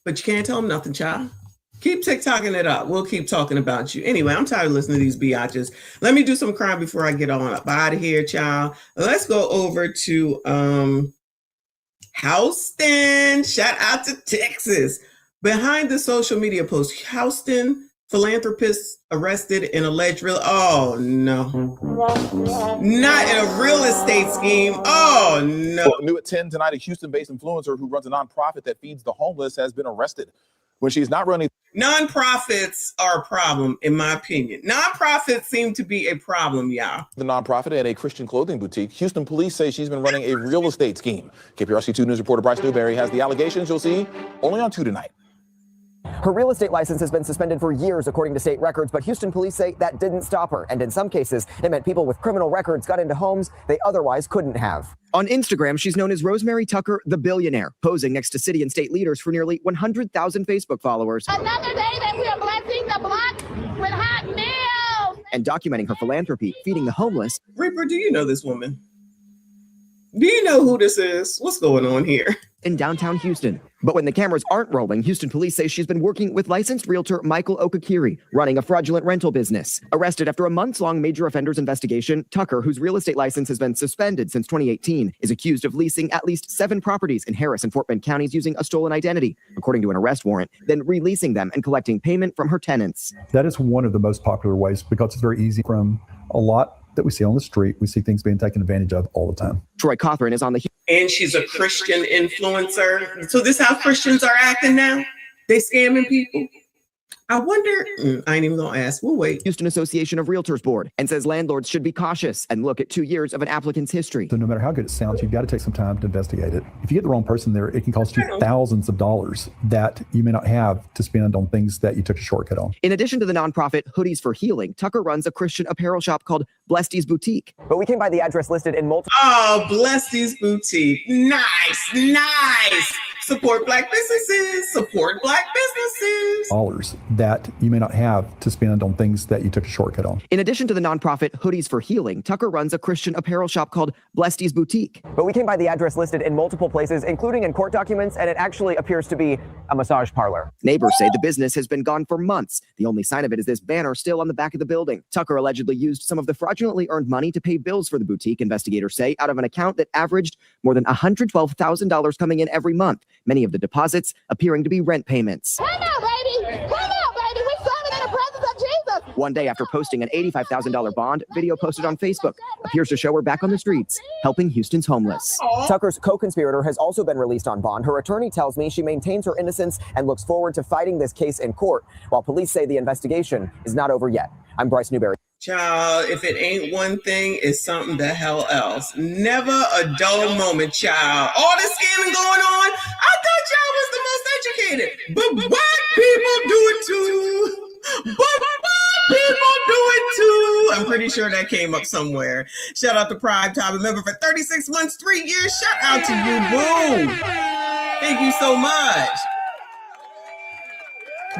[SPEAKER 9] But you can't tell them nothing, child. Keep TikToking it up. We'll keep talking about you. Anyway, I'm tired of listening to these biatches. Let me do some crime before I get on up out of here, child. Let's go over to Houston. Shout out to Texas. Behind the social media post, Houston philanthropist arrested in alleged not in a real estate scheme. Oh no.
[SPEAKER 4] Well, new at 10 tonight, a Houston-based influencer who runs a nonprofit that feeds the homeless has been arrested. When she's not running.
[SPEAKER 9] Nonprofits are a problem, in my opinion. Nonprofits seem to be a problem, y'all.
[SPEAKER 4] The nonprofit and a Christian clothing boutique. Houston police say she's been running a real estate scheme. KPRC 2 News reporter Bryce Newberry has the allegations you'll see only on 2 tonight.
[SPEAKER 17] Her real estate license has been suspended for years, according to state records, but Houston police say that didn't stop her. And in some cases, it meant people with criminal records got into homes they otherwise couldn't have. On Instagram, she's known as Rosemary Tucker, the billionaire, posing next to city and state leaders for nearly 100,000 Facebook followers.
[SPEAKER 18] Another day that we are blessing the block with hot meals.
[SPEAKER 17] And documenting her philanthropy, feeding the homeless.
[SPEAKER 9] Reaper, do you know this woman? Do you know who this is? What's going on here?
[SPEAKER 17] In downtown Houston. But when the cameras aren't rolling, Houston police say she's been working with licensed realtor Michael Okakiri, running a fraudulent rental business. Arrested after a months-long major offenders investigation, Tucker, whose real estate license has been suspended since 2018, is accused of leasing at least 7 properties in Harris and Fort Bend counties using a stolen identity, according to an arrest warrant, then releasing them and collecting payment from her tenants.
[SPEAKER 19] That is one of the most popular ways because it's very easy from a lot that we see on the street. We see things being taken advantage of all the time.
[SPEAKER 17] Troy Cothran is on the...
[SPEAKER 9] And she's a Christian influencer. So this is how Christians are acting now? They scamming people? I wonder, I ain't even gonna ask, we'll wait.
[SPEAKER 17] Houston Association of Realtors Board and says landlords should be cautious and look at 2 years of an applicant's history.
[SPEAKER 19] So no matter how good it sounds, you've got to take some time to investigate it. If you get the wrong person there, it can cost you thousands of dollars that you may not have to spend on things that you took a shortcut on.
[SPEAKER 17] In addition to the nonprofit Hoodies for Healing, Tucker runs a Christian apparel shop called Blessedi's Boutique. But we came by the address listed in multiple...
[SPEAKER 9] Oh, Blessedi's Boutique. Nice, nice. Support Black businesses. Support Black businesses.
[SPEAKER 19] Dollars that you may not have to spend on things that you took a shortcut on.
[SPEAKER 17] In addition to the nonprofit Hoodies for Healing, Tucker runs a Christian apparel shop called Blessedi's Boutique. But we came by the address listed in multiple places, including in court documents, and it actually appears to be a massage parlor. Neighbors say the business has been gone for months. The only sign of it is this banner still on the back of the building. Tucker allegedly used some of the fraudulently earned money to pay bills for the boutique, investigators say, out of an account that averaged more than $112,000 coming in every month, many of the deposits appearing to be rent payments.
[SPEAKER 18] Come out, baby! Come out, baby! We're serving in the presence of Jesus!
[SPEAKER 17] One day after posting an $85,000 bond, video posted on Facebook appears to show her back on the streets, helping Houston's homeless. Tucker's co-conspirator has also been released on bond. Her attorney tells me she maintains her innocence and looks forward to fighting this case in court, while police say the investigation is not over yet. I'm Bryce Newberry.
[SPEAKER 9] Child, if it ain't one thing, it's something the hell else. Never a dull moment, child. All this scamming going on, I thought y'all was the most educated. But black people do it too. But black people do it too. I'm pretty sure that came up somewhere. Shout out to Prime Time. Remember, for 36 months, 3 years, shout out to you, boo. Thank you so much.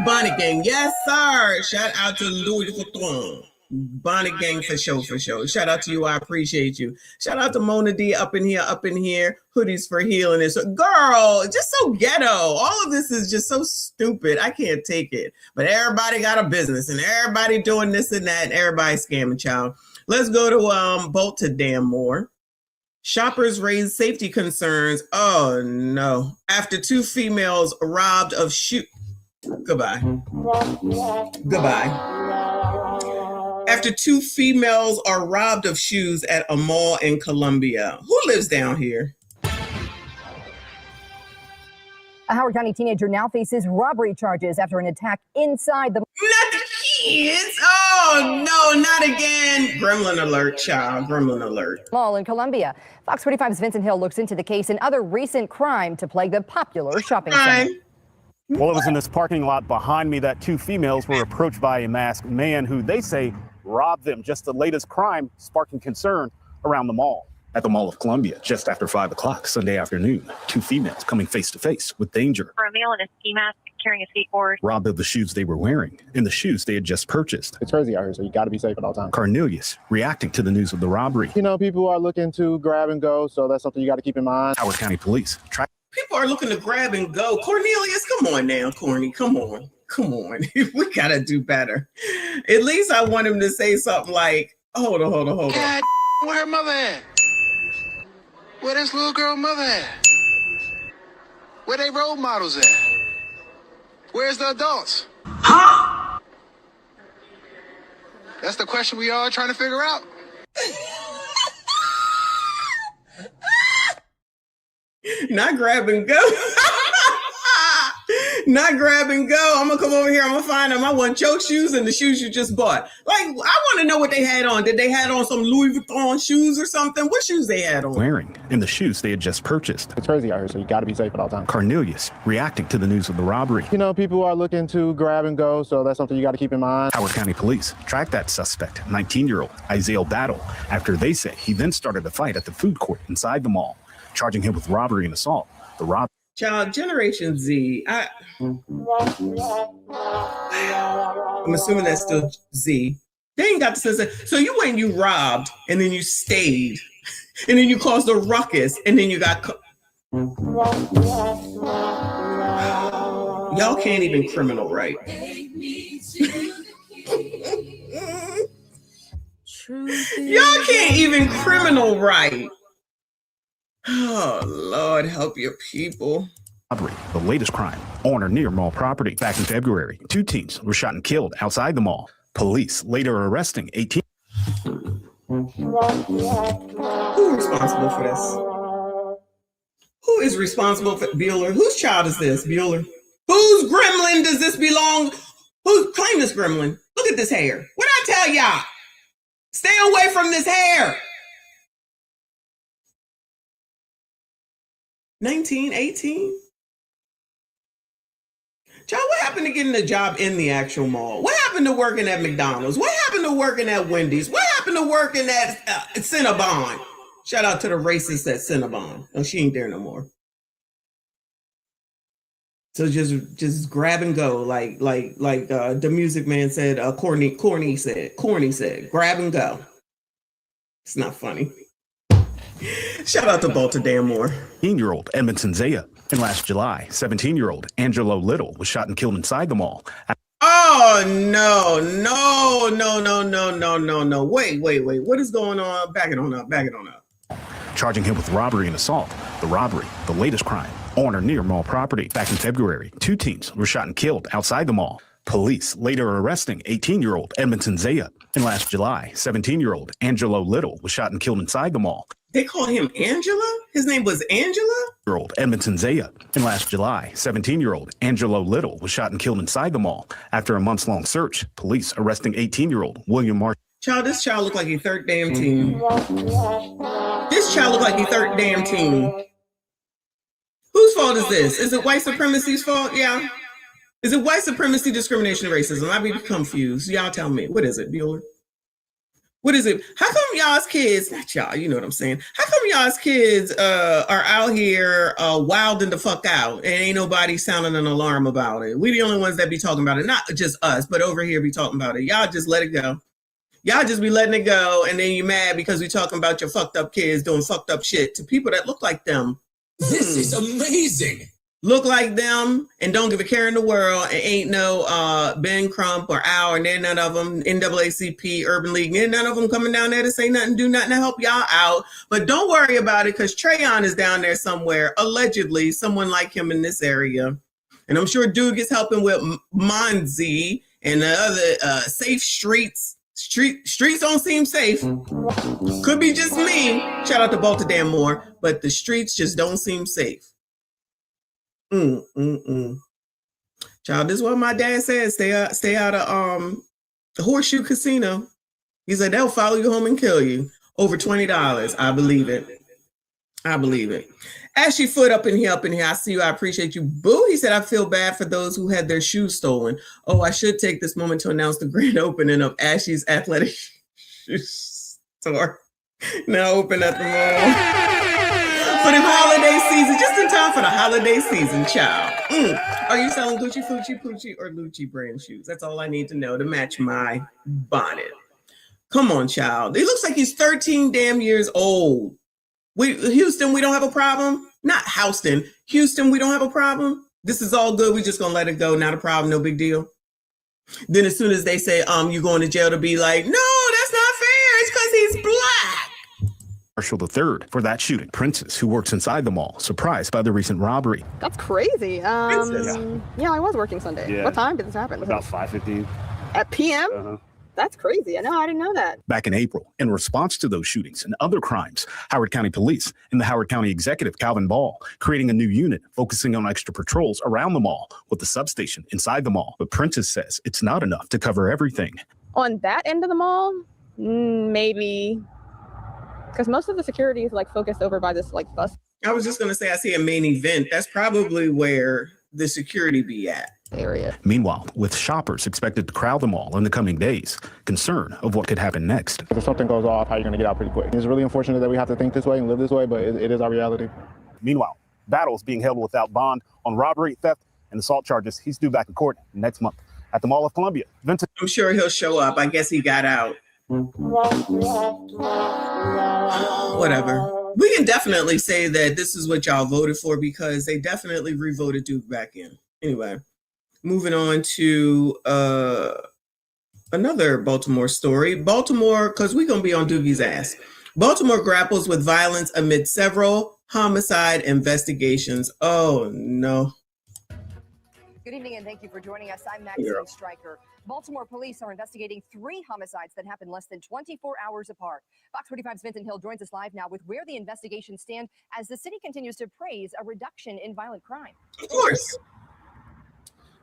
[SPEAKER 9] Bonnet Gang, yes, sir. Shout out to Louis Vuitton. Bonnet Gang for sure, for sure. Shout out to you. I appreciate you. Shout out to Mona D up in here. Hoodies for Healing. It's girl, just so ghetto. All of this is just so stupid. I can't take it. But everybody got a business and everybody doing this and that and everybody scamming, child. Let's go to Baltimore. Shoppers raise safety concerns. Oh no. After 2 females robbed of shoe. Goodbye. After 2 females are robbed of shoes at a mall in Columbia. Who lives down here?
[SPEAKER 1] A Howard County teenager now faces robbery charges after an attack inside the...
[SPEAKER 9] Not the kids. Oh, no, not again. Gremlin alert, child. Gremlin alert.
[SPEAKER 1] Mall in Columbia. Fox 45's Vincent Hill looks into the case and other recent crime to plague the popular shopping center.
[SPEAKER 3] Well, it was in this parking lot behind me that 2 females were approached by a masked man who they say robbed them. Just the latest crime sparking concern around the mall.
[SPEAKER 5] At the Mall of Columbia, just after 5 o'clock Sunday afternoon, 2 females coming face to face with danger.
[SPEAKER 6] For a male in a ski mask carrying a skateboard.
[SPEAKER 5] Robbed of the shoes they were wearing and the shoes they had just purchased.
[SPEAKER 3] It's crazy out here, so you got to be safe at all times.
[SPEAKER 5] Cornelius reacting to the news of the robbery.
[SPEAKER 3] You know, people are looking to grab and go, so that's something you got to keep in mind.
[SPEAKER 5] Howard County Police
[SPEAKER 9] People are looking to grab and go. Cornelius, come on now, Corny. Come on. We got to do better. At least I want him to say something like, hold on.
[SPEAKER 25] God, where her mother at? Where this little girl mother at? Where they role models at? Where's the adults? Huh? That's the question we all trying to figure out.
[SPEAKER 9] Not grab and go. Not grab and go. I'm gonna come over here. I'm gonna find them. I want your shoes and the shoes you just bought. Like, I want to know what they had on. Did they had on some Louis Vuitton shoes or something? What shoes they had on?
[SPEAKER 5] Wearing and the shoes they had just purchased.
[SPEAKER 3] It's crazy out here, so you got to be safe at all times.
[SPEAKER 5] Cornelius reacting to the news of the robbery.
[SPEAKER 3] You know, people are looking to grab and go, so that's something you got to keep in mind.
[SPEAKER 5] Howard County Police tracked that suspect, 19-year-old Isaiah Battle, after they say he then started a fight at the food court inside the mall, charging him with robbery and assault. The
[SPEAKER 9] Child, Generation Z, I'm assuming that's still Z. They ain't got the sense of, so you went and you robbed, and then you stayed, and then you caused a ruckus, and then you got... Y'all can't even criminal right. Y'all can't even criminal right. Oh, Lord, help your people.
[SPEAKER 5] Robbery, the latest crime on or near mall property. Back in February, 2 teens were shot and killed outside the mall. Police later arresting 18.
[SPEAKER 9] Who's responsible for this? Who is responsible for Bueller? Whose child is this, Bueller? Whose gremlin does this belong? Who claimed this gremlin? Look at this hair. What I tell y'all? Stay away from this hair. 19, 18? Child, what happened to getting a job in the actual mall? What happened to working at McDonald's? What happened to working at Wendy's? What happened to working at Cinnabon? Shout out to the racists at Cinnabon. Oh, she ain't there no more. So just grab and go, like the music man said. Corny said, grab and go. It's not funny. Shout out to Balta Danmore.
[SPEAKER 5] 18-year-old Edmondson Zaya. And last July, 17-year-old Angelo Little was shot and killed inside the mall.
[SPEAKER 9] Oh, no. Wait. What is going on? Back it on up.
[SPEAKER 5] Charging him with robbery and assault. The robbery, the latest crime on or near mall property. Back in February, 2 teens were shot and killed outside the mall. Police later arresting 18-year-old Edmondson Zaya. And last July, 17-year-old Angelo Little was shot and killed inside the mall.
[SPEAKER 9] They call him Angela? His name was Angela?
[SPEAKER 5] Edmondson Zaya. And last July, 17-year-old Angelo Little was shot and killed inside the mall. After a months-long search, police arresting 18-year-old William Marshall.
[SPEAKER 9] Child, this child looked like he third damn team. This child looked like he third damn team. Whose fault is this? Is it white supremacy's fault? Yeah. Is it white supremacy, discrimination, and racism? I be confused. Y'all tell me. What is it, Bueller? What is it? How come y'all's kids, not y'all, you know what I'm saying? How come y'all's kids are out here wilding the fuck out and ain't nobody sounding an alarm about it? We the only ones that be talking about it. Not just us, but over here be talking about it. Y'all just let it go. Y'all just be letting it go, and then you mad because we talking about your fucked up kids doing fucked up shit to people that look like them.
[SPEAKER 16] This is amazing.
[SPEAKER 9] Look like them and don't give a care in the world, and ain't no Ben Crump or Al, and they're none of them, NAACP, Urban League, and none of them coming down there to say nothing, do nothing to help y'all out. But don't worry about it, because Trayon is down there somewhere, allegedly, someone like him in this area. And I'm sure Duke is helping with Monzi and the other Safe Streets Streets don't seem safe. Could be just me. Shout out to Bryn Mawr, but the streets just don't seem safe. Child, this is what my dad said. Stay out of the Horseshoe Casino. He said they'll follow you home and kill you. Over $20. I believe it. Ashy Foot up in here. I see you. I appreciate you. Boo, he said, I feel bad for those who had their shoes stolen. Oh, I should take this moment to announce the grand opening of Ashy's Athletic Shoe Store. Now open at the mall. For the holiday season, just in time for the holiday season, child. Are you selling Gucci, Fucci, Poochie, or Lucci brand shoes? That's all I need to know to match my bonnet. Come on, child. It looks like he's 13 damn years old. Houston, we don't have a problem. Not Houston. Houston, we don't have a problem. This is all good. We're just going to let it go. Not a problem. No big deal. Then as soon as they say, you're going to jail, to be like, no, that's not fair. It's because he's black.
[SPEAKER 5] Marshall III for that shooting. Princess, who works inside the mall, surprised by the recent robbery.
[SPEAKER 20] That's crazy. Yeah, I was working Sunday.
[SPEAKER 3] Yeah.
[SPEAKER 20] What time did this happen?
[SPEAKER 3] About 5:15.
[SPEAKER 20] At PM? That's crazy. I didn't know that.
[SPEAKER 5] Back in April, in response to those shootings and other crimes, Howard County Police and the Howard County Executive Calvin Ball creating a new unit focusing on extra patrols around the mall with the substation inside the mall. But Princess says it's not enough to cover everything.
[SPEAKER 20] On that end of the mall, maybe, because most of the security is focused over by this bus
[SPEAKER 9] I was just going to say, I see a main event. That's probably where the security be at.
[SPEAKER 20] Area.
[SPEAKER 5] Meanwhile, with shoppers expected to crowd the mall in the coming days, concern of what could happen next.
[SPEAKER 13] If something goes off, how are you going to get out pretty quick? It's really unfortunate that we have to think this way and live this way, but it is our reality.
[SPEAKER 3] Meanwhile, battles being held without bond on robbery, theft, and assault charges. He's due back in court next month at the Mall of Columbia. Vincent.
[SPEAKER 9] I'm sure he'll show up. I guess he got out. Whatever. We can definitely say that this is what y'all voted for because they definitely re-voted Duke back in. Anyway. Moving on to another Baltimore story. Baltimore, because we're going to be on Doogie's ass. Baltimore grapples with violence amid several homicide investigations. Oh, no.
[SPEAKER 1] Good evening and thank you for joining us. I'm Maxine Stryker. Baltimore police are investigating 3 homicides that happened less than 24 hours apart. Fox 45's Vincent Hill joins us live now with where the investigations stand as the city continues to praise a reduction in violent crime.
[SPEAKER 9] Of course.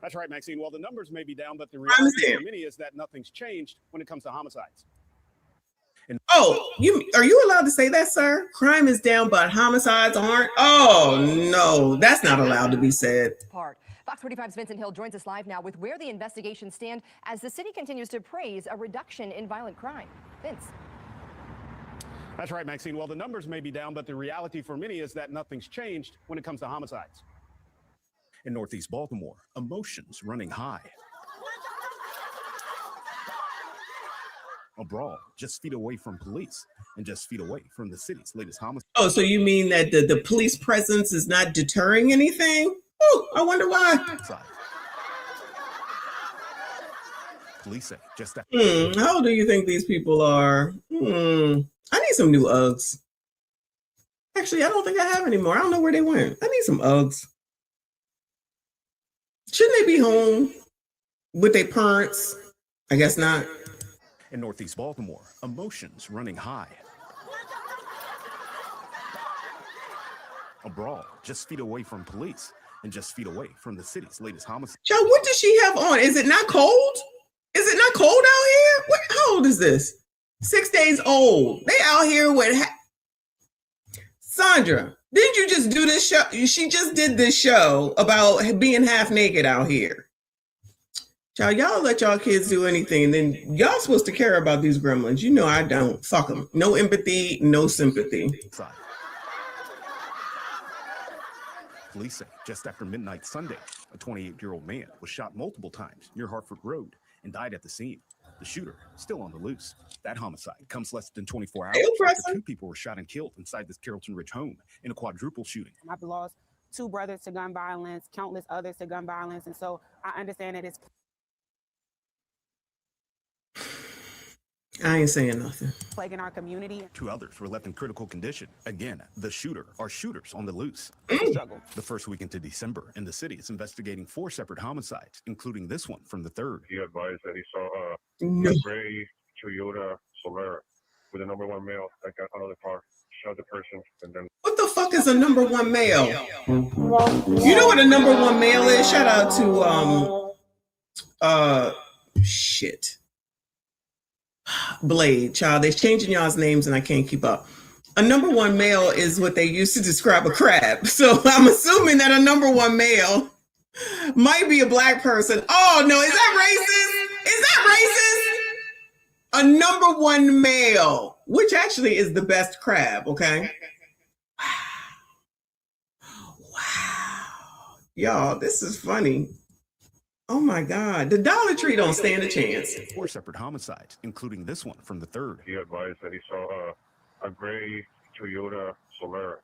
[SPEAKER 3] That's right, Maxine. Well, the numbers may be down, but the reality for many is that nothing's changed when it comes to homicides.
[SPEAKER 9] Are you allowed to say that, sir? Crime is down, but homicides aren't? Oh, no, that's not allowed to be said.
[SPEAKER 1] Fox 45's Vincent Hill joins us live now with where the investigations stand as the city continues to praise a reduction in violent crime. Vince.
[SPEAKER 3] That's right, Maxine. Well, the numbers may be down, but the reality for many is that nothing's changed when it comes to homicides.
[SPEAKER 5] In Northeast Baltimore, emotions running high. A brawl just feet away from police and just feet away from the city's latest homicide.
[SPEAKER 9] Oh, so you mean that the police presence is not deterring anything? Oh, I wonder why.
[SPEAKER 5] Police say just that.
[SPEAKER 9] How old do you think these people are? I need some new Uggs. Actually, I don't think I have any more. I don't know where they went. I need some Uggs. Shouldn't they be home with their parents? I guess not.
[SPEAKER 5] In Northeast Baltimore, emotions running high. A brawl just feet away from police and just feet away from the city's latest homicide.
[SPEAKER 9] Joe, what does she have on? Is it not cold? Is it not cold out here? How old is this? 6 days old. They out here with... Sandra, didn't you just do this show? She just did this show about being half naked out here. Y'all let y'all kids do anything, and then y'all supposed to care about these gremlins. You know I don't. Fuck them. No empathy, no sympathy.
[SPEAKER 5] Police say just after midnight Sunday, a 28-year-old man was shot multiple times near Hartford Road and died at the scene. The shooter still on the loose. That homicide comes less than 24 hours after 2 people were shot and killed inside this Carrollton Ridge home in a quadruple shooting.
[SPEAKER 21] I've lost 2 brothers to gun violence, countless others to gun violence, and so I understand that it's...
[SPEAKER 9] I ain't saying nothing.
[SPEAKER 21] Plaguing our community.
[SPEAKER 5] 2 others were left in critical condition. Again, the shooter or shooters on the loose. The first week into December, and the city is investigating 4 separate homicides, including this one from the 3rd.
[SPEAKER 22] He advised that he saw a gray
[SPEAKER 2] Toyota Solara with a number one male that got out of the car, shot the person, and then.
[SPEAKER 9] What the fuck is a number one male? You know what a number one male is? Shout out to shit. Blade, child. They're changing y'all's names and I can't keep up. A number one male is what they used to describe a crab. So I'm assuming that a number one male might be a black person. Oh no, is that racist? Is that racist? A number one male, which actually is the best crab, okay? Wow. Y'all, this is funny. Oh my God. The Dollar Tree don't stand a chance.
[SPEAKER 5] 4 separate homicides, including this one from the 3rd.
[SPEAKER 2] He advised that he saw a gray Toyota Solara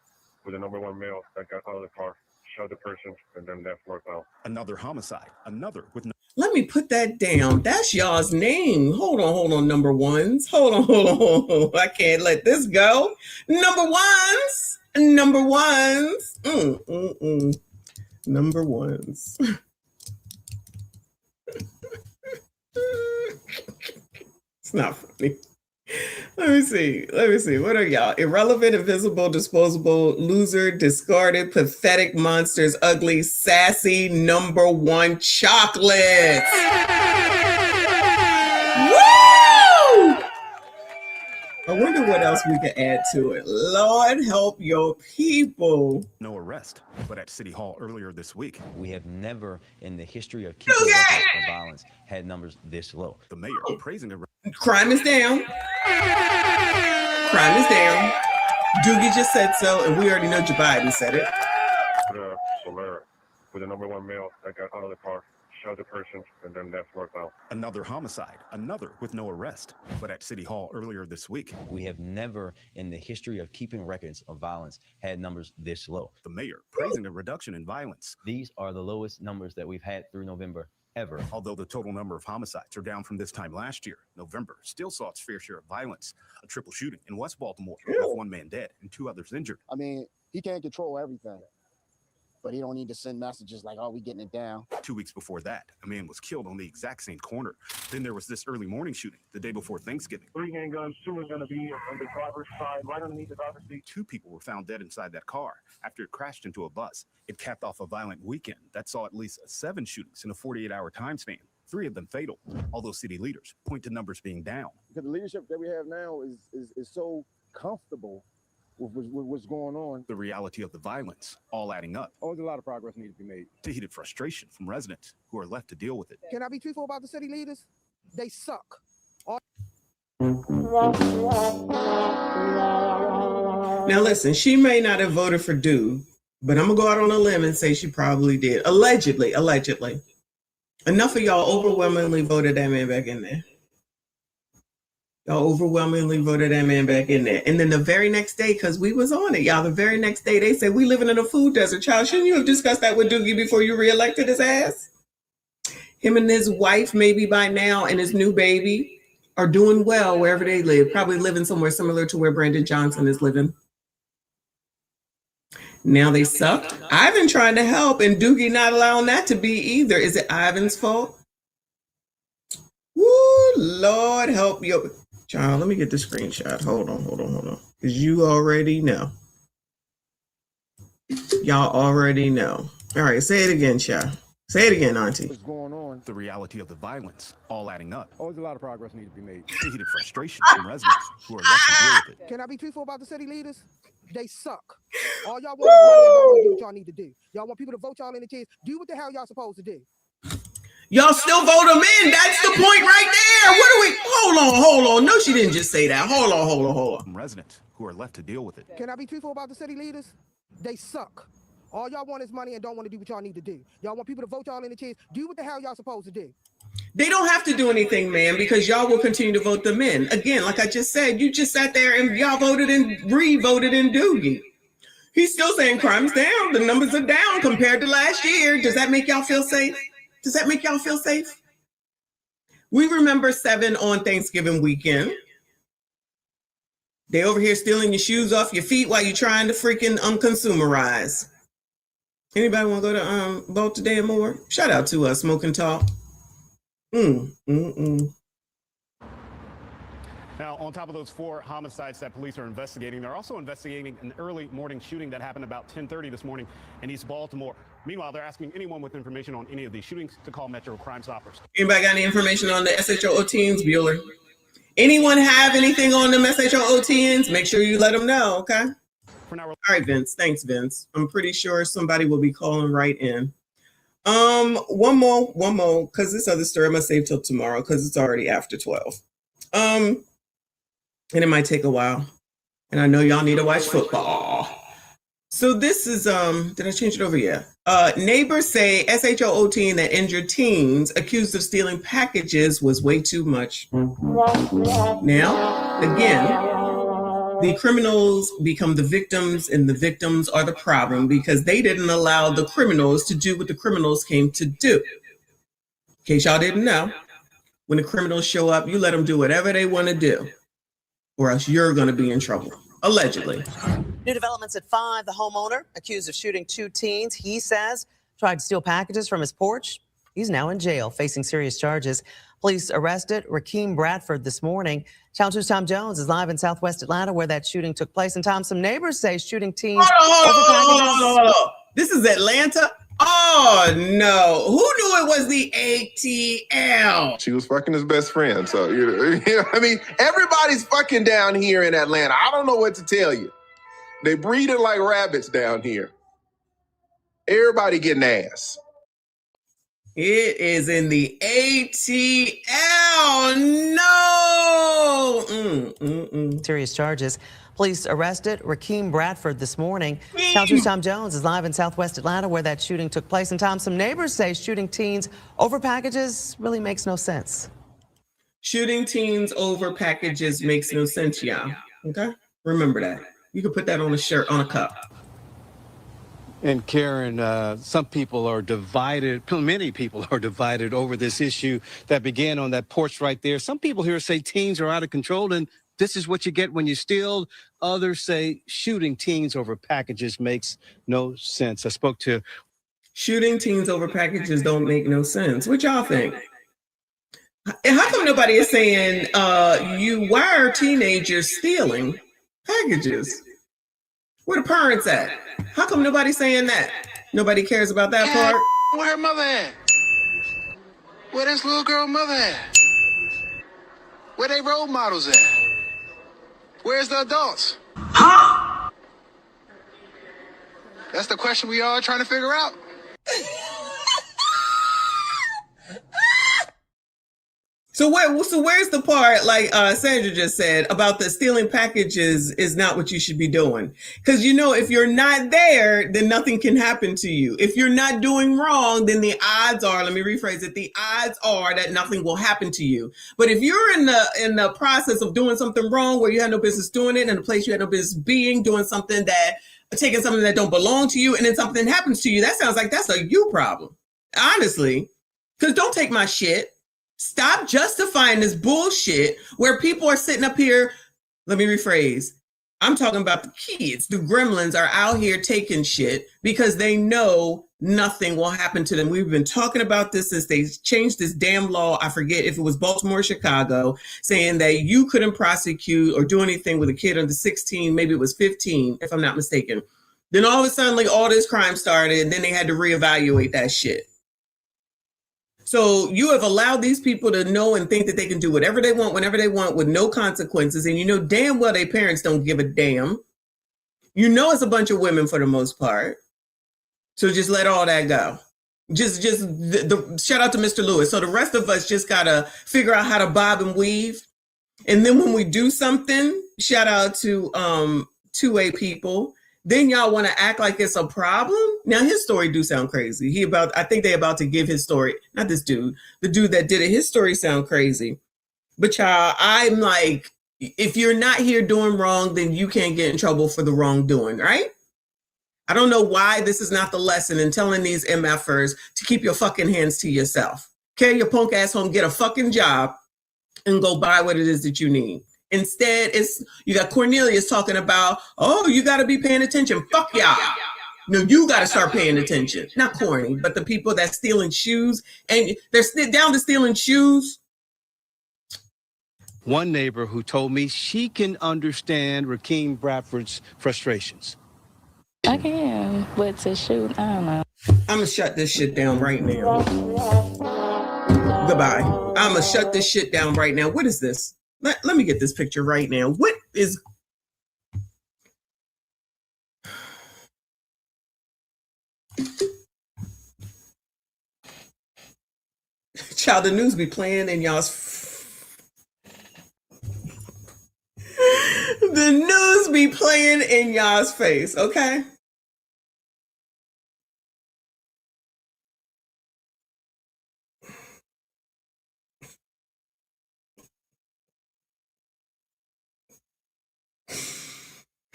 [SPEAKER 2] with a number one male that got out of the car, shot the person, and then left northbound.
[SPEAKER 5] Another homicide, another with no.
[SPEAKER 9] Let me put that down. That's y'all's name. Hold on, number ones. Hold on. I can't let this go. Number ones. Number ones. Number ones. It's not funny. Let me see. What are y'all? Irrelevant, invisible, disposable, loser, discarded, pathetic monsters, ugly, sassy, number one chocolates. Woo! I wonder what else we could add to it. Lord help your people.
[SPEAKER 5] No arrest, but at City Hall earlier this week.
[SPEAKER 11] We have never in the history of keeping records of violence had numbers this low.
[SPEAKER 5] The mayor praising the
[SPEAKER 9] crime is down. Crime is down. Doogie just said so, and we already know Joe Biden said it.
[SPEAKER 2] Solara with a number one male that got out of the car, shot the person, and then left northbound.
[SPEAKER 5] Another homicide, another with no arrest, but at City Hall earlier this week.
[SPEAKER 11] We have never in the history of keeping records of violence had numbers this low.
[SPEAKER 5] The mayor praising the reduction in violence.
[SPEAKER 11] These are the lowest numbers that we've had through November ever.
[SPEAKER 5] Although the total number of homicides are down from this time last year, November still saw its fair share of violence. A triple shooting in West Baltimore with 1 man dead and 2 others injured.
[SPEAKER 22] I mean, he can't control everything, but he don't need to send messages like, "Oh, we getting it down."
[SPEAKER 5] 2 weeks before that, a man was killed on the exact same corner. Then there was this early morning shooting the day before Thanksgiving.
[SPEAKER 2] 3 handguns, 2 are going to be on the driver's side, right underneath the driver's seat.
[SPEAKER 5] 2 people were found dead inside that car after it crashed into a bus. It capped off a violent weekend that saw at least 7 shootings in a 48-hour time span, 3 of them fatal, although city leaders point to numbers being down.
[SPEAKER 22] Because the leadership that we have now is so comfortable with what's going on.
[SPEAKER 5] The reality of the violence all adding up.
[SPEAKER 22] Oh, there's a lot of progress needs to be made.
[SPEAKER 5] To heated frustration from residents who are left to deal with it.
[SPEAKER 23] Can I be truthful about the city leaders? They suck.
[SPEAKER 9] Now listen, she may not have voted for Dude, but I'm gonna go out on a limb and say she probably did. Allegedly. Enough of y'all overwhelmingly voted that man back in there. Y'all overwhelmingly voted that man back in there. And then the very next day, because we was on it, y'all, the very next day, they said, we living in a food desert. Child, shouldn't you have discussed that with Doogie before you reelected his ass? Him and his wife, maybe by now, and his new baby are doing well wherever they live. Probably living somewhere similar to where Brandon Johnson is living. Now they suck. Ivan trying to help, and Doogie not allowing that to be either. Is it Ivan's fault? Woo, Lord help you. Child, let me get the screenshot. Hold on. Because you already know. Y'all already know. All right, say it again, child. Say it again, Auntie.
[SPEAKER 22] What's going on?
[SPEAKER 5] The reality of the violence all adding up.
[SPEAKER 22] Oh, there's a lot of progress needs to be made.
[SPEAKER 5] To heated frustration from residents who are left to deal with it.
[SPEAKER 23] Can I be truthful about the city leaders? They suck. All y'all want is money and don't want to do what y'all need to do. Y'all want people to vote y'all in the chairs. Do what the hell y'all supposed to do.
[SPEAKER 9] Y'all still vote them in. That's the point right there. What are we? Hold on. No, she didn't just say that. Hold on.
[SPEAKER 5] From residents who are left to deal with it.
[SPEAKER 23] Can I be truthful about the city leaders? They suck. All y'all want is money and don't want to do what y'all need to do. Y'all want people to vote y'all in the chairs. Do what the hell y'all supposed to do.
[SPEAKER 9] They don't have to do anything, man, because y'all will continue to vote them in. Again, like I just said, you just sat there and y'all voted and re-voted in Doogie. He's still saying crime's down. The numbers are down compared to last year. Does that make y'all feel safe? We remember 7 on Thanksgiving weekend. They over here stealing your shoes off your feet while you're trying to freaking consumerize. Anybody want to go to vote today and more? Shout out to us, Smoke and Talk.
[SPEAKER 3] Now, on top of those 4 homicides that police are investigating, they're also investigating an early morning shooting that happened about 10:30 this morning in East Baltimore. Meanwhile, they're asking anyone with information on any of these shootings to call Metro Crime Stoppers.
[SPEAKER 9] Anybody got any information on the SHOO teens, Bueller? Anyone have anything on them SHOO teens? Make sure you let them know, okay?
[SPEAKER 3] For now,
[SPEAKER 9] all right, Vince. Thanks, Vince. I'm pretty sure somebody will be calling right in. One more, because this other story I'm gonna save till tomorrow because it's already after 12. And it might take a while. And I know y'all need to watch football. So this is did I change it over yet? Neighbors say SHOO teen that injured teens accused of stealing packages was way too much. Now, again, the criminals become the victims, and the victims are the problem because they didn't allow the criminals to do what the criminals came to do. In case y'all didn't know, when the criminals show up, you let them do whatever they want to do, or else you're going to be in trouble, allegedly.
[SPEAKER 7] New developments at 5. The homeowner accused of shooting 2 teens, he says, tried to steal packages from his porch. He's now in jail, facing serious charges. Police arrested Rakeem Bradford this morning. Channel 2's Tom Jones is live in Southwest Atlanta, where that shooting took place. And Tom, some neighbors say shooting teens.
[SPEAKER 9] Hold on. This is Atlanta? Oh, no. Who knew it was the ATL?
[SPEAKER 8] She was fucking his best friend. So, I mean, everybody's fucking down here in Atlanta. I don't know what to tell you. They breeding like rabbits down here. Everybody getting ass.
[SPEAKER 9] It is in the ATL. No.
[SPEAKER 7] Serious charges. Police arrested Rakeem Bradford this morning. Channel 2's Tom Jones is live in Southwest Atlanta, where that shooting took place. And Tom, some neighbors say shooting teens over packages really makes no sense.
[SPEAKER 9] Shooting teens over packages makes no sense, y'all. Okay? Remember that. You can put that on a shirt, on a cup.
[SPEAKER 10] And Karen, some people are divided, many people are divided over this issue that began on that porch right there. Some people here say teens are out of control, and this is what you get when you steal. Others say shooting teens over packages makes no sense. I spoke to...
[SPEAKER 9] Shooting teens over packages don't make no sense. What y'all think? How come nobody is saying, why are teenagers stealing packages? Where the parents at? How come nobody's saying that? Nobody cares about that part?
[SPEAKER 25] Where her mother at? Where this little girl mother at? Where they role models at? Where's the adults? Huh? That's the question we all trying to figure out.
[SPEAKER 9] So where's the part, like Sandra just said, about the stealing packages is not what you should be doing? Because, if you're not there, then nothing can happen to you. If you're not doing wrong, then the odds are, let me rephrase it, the odds are that nothing will happen to you. But if you're in the process of doing something wrong where you had no business doing it, in a place you had no business being, doing something taking something that don't belong to you, and then something happens to you, that sounds like that's a you problem. Honestly. Because don't take my shit. Stop justifying this bullshit where people are sitting up here. Let me rephrase. I'm talking about the kids. The gremlins are out here taking shit because they know nothing will happen to them. We've been talking about this since they changed this damn law. I forget if it was Baltimore or Chicago, saying that you couldn't prosecute or do anything with a kid under 16. Maybe it was 15, if I'm not mistaken. Then all of a sudden, all this crime started, and then they had to reevaluate that shit. So you have allowed these people to know and think that they can do whatever they want, whenever they want, with no consequences. And damn well their parents don't give a damn. It's a bunch of women for the most part. So just let all that go. Just shout out to Mr. Lewis. So the rest of us just got to figure out how to bob and weave. And then when we do something, shout out to 2A people. Then y'all want to act like it's a problem? Now, his story do sound crazy. I think they about to give his story. Not this dude. The dude that did it, his story sound crazy. But y'all, I'm like, if you're not here doing wrong, then you can't get in trouble for the wrongdoing, right? I don't know why this is not the lesson in telling these MFers to keep your fucking hands to yourself. Carry your punk ass home, get a fucking job, and go buy what it is that you need. Instead, you got Cornelius talking about, you got to be paying attention. Fuck y'all. No, you got to start paying attention. Not corny, but the people that's stealing shoes, and they're down to stealing shoes.
[SPEAKER 10] One neighbor who told me she can understand Rakeem Bradford's frustrations.
[SPEAKER 4] I can, but to shoot, I don't know.
[SPEAKER 9] I'm gonna shut this shit down right now. Goodbye. I'm gonna shut this shit down right now. What is this? Let me get this picture right now. What is... Child, the news be playing in y'all's... The news be playing in y'all's face, okay?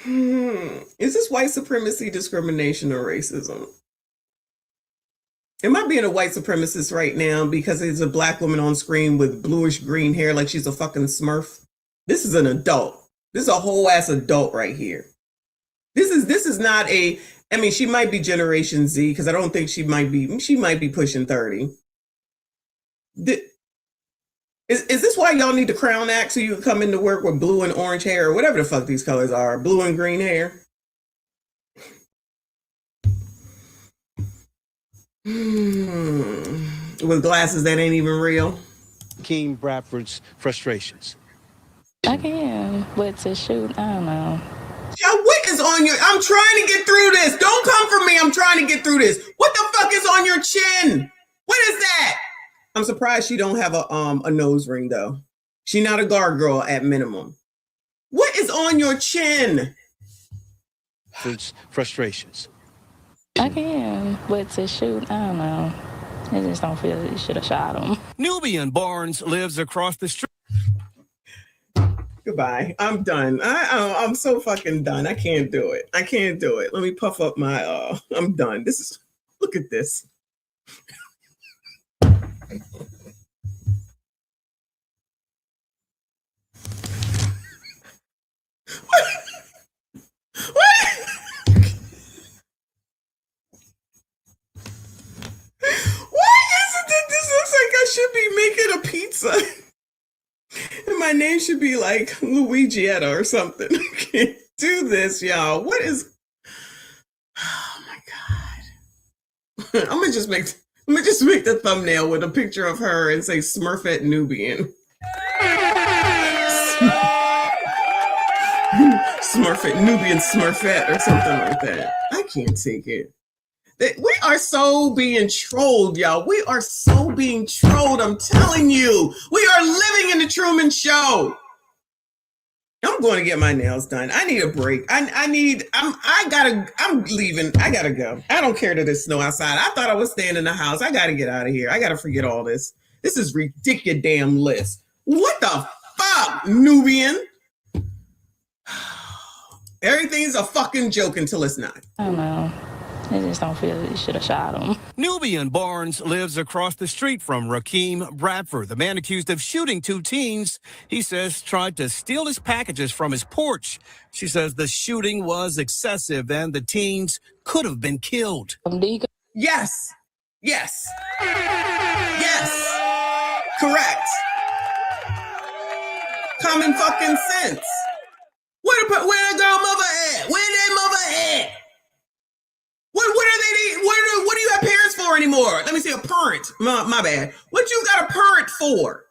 [SPEAKER 9] Is this white supremacy, discrimination, or racism? Am I being a white supremacist right now because there's a black woman on screen with bluish green hair like she's a fucking Smurf? This is an adult. This is a whole ass adult right here. This is not a... I mean, she might be Generation Z because I don't think she might be pushing 30. Is this why y'all need the Crown Act so you can come into work with blue and orange hair or whatever the fuck these colors are? Blue and green hair. With glasses that ain't even real.
[SPEAKER 10] Rakeem Bradford's frustrations.
[SPEAKER 4] I can, but to shoot, I don't know.
[SPEAKER 9] Yo, what is on your... I'm trying to get through this. Don't come for me. I'm trying to get through this. What the fuck is on your chin? What is that? I'm surprised she don't have a nose ring, though. She not a guard girl at minimum. What is on your chin?
[SPEAKER 10] Frustrations.
[SPEAKER 4] I can, but to shoot, I don't know. I just don't feel that you should have shot him.
[SPEAKER 10] Nubian Barnes lives across the street.
[SPEAKER 9] Goodbye. I'm done. I'm so fucking done. I can't do it. I can't do it. Let me puff up my... I'm done. This is... Look at this. I should be making a pizza. And my name should be like Luigietta or something. I can't do this, y'all. What is... Oh my God. I'm gonna just make the thumbnail with a picture of her and say Smurfette Nubian. Smurfette, Nubian Smurfette or something like that. I can't take it. We are so being trolled, y'all. We are so being trolled. I'm telling you, we are living in the Truman Show. I'm going to get my nails done. I need a break. I'm leaving. I gotta go. I don't care that it's snow outside. I thought I was staying in the house. I gotta get out of here. I gotta forget all this. This is ridiculous damn list. What the fuck, Nubian? Everything's a fucking joke until it's not.
[SPEAKER 4] I don't know. I just don't feel that you should have shot him.
[SPEAKER 10] Nubian Barnes lives across the street from Rakeem Bradford, the man accused of shooting two teens. He says tried to steal his packages from his porch. She says the shooting was excessive and the teens could have been killed.
[SPEAKER 9] Yes. Yes. Yes. Correct. Common fucking sense. Where the girl mother at? Where that mother at? What do you have parents for anymore? Let me see, a parent. My bad. What you got a parent for?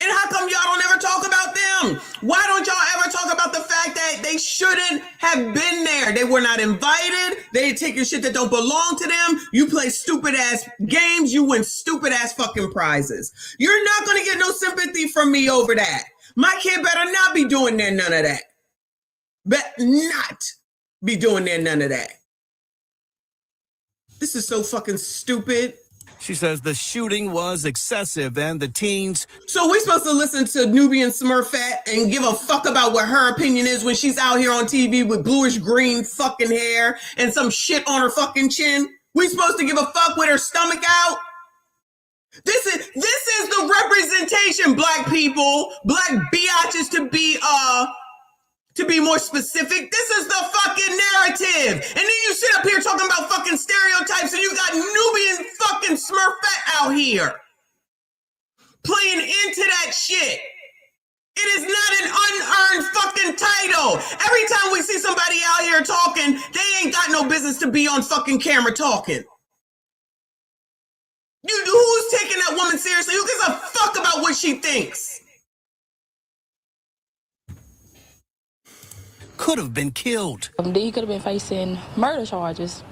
[SPEAKER 9] And how come y'all don't ever talk about them? Why don't y'all ever talk about the fact that they shouldn't have been there? They were not invited. They taking shit that don't belong to them. You play stupid ass games. You win stupid ass fucking prizes. You're not going to get no sympathy from me over that. My kid better not be doing none of that. Bet not be doing none of that. This is so fucking stupid.
[SPEAKER 10] She says the shooting was excessive and the teens...
[SPEAKER 9] So we're supposed to listen to Nubian Smurfette and give a fuck about what her opinion is when she's out here on TV with bluish green fucking hair and some shit on her fucking chin? We supposed to give a fuck with her stomach out? This is the representation, black people, black biatches to be more specific. This is the fucking narrative. And then you sit up here talking about fucking stereotypes and you got Nubian fucking Smurfette out here. playing into that shit. It is not an unearned fucking title. Every time we see somebody out here talking, they ain't got no business to be on fucking camera talking. Who's taking that woman seriously? Who gives a fuck about what she thinks?
[SPEAKER 12] Could have been killed.
[SPEAKER 4] He could have been facing murder charges.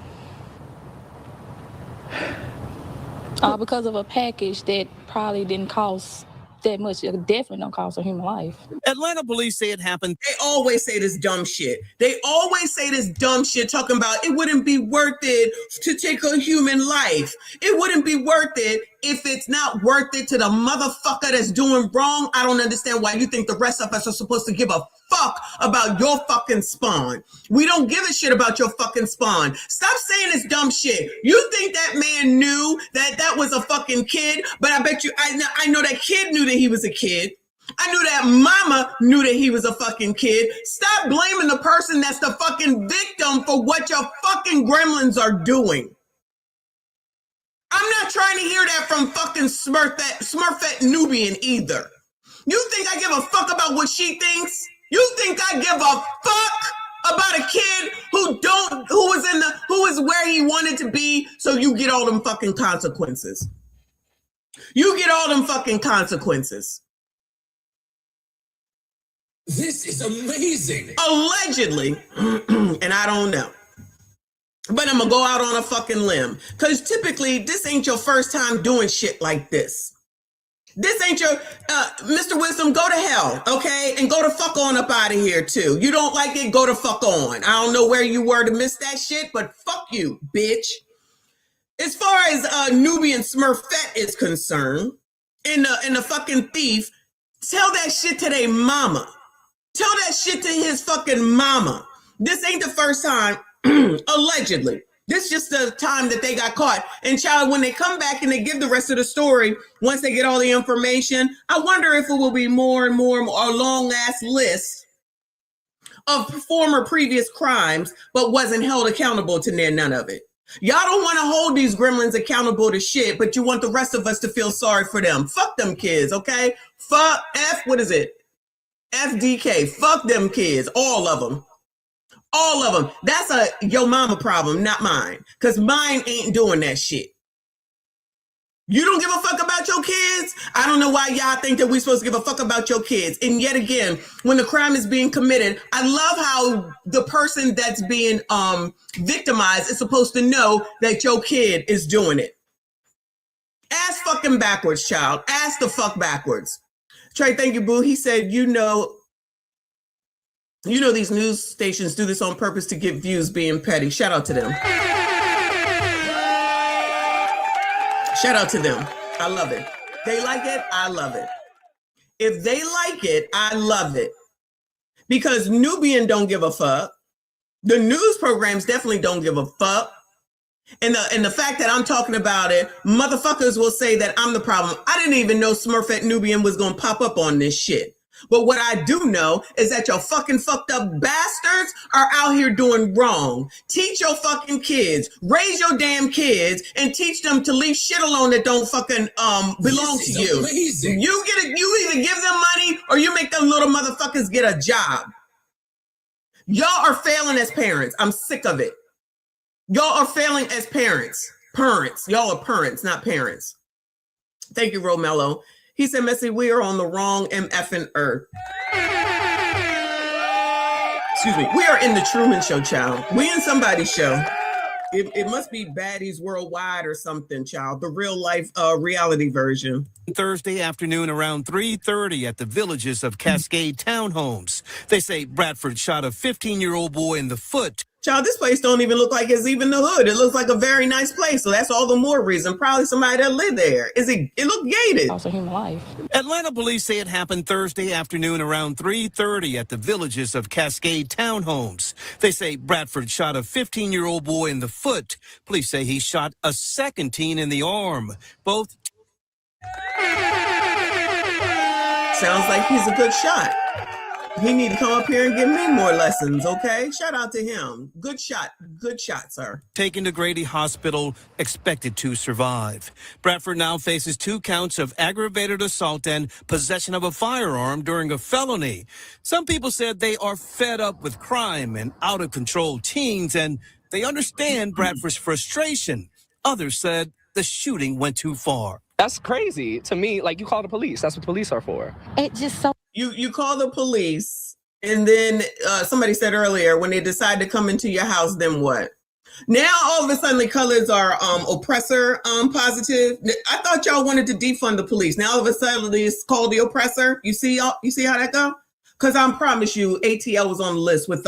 [SPEAKER 4] Because of a package that probably didn't cost that much. It definitely don't cost a human life.
[SPEAKER 12] Atlanta police say it happened.
[SPEAKER 9] They always say this dumb shit. They always say this dumb shit talking about it wouldn't be worth it to take a human life. It wouldn't be worth it if it's not worth it to the motherfucker that's doing wrong. I don't understand why you think the rest of us are supposed to give a fuck about your fucking spawn. We don't give a shit about your fucking spawn. Stop saying this dumb shit. You think that man knew that that was a fucking kid, but I bet you, I know that kid knew that he was a kid. I knew that mama knew that he was a fucking kid. Stop blaming the person that's the fucking victim for what your fucking gremlins are doing. I'm not trying to hear that from fucking Smurfette Nubian either. You think I give a fuck about what she thinks? You think I give a fuck about a kid who is where he wanted to be, so you get all them fucking consequences. You get all them fucking consequences.
[SPEAKER 16] This is amazing.
[SPEAKER 9] Allegedly, and I don't know. But I'm gonna go out on a fucking limb. Because typically, this ain't your first time doing shit like this. This ain't your, Mr. Wisdom, go to hell, okay? And go to fuck on up out of here, too. You don't like it, go to fuck on. I don't know where you were to miss that shit, but fuck you, bitch. As far as Nubian Smurfette is concerned, and the fucking thief, tell that shit to their mama. Tell that shit to his fucking mama. This ain't the first time, allegedly. This is just the time that they got caught. And child, when they come back and they give the rest of the story, once they get all the information, I wonder if it will be more and more a long-ass list of former previous crimes, but wasn't held accountable to none of it. Y'all don't want to hold these gremlins accountable to shit, but you want the rest of us to feel sorry for them. Fuck them kids, okay? Fuck what is it? FDK. Fuck them kids, all of them. All of them. That's a yo mama problem, not mine. Because mine ain't doing that shit. You don't give a fuck about your kids? I don't know why y'all think that we're supposed to give a fuck about your kids. And yet again, when the crime is being committed, I love how the person that's being victimized is supposed to know that your kid is doing it. Ass fucking backwards, child. Ass the fuck backwards. Trey, thank you, boo. He said, you know these news stations do this on purpose to get views being petty. Shout out to them. Shout out to them. I love it. They like it. I love it. If they like it, I love it. Because Nubian don't give a fuck. The news programs definitely don't give a fuck. And the fact that I'm talking about it, motherfuckers will say that I'm the problem. I didn't even know Smurfette Nubian was going to pop up on this shit. But what I do know is that your fucking fucked up bastards are out here doing wrong. Teach your fucking kids, raise your damn kids, and teach them to leave shit alone that don't fucking belong to you. Amazing. You either give them money or you make them little motherfuckers get a job. Y'all are failing as parents. I'm sick of it. Y'all are failing as parents. Parents. Y'all are parents, not parents. Thank you, Romello. He said, Messi, we are on the wrong MFing earth. Excuse me. We are in the Truman Show, child. We in somebody's show. It must be Baddies Worldwide or something, child. The real life reality version.
[SPEAKER 12] Thursday afternoon around 3:30 at the Villages of Cascade Townhomes. They say Bradford shot a 15-year-old boy in the foot.
[SPEAKER 9] Child, this place don't even look like it's even the hood. It looks like a very nice place. So that's all the more reason. Probably somebody that lived there. It looked gated.
[SPEAKER 4] Also human life.
[SPEAKER 12] Atlanta police say it happened Thursday afternoon around 3:30 at the Villages of Cascade Townhomes. They say Bradford shot a 15-year-old boy in the foot. Police say he shot a second teen in the arm. Both.
[SPEAKER 9] Sounds like he's a good shot. He need to come up here and give me more lessons, okay? Shout out to him. Good shot, sir.
[SPEAKER 12] Taken to Grady Hospital, expected to survive. Bradford now faces 2 counts of aggravated assault and possession of a firearm during a felony. Some people said they are fed up with crime and out-of-control teens, and they understand Bradford's frustration. Others said the shooting went too far.
[SPEAKER 14] That's crazy. To me, like, you call the police. That's what the police are for. It just so...
[SPEAKER 9] You call the police, and then somebody said earlier, when they decide to come into your house, then what? Now, all of a sudden, the colors are oppressor positive. I thought y'all wanted to defund the police. Now, all of a sudden, it's called the oppressor. You see how that go? Because I promise you, ATL was on the list with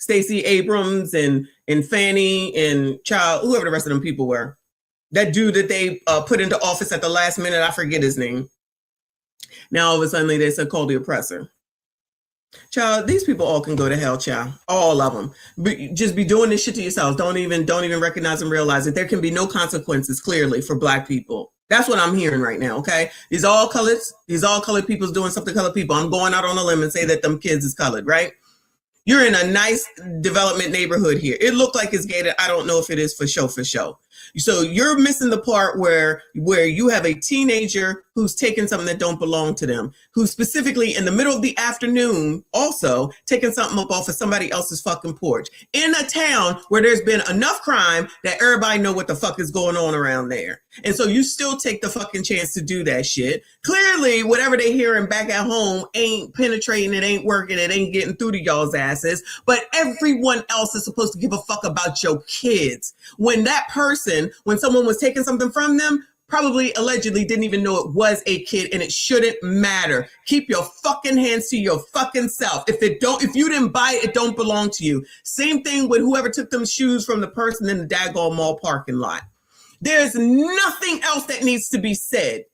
[SPEAKER 9] Stacey Abrams and Fannie and whoever the rest of them people were. That dude that they put into office at the last minute, I forget his name. Now, all of a sudden, they said call the oppressor. Child, these people all can go to hell, child. All of them. Just be doing this shit to yourselves. Don't even recognize and realize that there can be no consequences, clearly, for Black people. That's what I'm hearing right now, okay? These all colored people's doing something colored people. I'm going out on a limb and say that them kids is colored, right? You're in a nice development neighborhood here. It looked like it's gated. I don't know if it is for show. So you're missing the part where you have a teenager who's taking something that don't belong to them, who's specifically in the middle of the afternoon also taking something up off of somebody else's fucking porch in a town where there's been enough crime that everybody know what the fuck is going on around there. And so you still take the fucking chance to do that shit. Clearly, whatever they hearing back at home ain't penetrating, it ain't working, it ain't getting through to y'all's asses. But everyone else is supposed to give a fuck about your kids. When someone was taking something from them, probably allegedly didn't even know it was a kid, and it shouldn't matter. Keep your fucking hands to your fucking self. If you didn't buy it, it don't belong to you. Same thing with whoever took them shoes from the person in the daggone mall parking lot. There's nothing else that needs to be said.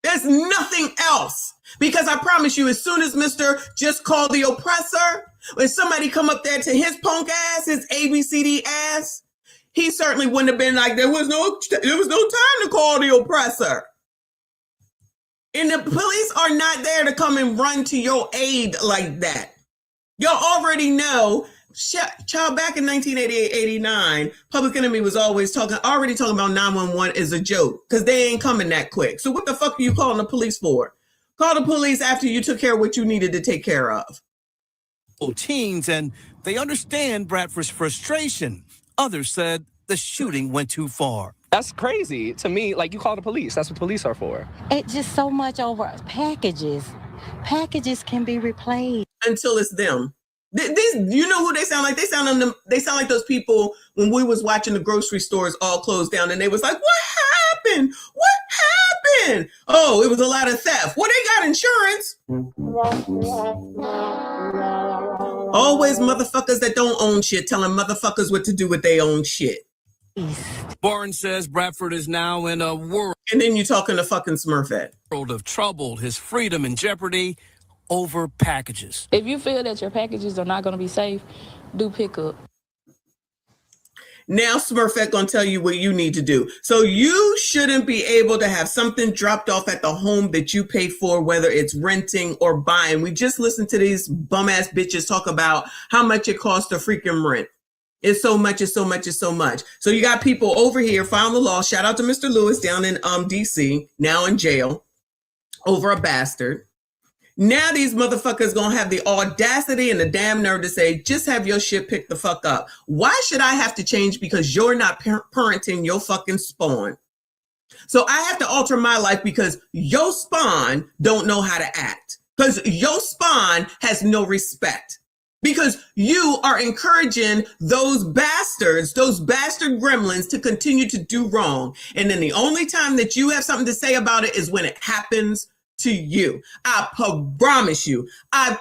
[SPEAKER 9] There's nothing else. Because I promise you, as soon as Mr. Just Call the Oppressor, when somebody come up there to his punk ass, his ABCD ass, he certainly wouldn't have been like, there was no time to call the oppressor. And the police are not there to come and run to your aid like that. Y'all already know, child, back in 1988-89, Public Enemy was already talking about 911 as a joke because they ain't coming that quick. So what the fuck are you calling the police for? Call the police after you took care of what you needed to take care of.
[SPEAKER 12] Teens, and they understand Bradford's frustration. Others said the shooting went too far.
[SPEAKER 14] That's crazy. To me, like, you call the police. That's what police are for.
[SPEAKER 4] It just so much over packages. Packages can be replayed. Until it's them.
[SPEAKER 9] You know who they sound like? They sound like those people when we was watching the grocery stores all closed down and they was like, what happened? What happened? Oh, it was a lot of theft. Well, they got insurance. Always motherfuckers that don't own shit telling motherfuckers what to do with their own shit.
[SPEAKER 12] Barnes says Bradford is now in a world.
[SPEAKER 9] And then you talking to fucking Smurfette.
[SPEAKER 12] World of trouble, his freedom in jeopardy over packages.
[SPEAKER 4] If you feel that your packages are not going to be safe, do pick up.
[SPEAKER 9] Now Smurfette gonna tell you what you need to do. So you shouldn't be able to have something dropped off at the home that you pay for, whether it's renting or buying. We just listened to these bum ass bitches talk about how much it costs to freaking rent. It's so much, it's so much, it's so much. So you got people over here filing the law. Shout out to Mr. Lewis down in DC, now in jail over a bastard. Now these motherfuckers gonna have the audacity and the damn nerve to say, just have your shit picked the fuck up. Why should I have to change because you're not parenting your fucking spawn? So I have to alter my life because your spawn don't know how to act. Because your spawn has no respect. Because you are encouraging those bastards, those bastard gremlins to continue to do wrong. And then the only time that you have something to say about it is when it happens to you. I promise you, God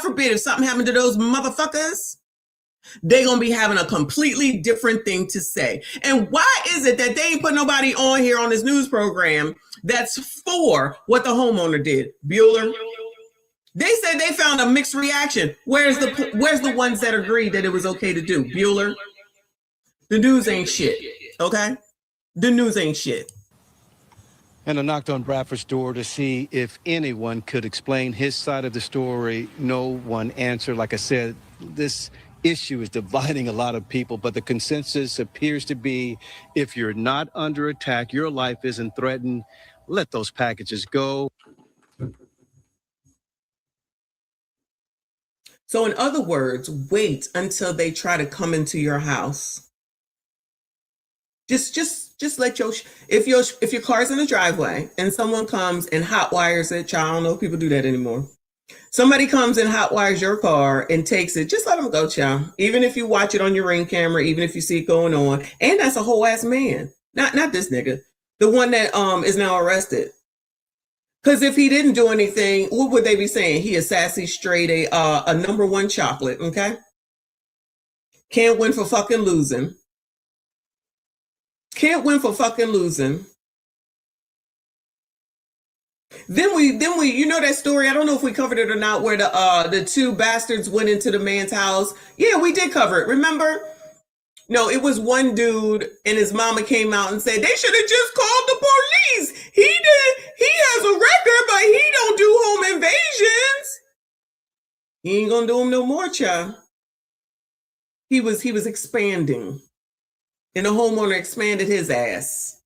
[SPEAKER 9] forbid if something happened to those motherfuckers, they're going to be having a completely different thing to say. And why is it that they ain't put nobody on here on this news program that's for what the homeowner did? Bueller. They said they found a mixed reaction. Where's the ones that agreed that it was okay to do? Bueller. The news ain't shit, okay? The news ain't shit.
[SPEAKER 10] And I knocked on Bradford's door to see if anyone could explain his side of the story. No one answered. Like I said, this issue is dividing a lot of people, but the consensus appears to be if you're not under attack, your life isn't threatened, let those packages go.
[SPEAKER 9] So in other words, wait until they try to come into your house. Just let if your car's in the driveway and someone comes and hot wires it, I don't know if people do that anymore. Somebody comes and hot wires your car and takes it, just let them go, child. Even if you watch it on your Ring camera, even if you see it going on, and that's a whole ass man, not this nigga, the one that is now arrested. Because if he didn't do anything, what would they be saying? He is sassy, straight, a number one chocolate, okay? Can't win for fucking losing. Can't win for fucking losing. Then we, you know that story, I don't know if we covered it or not, where the two bastards went into the man's house. Yeah, we did cover it, remember? No, it was one dude and his mama came out and said, they should have just called the police. He has a record, but he don't do home invasions. He ain't gonna do them no more, child. He was expanding. And the homeowner expanded his ass.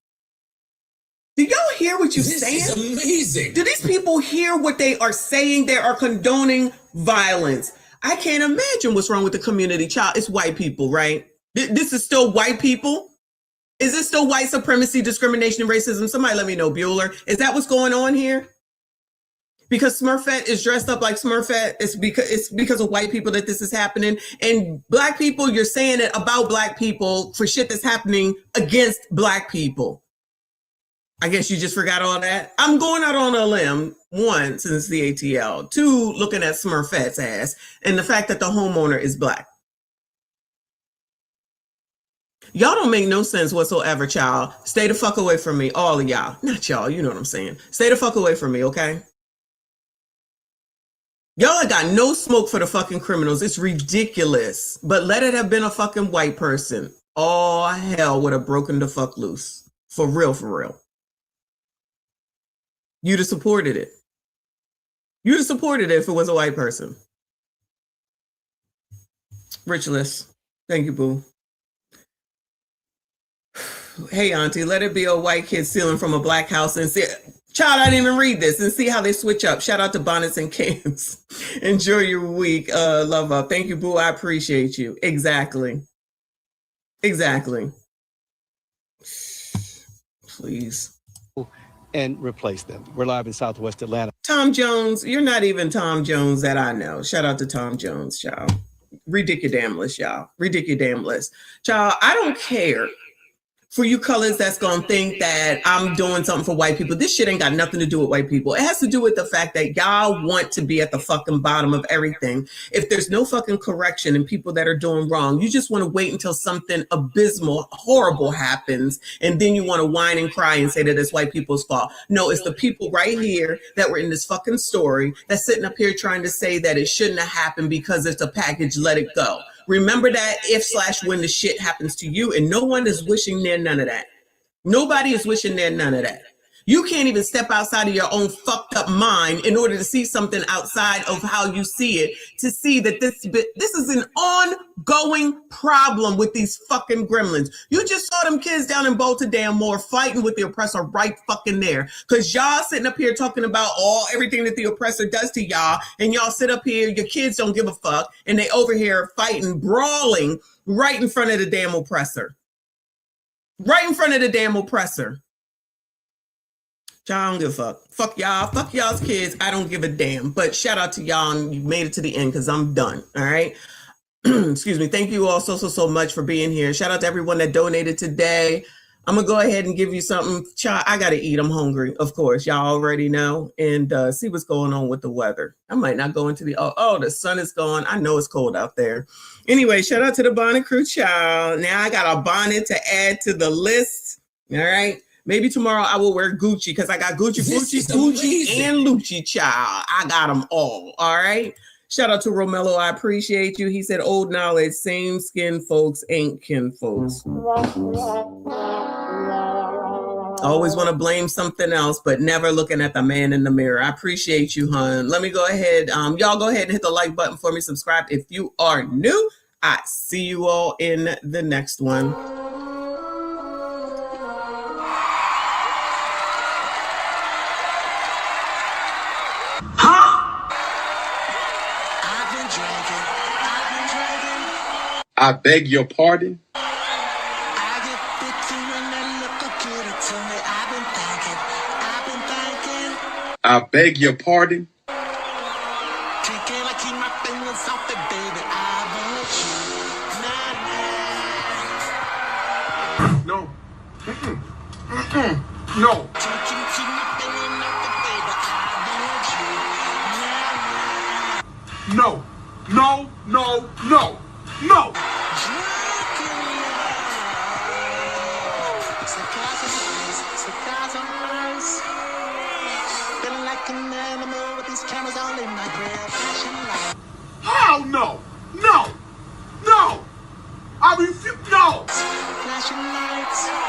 [SPEAKER 9] Do y'all hear what you're saying? This is amazing. Do these people hear what they are saying? They are condoning violence. I can't imagine what's wrong with the community, child. It's white people, right? This is still white people? Is this still white supremacy, discrimination, and racism? Somebody let me know, Bueller. Is that what's going on here? Because Smurfette is dressed up like Smurfette, it's because of white people that this is happening. And black people, you're saying it about black people for shit that's happening against black people. I guess you just forgot all that. I'm going out on a limb, one, since the ATL, two, looking at Smurfette's ass, and the fact that the homeowner is black. Y'all don't make no sense whatsoever, child. Stay the fuck away from me, all of y'all. Not y'all, you know what I'm saying. Stay the fuck away from me, okay? Y'all ain't got no smoke for the fucking criminals. It's ridiculous. But let it have been a fucking white person. All hell would have broken the fuck loose. For real, for real. You'd have supported it. You'd have supported it if it was a white person. Richless. Thank you, boo. Hey, auntie, let it be a white kid stealing from a black house and see. Child, I didn't even read this and see how they switch up. Shout out to Bonnets and Cans. Enjoy your week. Love up. Thank you, boo. I appreciate you. Exactly. Exactly. Please.
[SPEAKER 10] And replace them. We're live in Southwest Atlanta.
[SPEAKER 9] Tom Jones, you're not even Tom Jones that I know. Shout out to Tom Jones, child. Ridiculous, y'all. Ridiculous. Child, I don't care for you colors that's gonna think that I'm doing something for white people. This shit ain't got nothing to do with white people. It has to do with the fact that y'all want to be at the fucking bottom of everything. If there's no fucking correction and people that are doing wrong, you just want to wait until something abysmal, horrible happens, and then you want to whine and cry and say that it's white people's fault. No, it's the people right here that were in this fucking story that's sitting up here trying to say that it shouldn't have happened because it's a package, let it go. Remember that if/when the shit happens to you, and no one is wishing near none of that. Nobody is wishing near none of that. You can't even step outside of your own fucked up mind in order to see something outside of how you see it, to see that this is an ongoing problem with these fucking gremlins. You just saw them kids down in Baltimore fighting with the oppressor right fucking there. Because y'all sitting up here talking about everything that the oppressor does to y'all, and y'all sit up here, your kids don't give a fuck, and they over here fighting, brawling right in front of the damn oppressor. Right in front of the damn oppressor. Y'all, I don't give a fuck. Fuck y'all. Fuck y'all's kids. I don't give a damn. But shout out to y'all, and you made it to the end because I'm done. All right. Excuse me. Thank you all so much for being here. Shout out to everyone that donated today. I'm going to go ahead and give you something. Child, I got to eat. I'm hungry. Of course. Y'all already know. And see what's going on with the weather. I might not go into the, the sun is gone. I know it's cold out there. Anyway, shout out to the bonnet crew, child. Now I got a bonnet to add to the list. All right. Maybe tomorrow I will wear Gucci because I got Gucci, Gucci, and Lucci, child. I got them all right? Shout out to Romello. I appreciate you. He said, old knowledge, same skin folks ain't kin folks. Always want to blame something else, but never looking at the man in the mirror. I appreciate you, hon. Let me go ahead. Y'all go ahead and hit the like button for me. Subscribe if you are new. I see you all in the next one.
[SPEAKER 8] I beg your pardon. I beg your pardon.
[SPEAKER 25] No. No. No. No. No. No. No. Hell no! No! No! I refuse. No! Flashing lights.